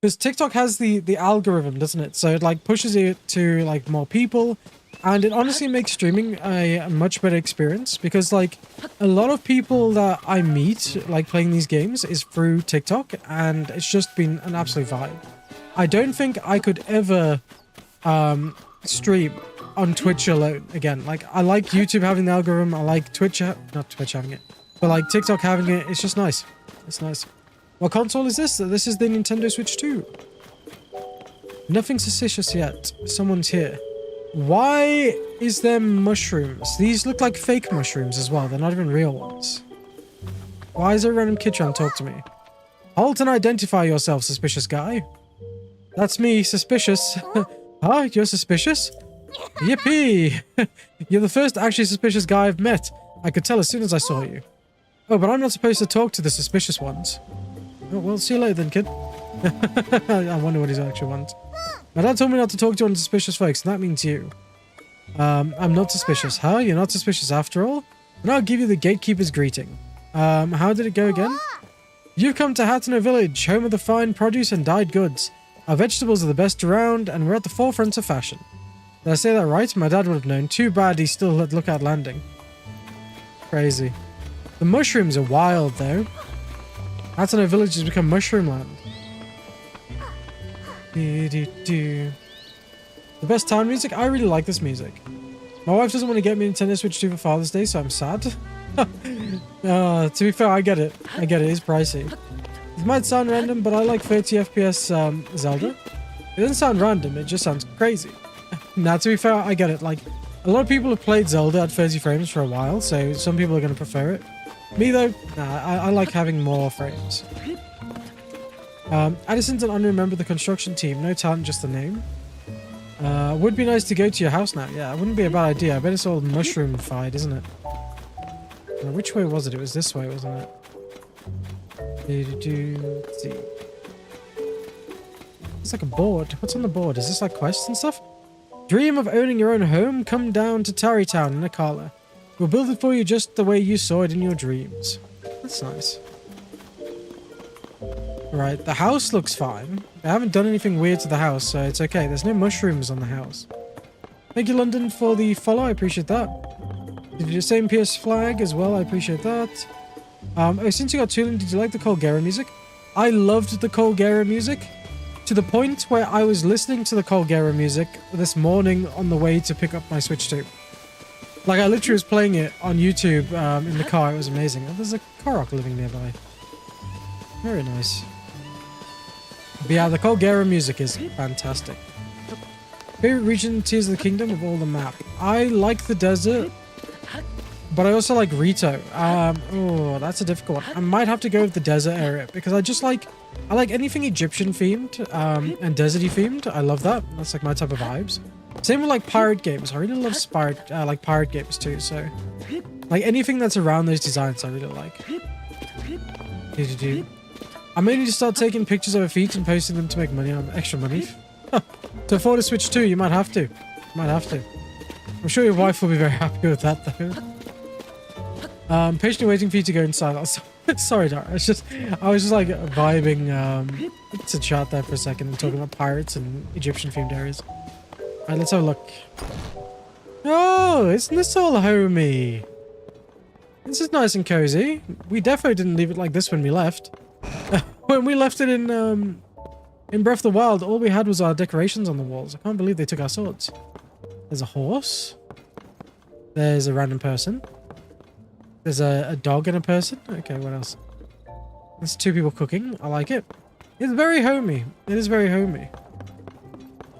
Speaker 1: Because TikTok has the algorithm, doesn't it? So it like pushes it to like more people, and it honestly makes streaming a much better experience, because like a lot of people that I meet like playing these games is through TikTok, and it's just been an absolute vibe. I don't think I could ever stream on Twitch alone again. Like, I like YouTube having the algorithm, I like Twitch, not Twitch having it, but like TikTok having it. It's just nice. It's nice. What console is this? This is the Nintendo Switch 2. Nothing suspicious yet. Someone's here. Why is there mushrooms? These look like fake mushrooms as well. They're not even real ones. Why is there a random kid trying to talk to me? Halt and identify yourself, suspicious guy. That's me, suspicious. Huh? You're suspicious? Yippee! You're the first actually suspicious guy I've met. I could tell as soon as I saw you. Oh, but I'm not supposed to talk to the suspicious ones. Oh, well, see you later then, kid. I wonder what he actually wants. My dad told me not to talk to unsuspicious folks, and that means you. I'm not suspicious. Huh? You're not suspicious after all? And I'll give you the gatekeeper's greeting. How did it go again? You've come to Hatano Village, home of the fine produce and dyed goods. Our vegetables are the best around, and we're at the forefront of fashion. Did I say that right? My dad would have known. Too bad he's still at Lookout Landing. Crazy. The mushrooms are wild, though. Hatano Village has become mushroom land. The best town music? I really like this music. My wife doesn't want to get me Nintendo Switch 2 for Father's Day, so I'm sad. To be fair, I get it. I get it. It's pricey. It might sound random, but I like 30 FPS Zelda. It doesn't sound random, it just sounds crazy. Now, to be fair, I get it. Like, a lot of people have played Zelda at 30 frames for a while, so some people are going to prefer it. Me, though, nah, I like having more frames. Addison's an unremembered the construction team. No talent, just the name. Would be nice to go to your house now. Yeah, it wouldn't be a bad idea. I bet it's all mushroom-fied, isn't it? Which way was it? It was this way, wasn't it? Let's see. It's like a board. What's on the board? Is this like quests and stuff? Dream of owning your own home? Come down to Tarrytown in Akala. We'll build it for you just the way you saw it in your dreams. That's nice. Right, the house looks fine. I haven't done anything weird to the house, so it's okay. There's no mushrooms on the house. Thank you, London, for the follow. I appreciate that. Did you do the same PS flag as well? I appreciate that. Oh, since you got Tulin, did you like the Colgera music? I loved the Colgera music to the point where I was listening to the Colgera music this morning on the way to pick up my Switch 2. Like, I literally was playing it on YouTube in the car. It was amazing. Oh, there's a Korok living nearby. Very nice. But yeah, the Colgera music is fantastic. Favorite region, Tears of the Kingdom, of all the map. I like the desert, but I also like Rito. Oh, that's a difficult one. I might have to go with the desert area because I like anything Egyptian themed and deserty themed. I love that. That's like my type of vibes. Same with like pirate games. I really love like pirate games too. So like anything that's around those designs, I really like. I may need to start taking pictures of our feet and posting them to make money on extra money. To afford a Switch 2, you might have to. I'm sure your wife will be very happy with that though. Patiently waiting for you to go inside. Sorry, Dara. I was just like vibing to chat there for a second and talking about pirates and Egyptian themed areas. Alright, let's have a look. Oh, isn't this all homey? This is nice and cozy. We definitely didn't leave it like this when we left. When we left it in Breath of the Wild, all we had was our decorations on the walls. I can't believe they took our swords. There's a horse. There's a random person. There's a dog and a person. Okay, what else? There's 2 people cooking. I like it. It's very homey. It is very homey.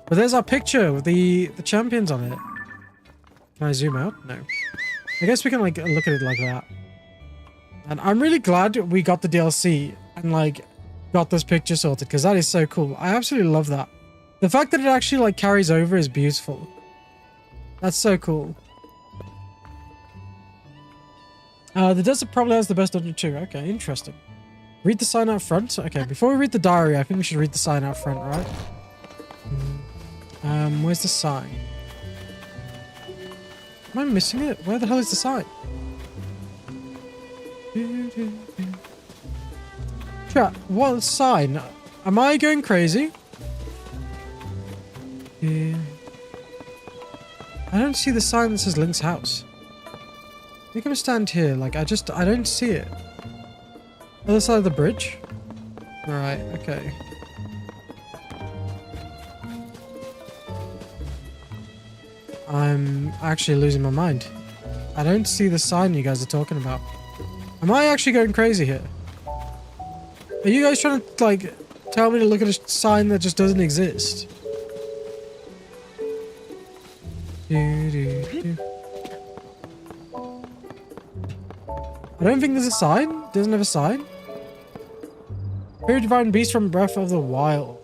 Speaker 1: But there's our picture with the champions on it. Can I zoom out? No. I guess we can like look at it like that. And I'm really glad we got the DLC and like got this picture sorted because that is so cool. I absolutely love that. The fact that it actually like carries over is beautiful. That's so cool. The desert probably has the best dungeon too. Okay, interesting. Read the sign out front. Okay, before we read the diary, I think we should read the sign out front, right? Where's the sign? Am I missing it? Where the hell is the sign? Chat, what sign? Am I going crazy? Yeah. I don't see the sign that says Link's house. You're gonna stand here, like I don't see it. Other side of the bridge? Alright, okay. I'm actually losing my mind. I don't see the sign you guys are talking about. Am I actually going crazy here? Are you guys trying to, like, tell me to look at a sign that just doesn't exist? I don't think there's a sign. Doesn't have a sign. Very divine beast from Breath of the Wild.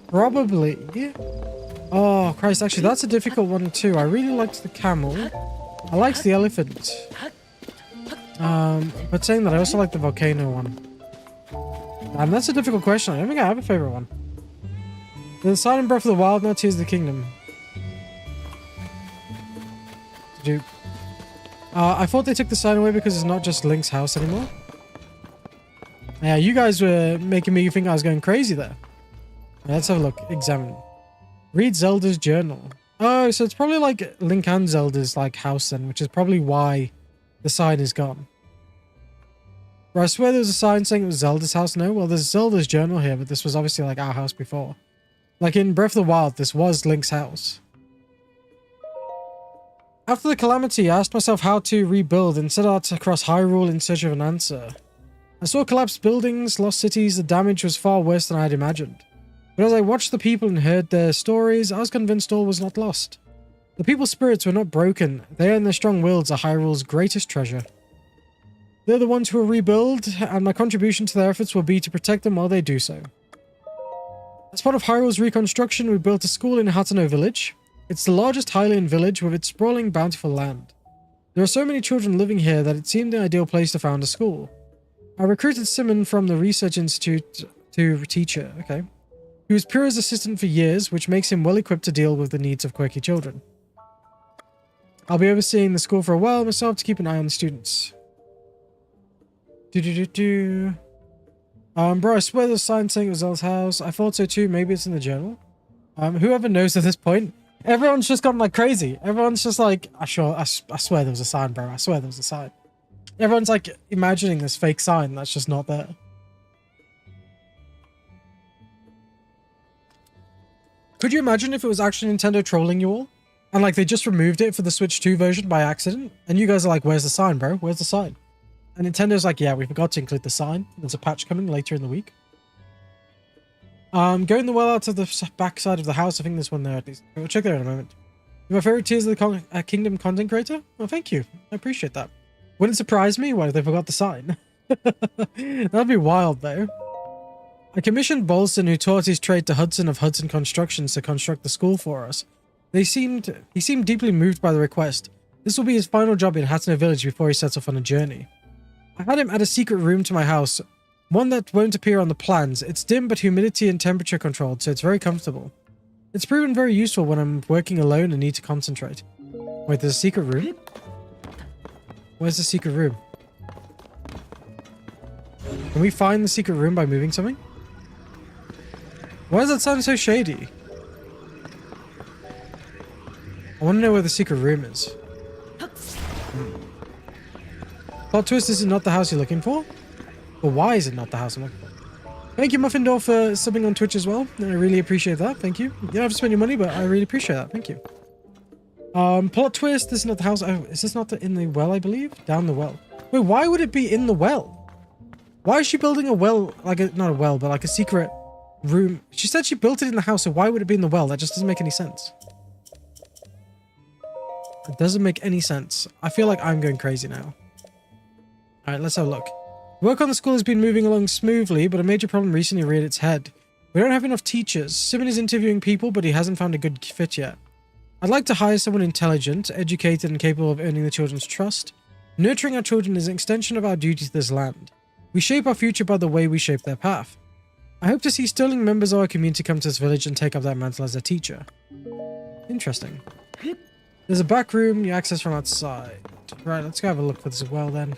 Speaker 1: Probably. Oh, Christ. Actually, that's a difficult one too. I really liked the camel. I liked the elephant. But saying that, I also like the volcano one. And that's a difficult question. I don't think I have a favorite one. There's a sign in Breath of the Wild, not Tears of the Kingdom. I thought they took the sign away because it's not just Link's house anymore. Yeah, you guys were making me think I was going crazy there. Let's have a look. Examine. Read Zelda's journal. Oh, so it's probably like Link and Zelda's like house then, which is probably why the sign is gone. But I swear there was a sign saying it was Zelda's house. No, well, there's Zelda's journal here, but this was obviously like our house before. Like in Breath of the Wild, this was Link's house. After the calamity, I asked myself how to rebuild and set out across Hyrule in search of an answer. I saw collapsed buildings, lost cities, the damage was far worse than I had imagined. But as I watched the people and heard their stories, I was convinced all was not lost. The people's spirits were not broken. They and their strong wills are Hyrule's greatest treasure. They're the ones who will rebuild, and my contribution to their efforts will be to protect them while they do so. As part of Hyrule's reconstruction, we built a school in Hateno village. It's the largest Hylian village with its sprawling, bountiful land. There are so many children living here that it seemed the ideal place to found a school. I recruited Simon from the Research Institute to teach her, okay. He was Pyrrha's assistant for years, which makes him well equipped to deal with the needs of quirky children. I'll be overseeing the school for a while myself to keep an eye on the students. Bro, I swear there's a sign saying it was Elle's house. I thought so too. Maybe it's in the journal. Whoever knows at this point, everyone's just gone like crazy. Everyone's just like, I swear there was a sign, bro. I swear there was a sign. Everyone's like imagining this fake sign that's just not there. Could you imagine if it was actually Nintendo trolling you all? And like they just removed it for the Switch 2 version by accident? And you guys are like, where's the sign, bro? Where's the sign? And Nintendo's like, yeah, we forgot to include the sign. There's a patch coming later in the week. Going the well out of the back side of the house. I think there's one there at least. We'll check that out in a moment. You're my favorite Tears of the Kingdom content creator? Well, thank you. I appreciate that. Wouldn't surprise me. What if they forgot the sign? That'd be wild, though. I commissioned Bolston, who taught his trade to Hudson of Hudson Constructions, to construct the school for us. He seemed deeply moved by the request. This will be his final job in Hatno Village before he sets off on a journey. I had him add a secret room to my house, one that won't appear on the plans. It's dim but humidity and temperature controlled, so it's very comfortable. It's proven very useful when I'm working alone and need to concentrate. Wait, there's a secret room? Where's the secret room? Can we find the secret room by moving something? Why does that sound so shady? I want to know where the secret room is. Plot twist, this is not the house you're looking for? But why is it not the house I'm looking for? Thank you, Muffindor, for subbing on Twitch as well. I really appreciate that. Thank you. You don't have to spend your money, but I really appreciate that. Thank you. Plot twist, this is not the house. Oh, is this not in the well, I believe? Down the well. Wait, why would it be in the well? Why is she building a well, not a well, but like a secret room? She said she built it in the house, so why would it be in the well? That just doesn't make any sense. It doesn't make any sense. I feel like I'm going crazy now. Alright, let's have a look. Work on the school has been moving along smoothly, but a major problem recently reared its head. We don't have enough teachers. Simon is interviewing people, but he hasn't found a good fit yet. I'd like to hire someone intelligent, educated, and capable of earning the children's trust. Nurturing our children is an extension of our duty to this land. We shape our future by the way we shape their path. I hope to see sterling members of our community come to this village and take up that mantle as their teacher. Interesting. There's a back room you access from outside. Right, let's go have a look for this as well then.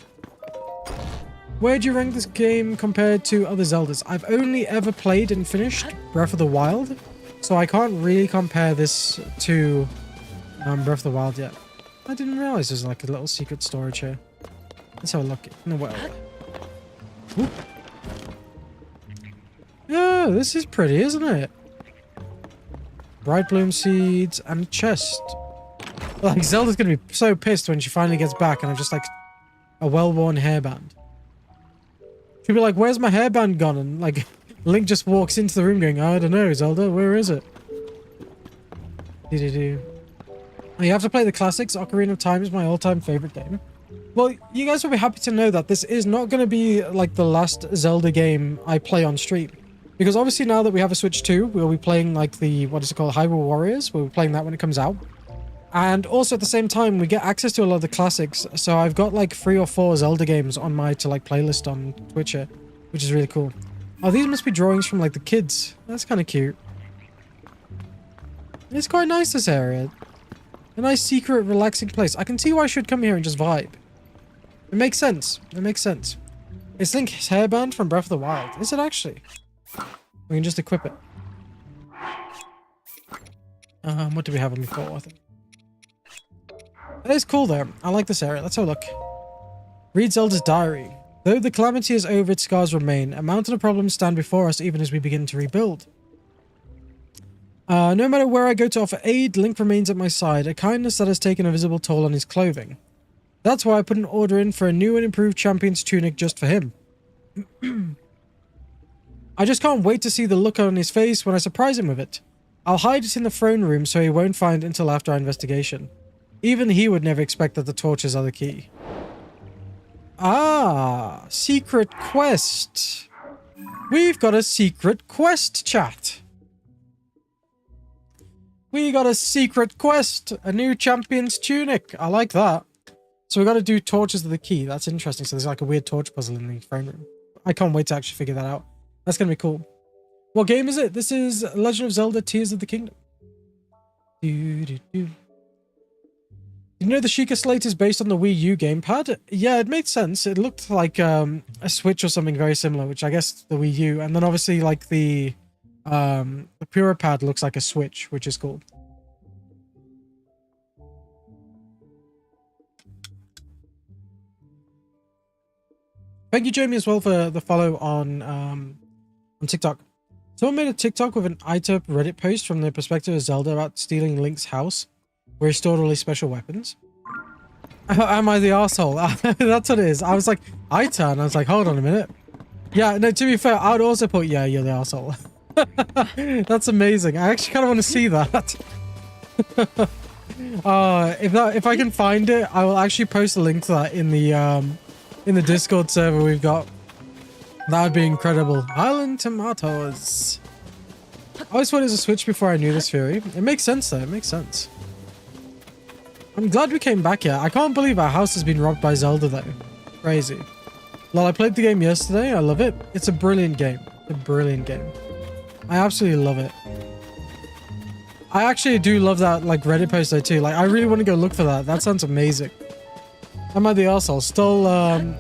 Speaker 1: Where do you rank this game compared to other Zeldas? I've only ever played and finished Breath of the Wild, so I can't really compare this to Breath of the Wild yet. I didn't realize there's like a little secret storage here. Let's have a look in the well. Ooh. Yeah, this is pretty, isn't it? Bright bloom seeds and a chest. Like, Zelda's gonna be so pissed when she finally gets back and I'm just like a well-worn hairband. She'll be like, where's my hairband gone? And like, Link just walks into the room going, I don't know, Zelda, where is it? You have to play the classics. Ocarina of Time is my all-time favorite game. Well, you guys will be happy to know that this is not going to be like the last Zelda game I play on stream. Because obviously now that we have a Switch 2, we'll be playing like the, what is it called, Hyrule Warriors. We'll be playing that when it comes out. And also at the same time, we get access to a lot of the classics. So I've got like 3 or 4 Zelda games on my playlist on Twitch here, which is really cool. Oh, these must be drawings from like the kids. That's kind of cute. It's quite nice, this area. A nice secret, relaxing place. I can see why I should come here and just vibe. It makes sense. It makes sense. It's Link's hairband from Breath of the Wild. Is it actually? We can just equip it. What do we have on before, I think? That is cool though. I like this area. Let's have a look. Read Zelda's diary. Though the calamity is over, its scars remain. A mountain of problems stand before us even as we begin to rebuild. No matter where I go to offer aid, Link remains at my side, a kindness that has taken a visible toll on his clothing. That's why I put an order in for a new and improved champion's tunic just for him. I just can't wait to see the look on his face when I surprise him with it. I'll hide it in the throne room so he won't find it until after our investigation. Even he would never expect that the torches are the key. Ah, secret quest. We've got a secret quest, chat. We got a secret quest. A new champion's tunic. I like that. So we got to do torches of the key. That's interesting. So there's like a weird torch puzzle in the throne room. I can't wait to actually figure that out. That's going to be cool. What game is it? This is Legend of Zelda Tears of the Kingdom. You know the Sheikah Slate is based on the Wii U gamepad? Yeah, it made sense. It looked like a Switch or something very similar, which I guess the Wii U. And then obviously like the Pura pad looks like a Switch, which is cool. Thank you, Jamie, as well for the follow on TikTok. Someone made a TikTok with an ITERP Reddit post from the perspective of Zelda about stealing Link's house, where he stored all his special weapons. Am I the asshole? That's what it is. I was like, ITER, and I was like, hold on a minute. Yeah, no, to be fair, I would also put, yeah, you're the asshole. That's amazing. I actually kind of want to see that. If I can find it, I will actually post a link to that in the Discord server we've got. That would be incredible. Highland tomatoes. I always thought it was a Switch before I knew this theory. It makes sense though. It makes sense. I'm glad we came back here. I can't believe our house has been robbed by Zelda though. Crazy. Well, I played the game yesterday. I love it. It's a brilliant game. A brilliant game. I absolutely love it. I actually do love that like Reddit post though too. Like I really want to go look for that. That sounds amazing. Am I the arsehole? Stole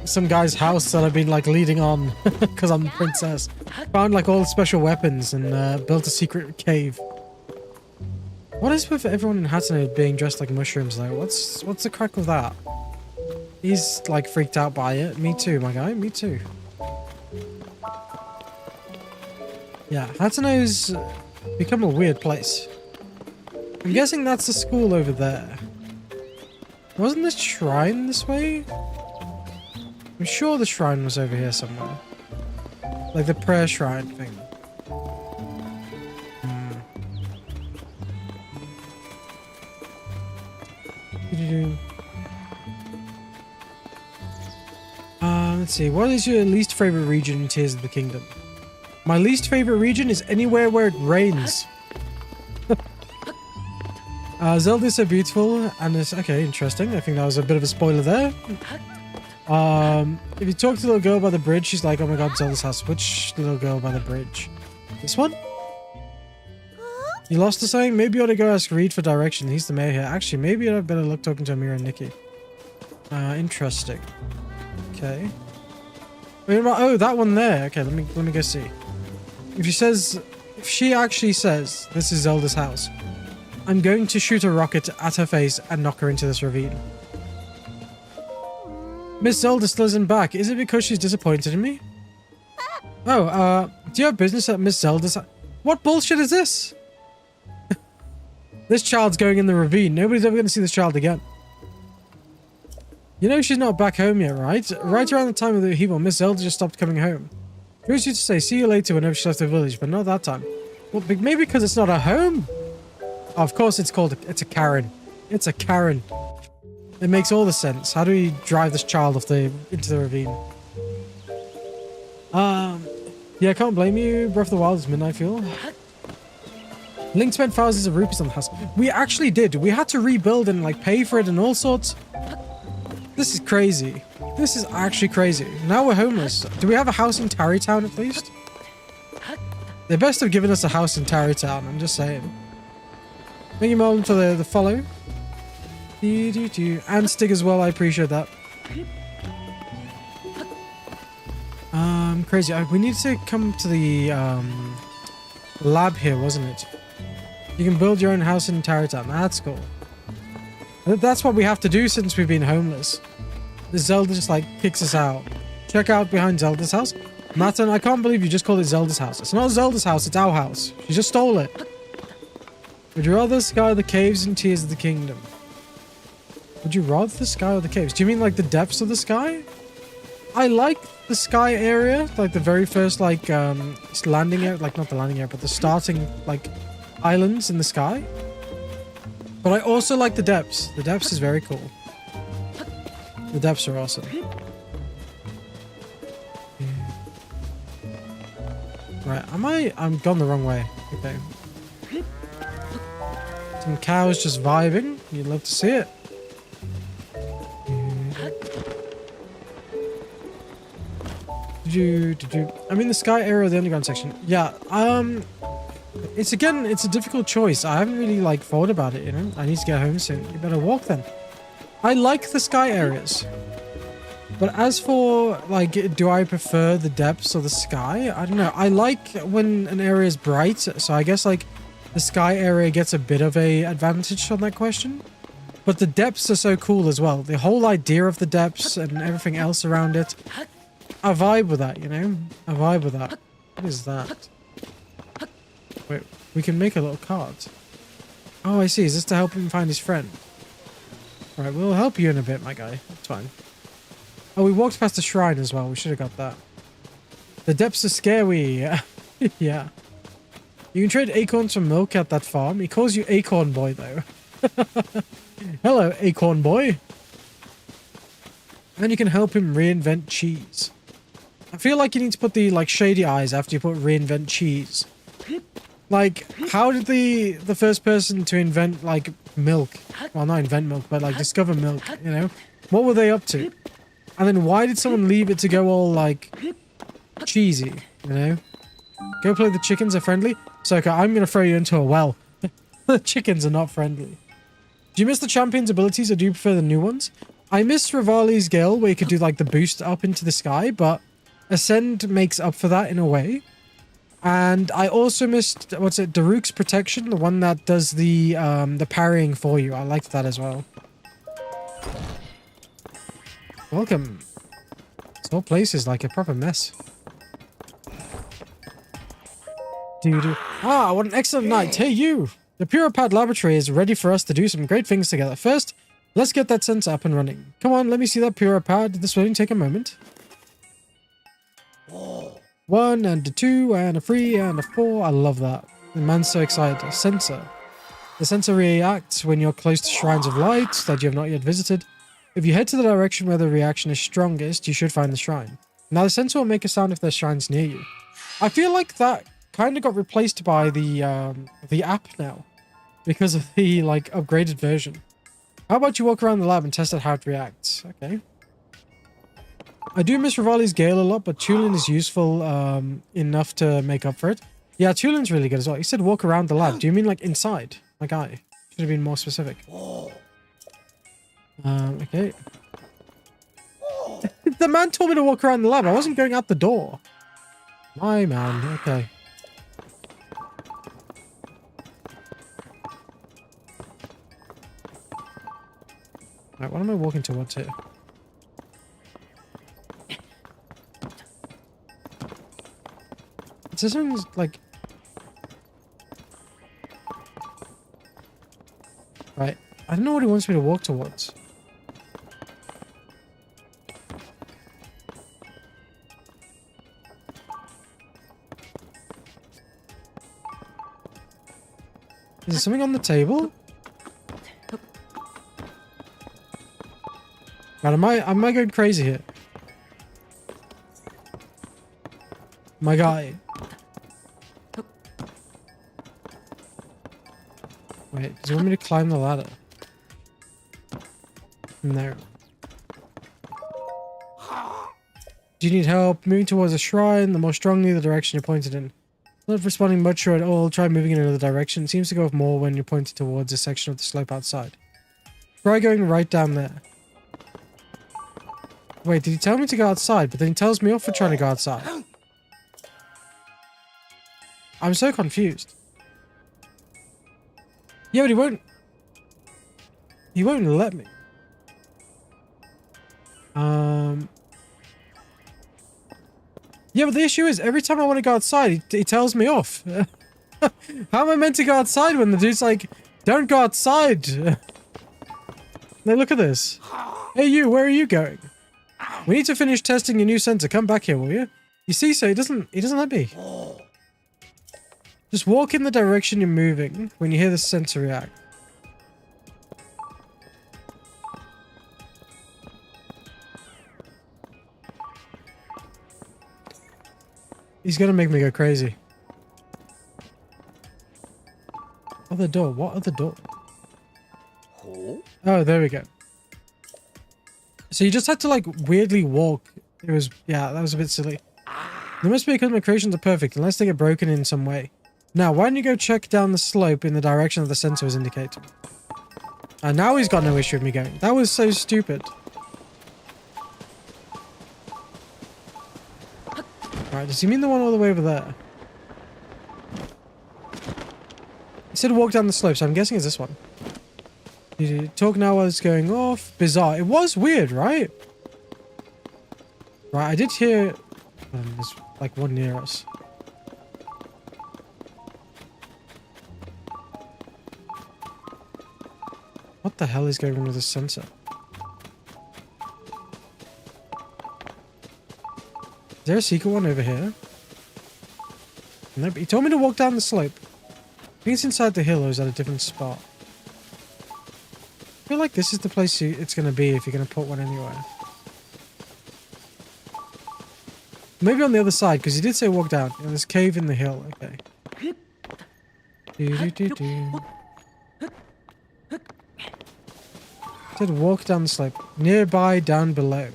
Speaker 1: some guy's house that I've been like leading on because I'm the princess. Found like all the special weapons and built a secret cave. What is with everyone in Hatsune being dressed like mushrooms though? What's the crack with that? He's like freaked out by it. Me too, my guy. Me too. Yeah, Hatsune's become a weird place. I'm guessing that's the school over there. Wasn't the shrine this way? I'm sure the shrine was over here somewhere. Like the prayer shrine thing. Let's see. What is your least favorite region in Tears of the Kingdom? My least favorite region is anywhere where it rains. Zelda is so beautiful and it's okay, interesting. I think that was a bit of a spoiler there. If you talk to the little girl by the bridge, she's like, oh my god, Zelda's house. Which little girl by the bridge? This one? You lost the saying? Maybe you ought to go ask Reed for direction. He's the mayor here. Actually, maybe I'd better look talking to Amira and Nikki. Interesting. Okay. Wait, oh, that one there. Okay, let me go see. If she actually says this is Zelda's house, I'm going to shoot a rocket at her face and knock her into this ravine. Miss Zelda still isn't back. Is it because she's disappointed in me? Oh, do you have business at Miss Zelda's house? What bullshit is this? This child's going in the ravine. Nobody's ever going to see this child again. You know she's not back home yet, right? Right around the time of the upheaval, Miss Zelda just stopped coming home. She used to say, see you later whenever she left the village, but not that time. Well, maybe because it's not her home. Oh, of course it's a Karen. It's a Karen. It makes all the sense. How do we drive this child into the ravine? Yeah, I can't blame you. Breath of the Wild is midnight fuel. Link spent thousands of rupees on the house. We actually did. We had to rebuild and like pay for it and all sorts. This is crazy. This is actually crazy. Now we're homeless. Do we have a house in Tarrytown at least? They best have given us a house in Tarrytown. I'm just saying. Thank you, Marlon, for the follow. And Stig as well. I appreciate that. Crazy. We need to come to the lab here, wasn't it? You can build your own house in Tarrytown. That's cool. That's what we have to do since we've been homeless. The Zelda just like kicks us out. Check out behind Zelda's house. Matten, I can't believe you just called it Zelda's house. It's not Zelda's house, it's our house. She just stole it. Would you rather sky the caves in Tears of the Kingdom? Would you rather the sky or the caves? Do you mean like the depths of the sky? I like the sky area, like the very first like landing area, like not the landing area, but the starting like islands in the sky. But I also like the depths. The depths is very cool. The depths are awesome. Right, I'm gone the wrong way. Okay. Some cows just vibing. You'd love to see it. I mean the sky area or the underground section. Yeah, it's a difficult choice. I haven't really like thought about it, you know. I need to get home soon. You better walk then. I like the sky areas. But as for like, do I prefer the depths or the sky? I don't know. I like when an area is bright, so I guess like the sky area gets a bit of a advantage on that question. But the depths are so cool as well. The whole idea of the depths and everything else around it. I vibe with that, you know? I vibe with that. What is that? Wait, we can make a little card. Oh, I see. Is this to help him find his friend? Alright, we'll help you in a bit, my guy. That's fine. Oh, we walked past the shrine as well. We should have got that. The depths are scary. Yeah. You can trade acorns for milk at that farm. He calls you Acorn Boy, though. Hello, Acorn Boy. And you can help him reinvent cheese. I feel like you need to put the, like, shady eyes after you put reinvent cheese. Like, how did the first person to invent, like, milk, well, not invent milk, but, like, discover milk, you know? What were they up to? And then why did someone leave it to go all, like, cheesy, you know? Go play the chickens are friendly. Soka, I'm going to throw you into a well. The chickens are not friendly. Do you miss the champion's abilities or do you prefer the new ones? I miss Rivali's Gale where you could do, like, the boost up into the sky, but Ascend makes up for that in a way. And I also missed, what's it, Daruk's Protection, the one that does the parrying for you. I liked that as well. Welcome. This whole place is like a proper mess. Ah, what an excellent night. Hey, you! The Puripad Laboratory is ready for us to do some great things together. First, let's get that sensor up and running. Come on, let me see that Puripad. This will only take a moment. 1 and a 2 and a 3 and a 4. I love that. The man's so excited. Sensor. The sensor reacts when you're close to shrines of light that you have not yet visited. If you head to the direction where the reaction is strongest, you should find the shrine. Now the sensor will make a sound if there's shrines near you. I feel like that kind of got replaced by the app now because of the, like, upgraded version. How about you walk around the lab and test out how it reacts? Okay. I do miss Rivali's Gale a lot, but Tulin is useful enough to make up for it. Yeah, Tulin's really good as well. He said walk around the lab. Do you mean like inside? My guy. Should have been more specific. Okay. The man told me to walk around the lab. I wasn't going out the door. My man. Okay. Right, what am I walking towards here? This one's like... Right. I don't know what he wants me to walk towards. Is there something on the table? God, am I going crazy here? My guy. Wait, does he want me to climb the ladder? No. Do you need help moving towards a shrine? The more strongly the direction you're pointed in. Not responding much or at all, try moving in another direction. It seems to go off more when you're pointed towards a section of the slope outside. Try going right down there. Wait, did he tell me to go outside? But then he tells me off for trying to go outside. I'm so confused. Yeah, but he won't... He won't let me. Yeah, but the issue is, every time I want to go outside, he tells me off. How am I meant to go outside when the dude's like, don't go outside? Now look at this. Hey you, where are you going? We need to finish testing your new sensor. Come back here, will you? You see, so he doesn't let me. Just walk in the direction you're moving when you hear the sensor react. He's gonna make me go crazy. Other door? What other door? Oh, there we go. So you just had to, like, weirdly walk. It was, yeah, that was a bit silly. There must be because my creations are perfect, unless they get broken in some way. Now, why don't you go check down the slope in the direction that the sensor was indicating? And now he's got no issue with me going. That was so stupid. Right, does he mean the one all the way over there? He said walk down the slope, so I'm guessing it's this one. You talk now while it's going off. Bizarre. It was weird, right? Right, I did hear... there's like one near us. What the hell is going on with this sensor? Is there a secret one over here? Nope, he told me to walk down the slope. think it's inside the hill or is that a different spot? I feel like this is the place it's going to be if you're going to put one anywhere. Maybe on the other side, because he did say walk down. Yeah, there's cave in the hill. Okay. Said walk down the slope. Nearby, down below.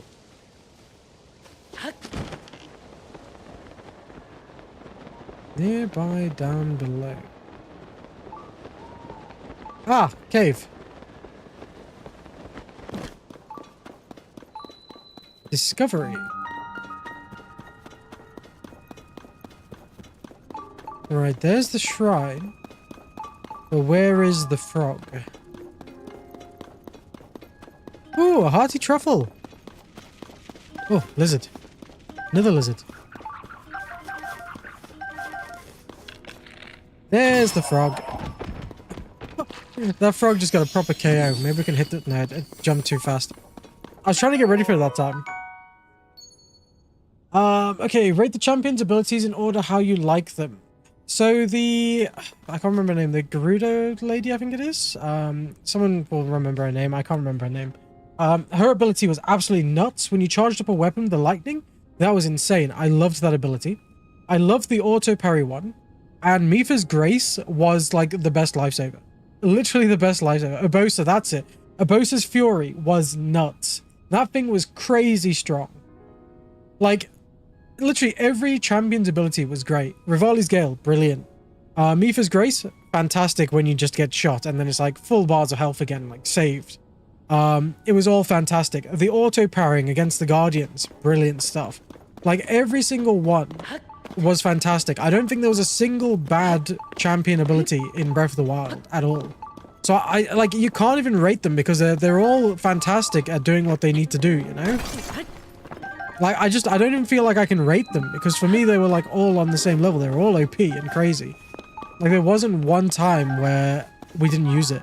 Speaker 1: Nearby, down below. Ah, cave. Discovery. Alright, there's the shrine. But where is the frog? Ooh, a hearty truffle. Oh, lizard. Another lizard. There's the frog. That frog just got a proper KO. Maybe we can hit it. No, it jumped too fast. I was trying to get ready for it that time. Okay, rate the champion's abilities in order how you like them. So I can't remember her name, the Gerudo lady, I think it is. Someone will remember her name. I can't remember her name. Her ability was absolutely nuts. When you charged up a weapon, the lightning, that was insane. I loved that ability. I loved the auto parry one. And Mipha's Grace was like the best lifesaver. Literally the best lifesaver. Urbosa, that's it. Urbosa's Fury was nuts. That thing was crazy strong. Like, literally every champion's ability was great. Rivali's Gale, brilliant. Mipha's Grace, fantastic when you just get shot and then it's like full bars of health again, like saved. It was all fantastic. The auto parrying against the Guardians, brilliant stuff. Like every single one was fantastic. I don't think there was a single bad champion ability in Breath of the Wild at all. So I like, you can't even rate them because they're all fantastic at doing what they need to do, you know? Like, I don't even feel like I can rate them because for me, they were like all on the same level. They were all OP and crazy. Like there wasn't one time where we didn't use it.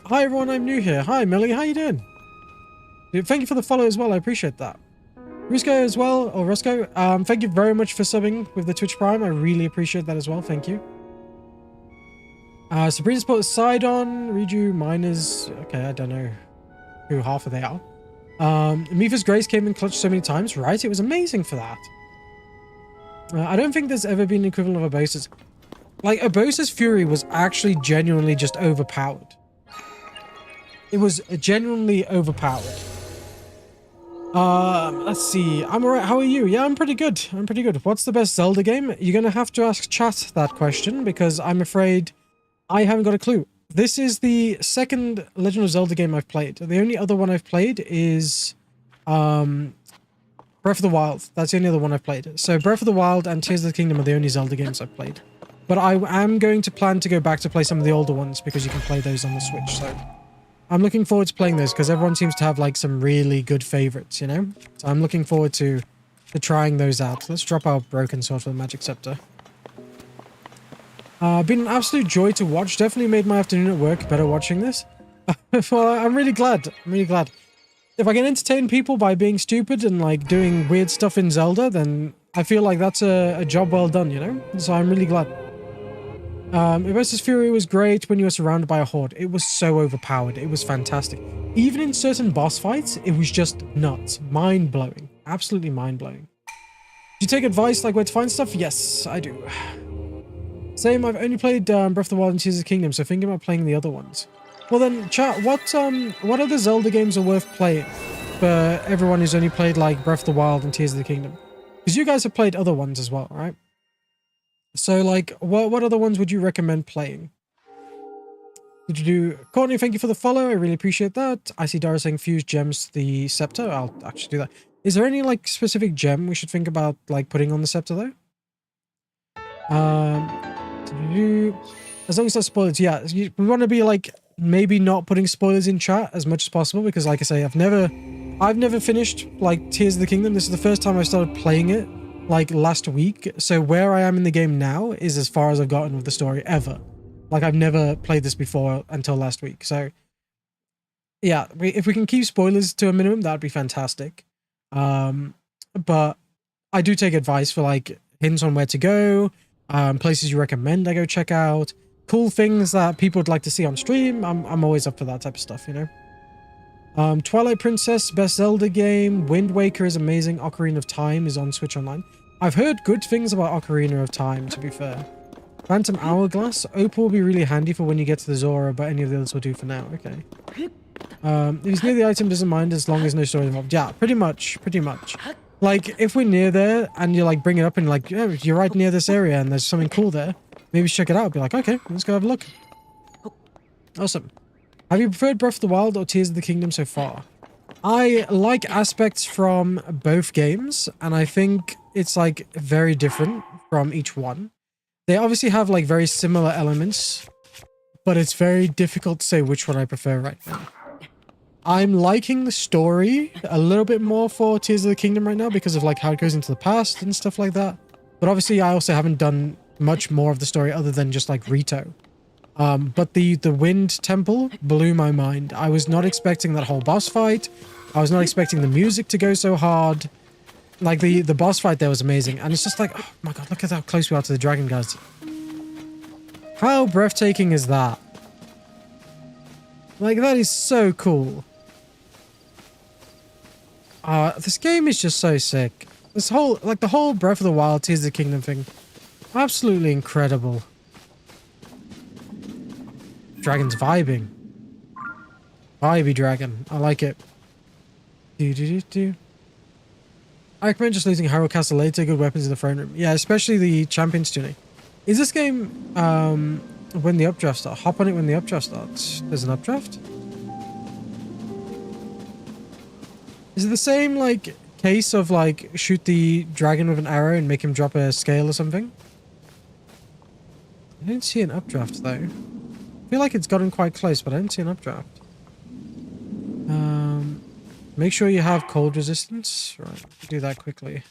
Speaker 1: Hi everyone, I'm new here. Hi Millie, how you doing? Thank you for the follow as well, I appreciate that. Rusco as well, or Roscoe, thank you very much for subbing with the Twitch Prime. I really appreciate that as well, thank you. Sabrina Sport, Sidon, Reju, Miners, okay, I don't know who half of they are. Mipha's Grace came in clutch so many times, right? It was amazing for that. I don't think there's ever been an equivalent of Urbosa's. Like, Urbosa's Fury was actually genuinely just overpowered. It was genuinely overpowered. Let's see. I'm alright. How are you? Yeah, I'm pretty good. I'm pretty good. What's the best Zelda game? You're gonna have to ask chat that question because I'm afraid I haven't got a clue. This is the second Legend of Zelda game I've played. The only other one I've played is Breath of the Wild. That's the only other one I've played. So Breath of the Wild and Tears of the Kingdom are the only Zelda games I've played. But I am going to plan to go back to play some of the older ones because you can play those on the Switch. So I'm looking forward to playing those because everyone seems to have like some really good favorites, you know? So I'm looking forward to trying those out. Let's drop our Broken Sword for the Magic Scepter. Been an absolute joy to watch. Definitely made my afternoon at work better watching this. Well, I'm really glad. I'm really glad. If I can entertain people by being stupid and like doing weird stuff in Zelda, then I feel like that's a job well done, you know? So I'm really glad. Urbosa's Fury was great when you were surrounded by a horde. It was so overpowered. It was fantastic. Even in certain boss fights, it was just nuts. Mind-blowing. Absolutely mind-blowing. Do you take advice like where to find stuff? Yes, I do. Same, I've only played Breath of the Wild and Tears of the Kingdom, so thinking about playing the other ones. Well then, chat, what other Zelda games are worth playing for everyone who's only played like Breath of the Wild and Tears of the Kingdom? Because you guys have played other ones as well, right? So, like, what other ones would you recommend playing? Did you do... Courtney, thank you for the follow. I really appreciate that. I see Dara saying fuse gems to the scepter. I'll actually do that. Is there any, like, specific gem we should think about, like, putting on the scepter, though? As long as that's spoilers, yeah. We want to be, like, maybe not putting spoilers in chat as much as possible because, like I say, I've never finished, like, Tears of the Kingdom. This is the first time I started playing it. Like last week, so where I am in the game now is as far as I've gotten with the story ever. Like I've never played this before until last week, so yeah, if we can keep spoilers to a minimum, that'd be fantastic. But I do take advice for like hints on where to go, places you recommend I go check out, cool things that people would like to see on stream. I'm always up for that type of stuff, you know. Twilight Princess, best Zelda game. Wind Waker is amazing. Ocarina of Time is on Switch Online. I've heard good things about Ocarina of Time, to be fair. Phantom Hourglass. Opal will be really handy for when you get to the Zora, but any of the others will do for now. Okay. If he's near the item, doesn't mind as long as no story involved. Yeah, pretty much. Like, if we're near there and you like bring it up and like, yeah, you're right near this area and there's something cool there, maybe check it out. Be like, okay, let's go have a look. Awesome. Have you preferred Breath of the Wild or Tears of the Kingdom so far? I like aspects from both games, and I think it's like very different from each one. They obviously have like very similar elements, but it's very difficult to say which one I prefer right now. I'm liking the story a little bit more for Tears of the Kingdom right now because of like how it goes into the past and stuff like that. But obviously I also haven't done much more of the story other than just like Rito. But the Wind Temple blew my mind. I was not expecting that whole boss fight. I was not expecting the music to go so hard. Like the boss fight there was amazing. And it's just like, oh my god, look at how close we are to the dragon, guys. How breathtaking is that? Like, that is so cool. This game is just so sick. This whole, like the whole Breath of the Wild, Tears of the Kingdom thing. Absolutely incredible. Dragon's vibing. Vibey dragon. I like it. I recommend just losing Hyrule Castle later. Good weapons in the throne room. Yeah, especially the Champions Tunic. Is this game when the updraft starts? Hop on it when the updraft starts. There's an updraft? Is it the same like case of like shoot the dragon with an arrow and make him drop a scale or something? I don't see an updraft though. I feel like it's gotten quite close, but I don't see an updraft. Make sure you have cold resistance. Right, do that quickly.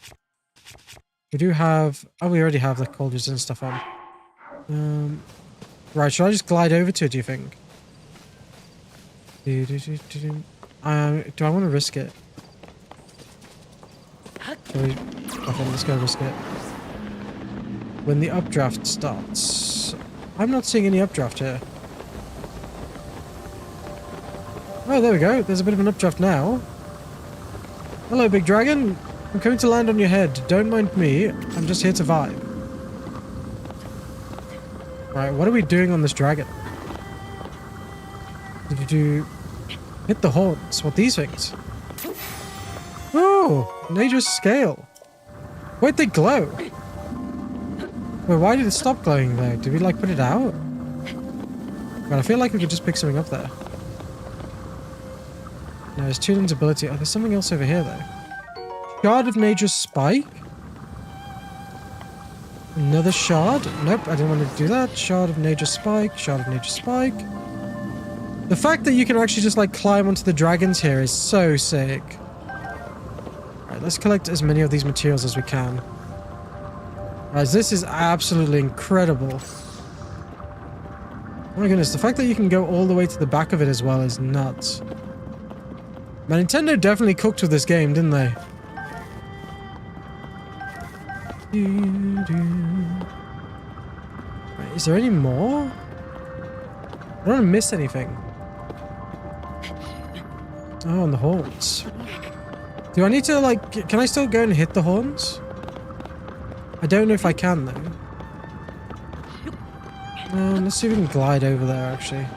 Speaker 1: We do have... Oh, we already have the cold resistance stuff on. Right, should I just glide over to it, do you think? Do I want to risk it? Okay, let's go risk it. When the updraft starts... I'm not seeing any updraft here. Oh, there we go. There's a bit of an updraft now. Hello, big dragon. I'm coming to land on your head. Don't mind me. I'm just here to vibe. Right, what are we doing on this dragon? Did you hit the horns? What, these things? Oh, Nature's scale. Wait, they glow. Wait, why did it stop glowing though? Did we like put it out? But I feel like we could just pick something up there. No, it's Tulin's ability. Oh, there's something else over here, though. Shard of Nature's Spike. Another shard. Nope, I didn't want to do that. Shard of Nature's Spike. Shard of Nature's Spike. The fact that you can actually just, like, climb onto the dragons here is so sick. Alright, let's collect as many of these materials as we can. Guys, this is absolutely incredible. Oh my goodness, the fact that you can go all the way to the back of it as well is nuts. Man, Nintendo definitely cooked with this game, didn't they? Right, is there any more? I don't want to miss anything. Oh, and the horns. Do I need to, like... Can I still go and hit the horns? I don't know if I can, though. Let's see if we can glide over there, actually.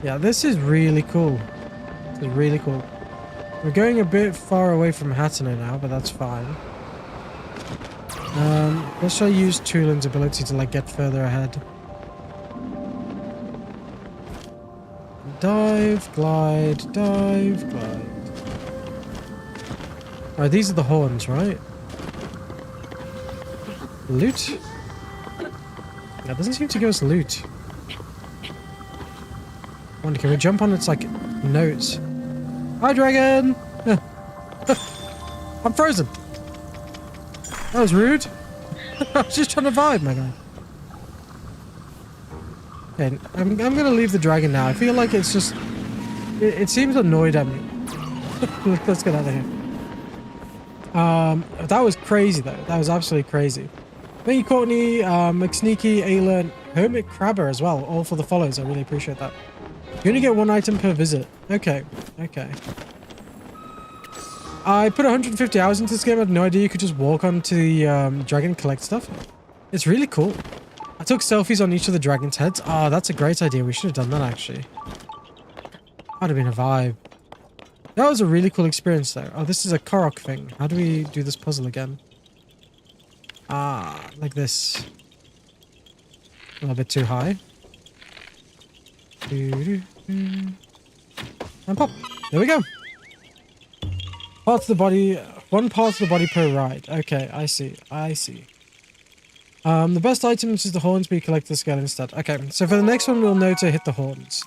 Speaker 1: Yeah, this is really cool. This is really cool. We're going a bit far away from Hateno now, but that's fine. Let's try to use Tulin's ability to like get further ahead. Dive, glide, dive, glide. Alright, these are the horns, right? Loot? Yeah, it doesn't seem to give us loot. Wonder, can we jump on its like nose? Hi, dragon! I'm frozen. That was rude. I was just trying to vibe, my guy. Okay, I'm gonna leave the dragon now. I feel like it's just... It seems annoyed at me. Let's get out of here. That was crazy though. That was absolutely crazy. Thank you, Courtney, McSneaky, Ayla, and Hermit Crabber as well. All for the follows. I really appreciate that. You only get 1 item per visit. Okay. Okay. I put 150 hours into this game. I had no idea you could just walk onto the dragon and collect stuff. It's really cool. I took selfies on each of the dragon's heads. Oh, that's a great idea. We should have done that actually. That'd have been a vibe. That was a really cool experience though. Oh, this is a Korok thing. How do we do this puzzle again? Ah, like this. A little bit too high. And pop. There we go. Parts of the body, 1 part of the body per ride. Okay, I see. I see. The best items is the horns, but you collect the skull instead. Okay, so for the next one, we'll know to hit the horns.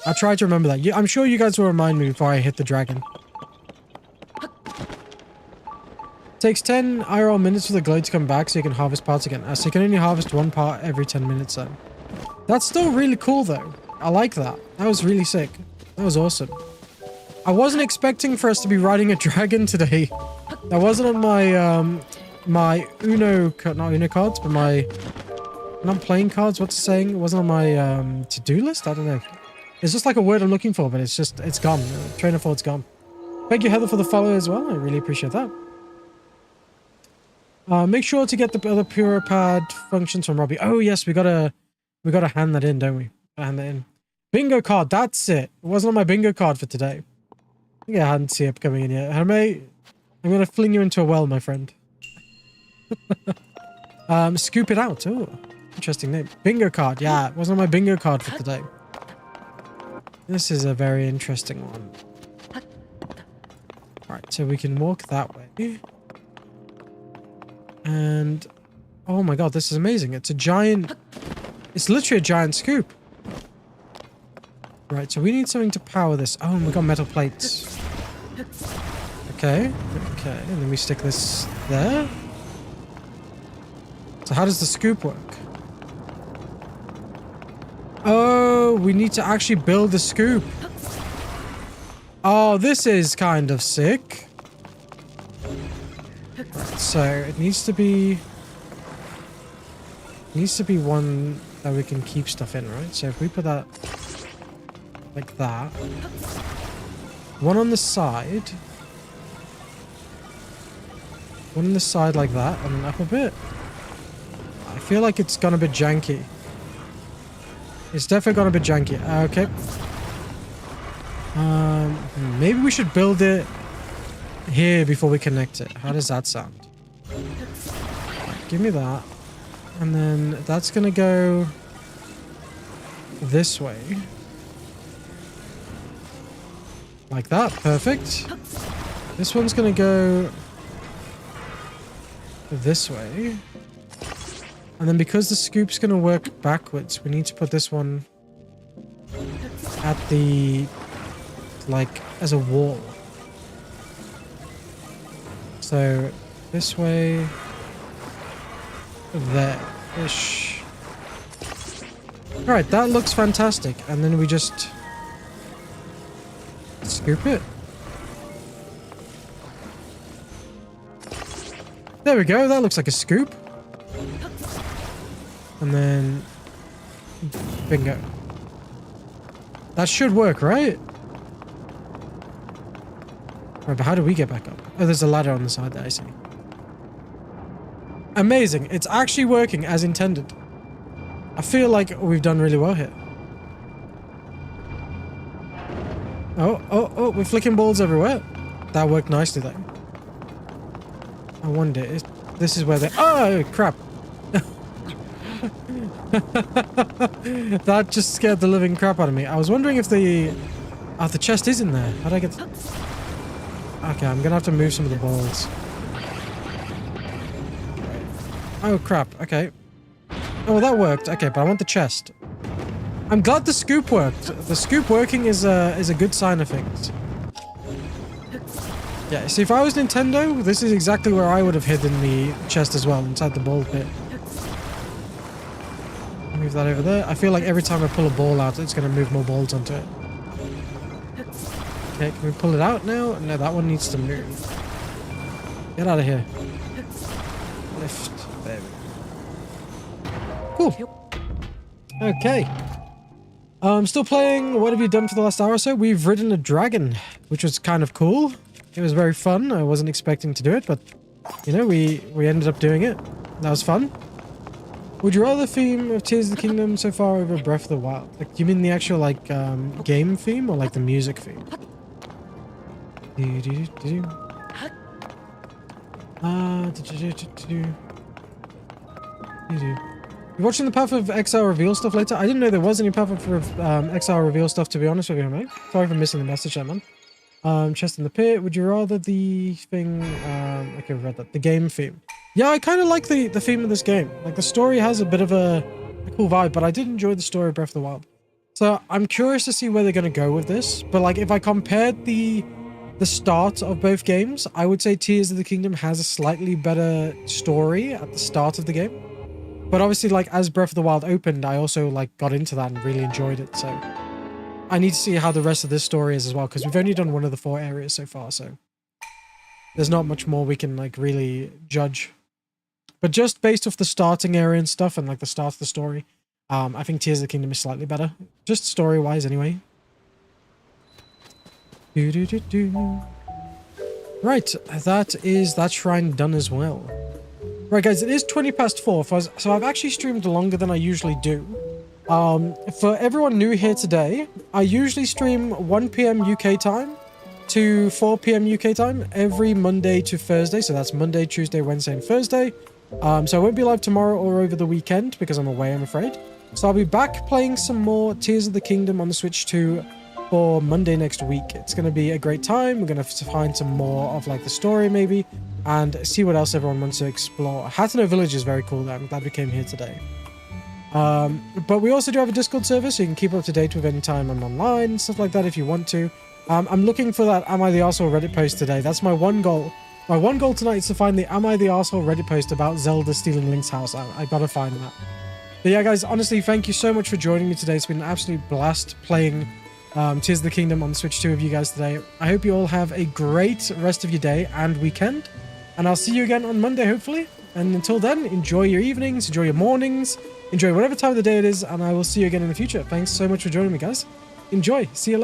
Speaker 1: I'll try to remember that. I'm sure you guys will remind me before I hit the dragon. Takes 10 IRL minutes for the glow to come back so you can harvest parts again. So you can only harvest 1 part every 10 minutes then. That's still really cool though. I like that. That was really sick. That was awesome. I wasn't expecting for us to be riding a dragon today. That wasn't on my my not Uno cards, but my not playing cards. What's it saying? It wasn't on my to-do list. I don't know. It's just like a word I'm looking for, but it's gone. Train of thought's gone. Thank you, Heather, for the follow as well. I really appreciate that. Make sure to get the other Puripad functions from Robbie. Oh yes, we gotta hand that in, don't we? Hand that in. Bingo card. That's it. It wasn't on my bingo card for today. I think I hadn't seen it coming in yet. Hermé, I'm gonna fling you into a well, my friend. Scoop it out. Oh, interesting name. Bingo card. Yeah, it wasn't on my bingo card for today. This is a very interesting one. Alright, so we can walk that way. And... oh my god, this is amazing. It's a giant... it's literally a giant scoop. Right, so we need something to power this. Oh, we got metal plates. Okay, okay. And then we stick this there. So how does the scoop work? Oh, we need to actually build the scoop. Oh, this is kind of sick. Right, so it needs to be one that we can keep stuff in, right? So if we put that like that, one on the side like that, and then up a bit. I feel like it's gone a bit janky. It's definitely gone a bit janky. Okay. Maybe we should build it here before we connect it. How does that sound? Right, give me that. And then that's gonna go this way. Like that. Perfect. This one's gonna go this way. And then because the scoop's gonna work backwards, we need to put this one at the, like, as a wall. So this way, there-ish. Alright, that looks fantastic. And then we just scoop it. There we go, that looks like a scoop. And then bingo. That should work, right? Right, but how do we get back up? Oh, there's a ladder on the side there, I see. Amazing. It's actually working as intended. I feel like we've done really well here. Oh, we're flicking balls everywhere. That worked nicely though. I wonder if this is where they... oh, crap. That just scared the living crap out of me. I was wondering if the... oh, the chest is in there. How do I get... okay, I'm gonna have to move some of the balls. Oh, crap. Okay. Oh, that worked. Okay, but I want the chest. I'm glad the scoop worked. The scoop working is a good sign of things. Yeah, see, if I was Nintendo, this is exactly where I would have hidden the chest as well, inside the ball pit. Move that over there. I feel like every time I pull a ball out, it's going to move more balls onto it. Okay, can we pull it out now? No, that one needs to move. Get out of here. Lift. There we go. Cool. Okay. Still playing. What have you done for the last hour or so? We've ridden a dragon, which was kind of cool. It was very fun. I wasn't expecting to do it, but you know, we ended up doing it. That was fun. Would you rather the theme of Tears of the Kingdom so far over Breath of the Wild? Like, do you mean the actual like game theme or like the music theme? You watching the Path of Exile reveal stuff later? I didn't know there was any Path of Exile reveal stuff, to be honest with you, mate. Sorry for missing the message there, man. Chest in the Pit. Would you rather the thing... okay, we read that. The game theme. Yeah, I kind of like the theme of this game. Like, the story has a bit of a cool vibe, but I did enjoy the story of Breath of the Wild. So, I'm curious to see where they're going to go with this. But, like, if I compared the start of both games, I would say Tears of the Kingdom has a slightly better story at the start of the game. But obviously, like, as Breath of the Wild opened, I also, like, got into that and really enjoyed it, so... I need to see how the rest of this story is as well, because we've only done one of the 4 areas so far, so... There's not much more we can, like, really judge. But just based off the starting area and stuff, and, like, the start of the story, I think Tears of the Kingdom is slightly better. Just story-wise, anyway. Right, that is that shrine done as well. Right, guys, it is 20 past 4, so I've actually streamed longer than I usually do. For everyone new here today, I usually stream 1 p.m. UK time to 4 p.m. UK time every Monday to Thursday. So that's Monday, Tuesday, Wednesday, and Thursday. So I won't be live tomorrow or over the weekend because I'm away, I'm afraid. So I'll be back playing some more Tears of the Kingdom on the Switch 2 for Monday next week. It's going to be a great time. We're going to find some more of like the story maybe and see what else everyone wants to explore. Hateno Village is very cool though. I'm glad we came here today. But we also do have a Discord server, so you can keep up to date with any time I'm online and stuff like that if you want to. I'm looking for that Am I the Arsehole Reddit post today. That's my one goal. My one goal tonight is to find the Am I the Arsehole Reddit post about Zelda stealing Link's house. I gotta find that. But yeah, guys, honestly, thank you so much for joining me today. It's been an absolute blast playing Tears of the Kingdom on the Switch 2 with you guys today. I hope you all have a great rest of your day and weekend. And I'll see you again on Monday, hopefully. And until then, enjoy your evenings, enjoy your mornings, enjoy whatever time of the day it is, and I will see you again in the future. Thanks so much for joining me, guys. Enjoy. See you later.